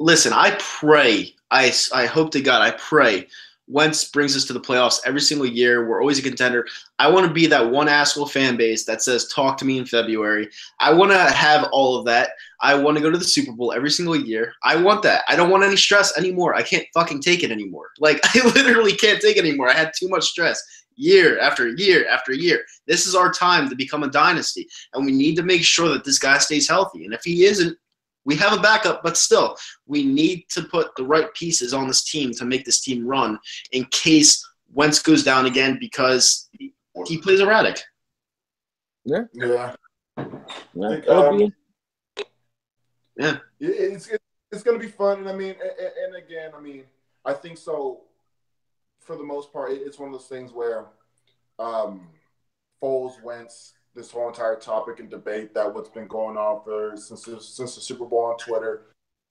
Listen, I pray, I hope to God, I pray Wentz brings us to the playoffs every single year. We're always a contender. I want to be that one asshole fan base that says, talk to me in February. I want to have all of that. I want to go to the Super Bowl every single year. I want that. I don't want any stress anymore. I can't fucking take it anymore. Like, I literally can't take it anymore. I had too much stress year after year after year. This is our time to become a dynasty, and we need to make sure that this guy stays healthy. And if he isn't, we have a backup, but still, we need to put the right pieces on this team to make this team run in case Wentz goes down again because he plays erratic. Yeah. Yeah. It's going to be fun. And I mean, and again, I mean, I think so for the most part, it's one of those things where Foles, Wentz, this whole entire topic and debate that what's been going on since the Super Bowl on Twitter.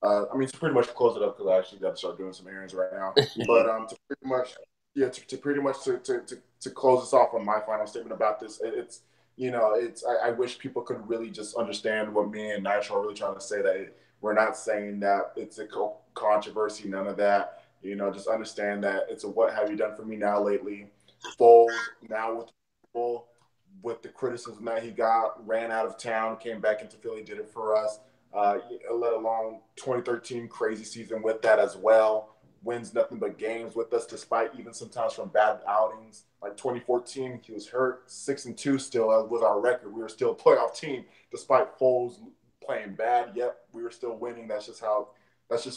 I mean, to pretty much close it up because I actually got to start doing some errands right now. But to pretty much close this off on my final statement about this, I wish people could really just understand what me and Nitro are really trying to say. That we're not saying that it's a controversy, none of that. Just understand that it's a what have you done for me now lately. Foles now with the Bowl. With the criticism that he got, ran out of town, came back into Philly, did it for us, let alone 2013 crazy season with that as well. Wins nothing but games with us, despite even sometimes from bad outings. Like 2014, he was hurt, 6-2 still was our record. We were still a playoff team, despite Foles playing bad. Yep, we were still winning. That's just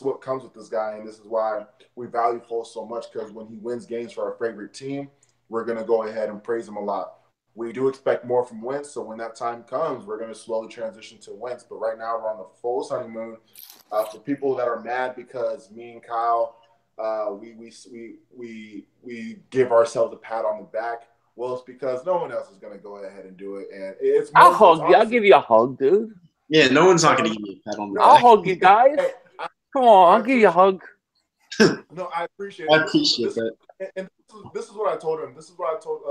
what comes with this guy, and this is why we value Foles so much, because when he wins games for our favorite team, we're going to go ahead and praise him a lot. We do expect more from Wentz, so when that time comes, we're going to slowly transition to Wentz. But right now, we're on the Foles honeymoon. For people that are mad because me and Kyle we give ourselves a pat on the back. Well, it's because no one else is going to go ahead and do it, and it's more. I'll hug you. I'll give you a hug, dude. Yeah, no one's not going to give you a pat on the I'll back. hug you guys. Come on, I'll give you a hug. No, I appreciate it. I appreciate that. And this is what I told him. This is what I told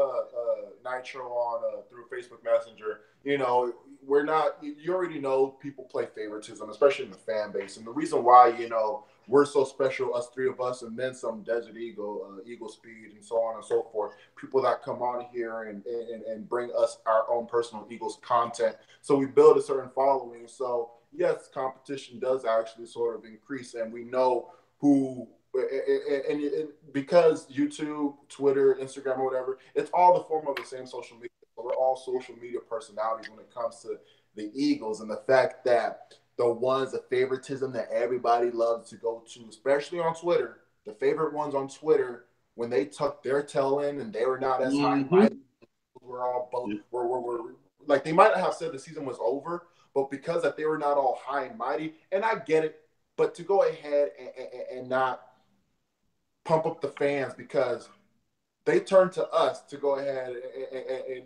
Nitro on through Facebook Messenger. You know, we're not. You already know people play favoritism, especially in the fan base. And the reason why, you know, we're so special, us three of us, and then some Desert Eagle, Eagle Speed, and so on and so forth. People that come on here and bring us our own personal Eagles content. So we build a certain following. So yes, competition does actually sort of increase, and we know who. And because YouTube, Twitter, Instagram, or whatever, it's all the form of the same social media. So we're all social media personalities when it comes to the Eagles, and the fact that the favoritism that everybody loves to go to, especially on Twitter, the favorite ones on Twitter, when they tucked their tail in and they were not as high, we're all both, we're like, they might not have said the season was over, but because that they were not all high and mighty, and I get it, but to go ahead and not pump up the fans because they turn to us to go ahead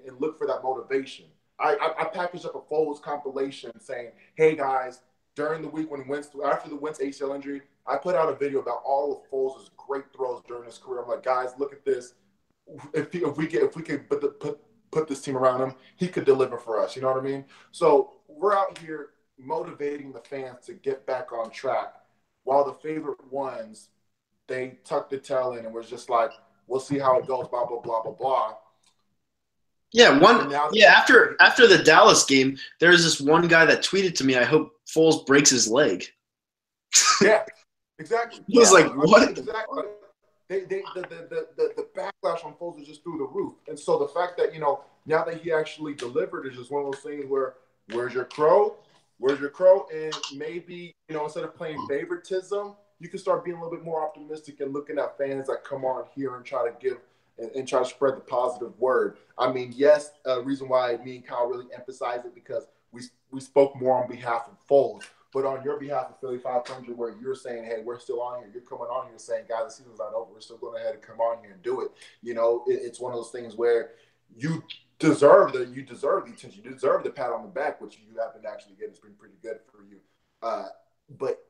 and look for that motivation. I packaged up a Foles compilation saying, hey guys, during the week when after the Wentz ACL injury, I put out a video about all of Foles' great throws during his career. I'm like, guys, look at this. If we could put this team around him, he could deliver for us. You know what I mean? So we're out here motivating the fans to get back on track, while the favorite ones, they tucked the tail in and was just like, we'll see how it goes, blah, blah, blah, blah, blah. Yeah, after the Dallas game, there's this one guy that tweeted to me, I hope Foles breaks his leg. Yeah, exactly. He was like, what? Exactly. The backlash on Foles is just through the roof. And so the fact that, you know, now that he actually delivered is just one of those things where, where's your crow? Where's your crow? And maybe, you know, instead of playing favoritism, you can start being a little bit more optimistic and looking at fans that come on here and try to give and try to spread the positive word. I mean, yes, reason why me and Kyle really emphasize it because we spoke more on behalf of Foles, but on your behalf of Philly.500, where you're saying, hey, we're still on here. You're coming on here saying, guys, the season's not over. We're still going ahead and come on here and do it. You know, it's one of those things where you deserve the attention. You deserve the pat on the back, which you have been actually getting. It's been pretty good for you. But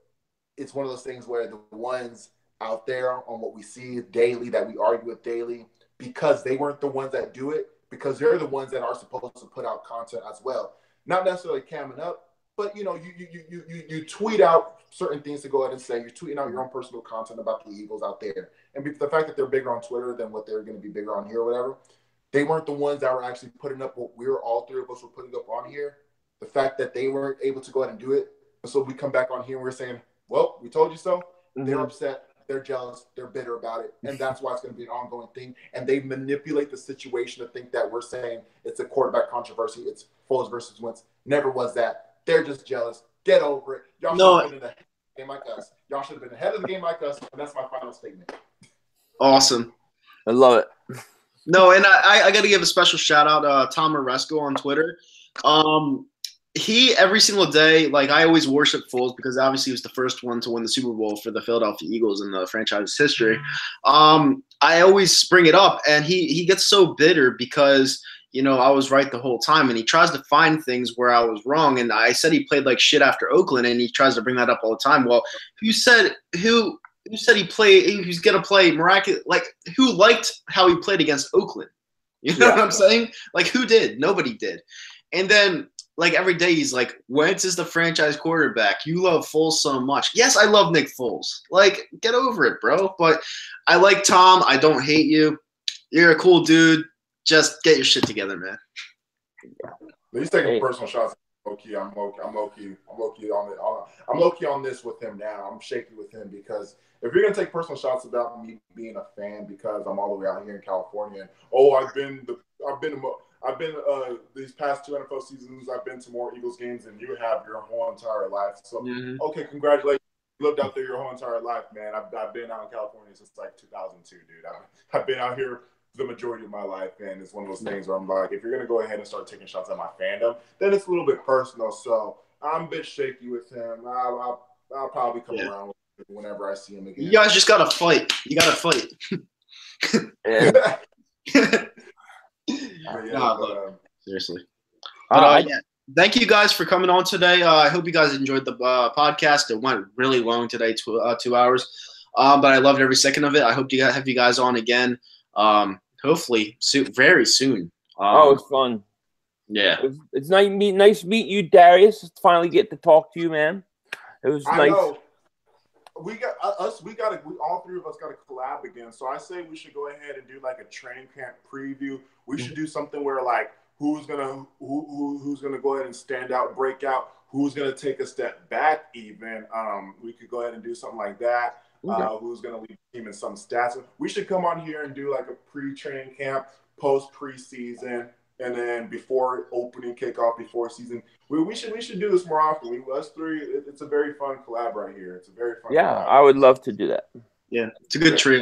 it's one of those things where the ones out there on what we see daily, that we argue with daily, because they weren't the ones that do it, because they're the ones that are supposed to put out content as well. Not necessarily camming up, but, you know, you tweet out certain things to go ahead and say. You're tweeting out your own personal content about the Eagles out there. And the fact that they're bigger on Twitter than what they're going to be bigger on here or whatever, they weren't the ones that were actually putting up what all three of us were putting up on here. The fact that they weren't able to go ahead and do it. And so we come back on here and we're saying, well, we told you so. Mm-hmm. They're upset. They're jealous. They're bitter about it. And that's why it's going to be an ongoing thing. And they manipulate the situation to think that we're saying it's a quarterback controversy. It's Foles versus Wentz. Never was that. They're just jealous. Get over it. Y'all should have been in the game like us. Y'all should have been ahead of the game like us. And that's my final statement. Awesome. I love it. No, and I got to give a special shout out Tom Moresco on Twitter. He, every single day, like, I always worship Foles because obviously he was the first one to win the Super Bowl for the Philadelphia Eagles in the franchise's history. I always bring it up, and he gets so bitter because, you know, I was right the whole time, and he tries to find things where I was wrong. And I said he played like shit after Oakland, and he tries to bring that up all the time. Well, who said he was gonna play miraculous? Like, who liked how he played against Oakland? You know what I'm saying? Like, who did? Nobody did. And then, like, every day he's like, Wentz is the franchise quarterback. You love Foles so much. Yes, I love Nick Foles. Like, get over it, bro. But I like Tom. I don't hate you. You're a cool dude. Just get your shit together, man. He's taking personal shots. Low-key, I'm low-key on this with him now. I'm shaky with him because if you're gonna take personal shots about me being a fan because I'm all the way out here in California, and I've been these past 2 NFL seasons, I've been to more Eagles games than you have your whole entire life. So, okay, congratulations. You lived out there your whole entire life, man. I've been out in California since like 2002, dude. I've been out here the majority of my life, and it's one of those things where I'm like, if you're going to go ahead and start taking shots at my fandom, then it's a little bit personal. So I'm a bit shaky with him. I'll probably come around whenever I see him again. You guys just gotta fight. You gotta fight. Seriously. But yeah, thank you guys for coming on today. I hope you guys enjoyed the podcast. It went really long today, 2 hours. But I loved every second of it. I hope to have you guys on again. Hopefully very soon. It was fun. Yeah, it's nice to meet you, Darius. Finally get to talk to you, man. It was nice. Know. We all three of us got to collab again. So I say we should go ahead and do like a training camp preview. We should do something where like who's gonna go ahead and stand out, break out, who's gonna take a step back. Even we could go ahead and do something like that. Okay. Who's gonna lead the team in some stats? We should come on here and do like a pre-training camp, post preseason. And then before opening kickoff, before season, we should do this more often. Us three, it's a very fun collab right here. It's a very fun. Yeah, collab. I would love to do that. Yeah, it's a good trio.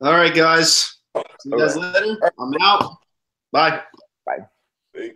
All right, guys. See you guys later. I'm out. Bye. Bye. Thanks.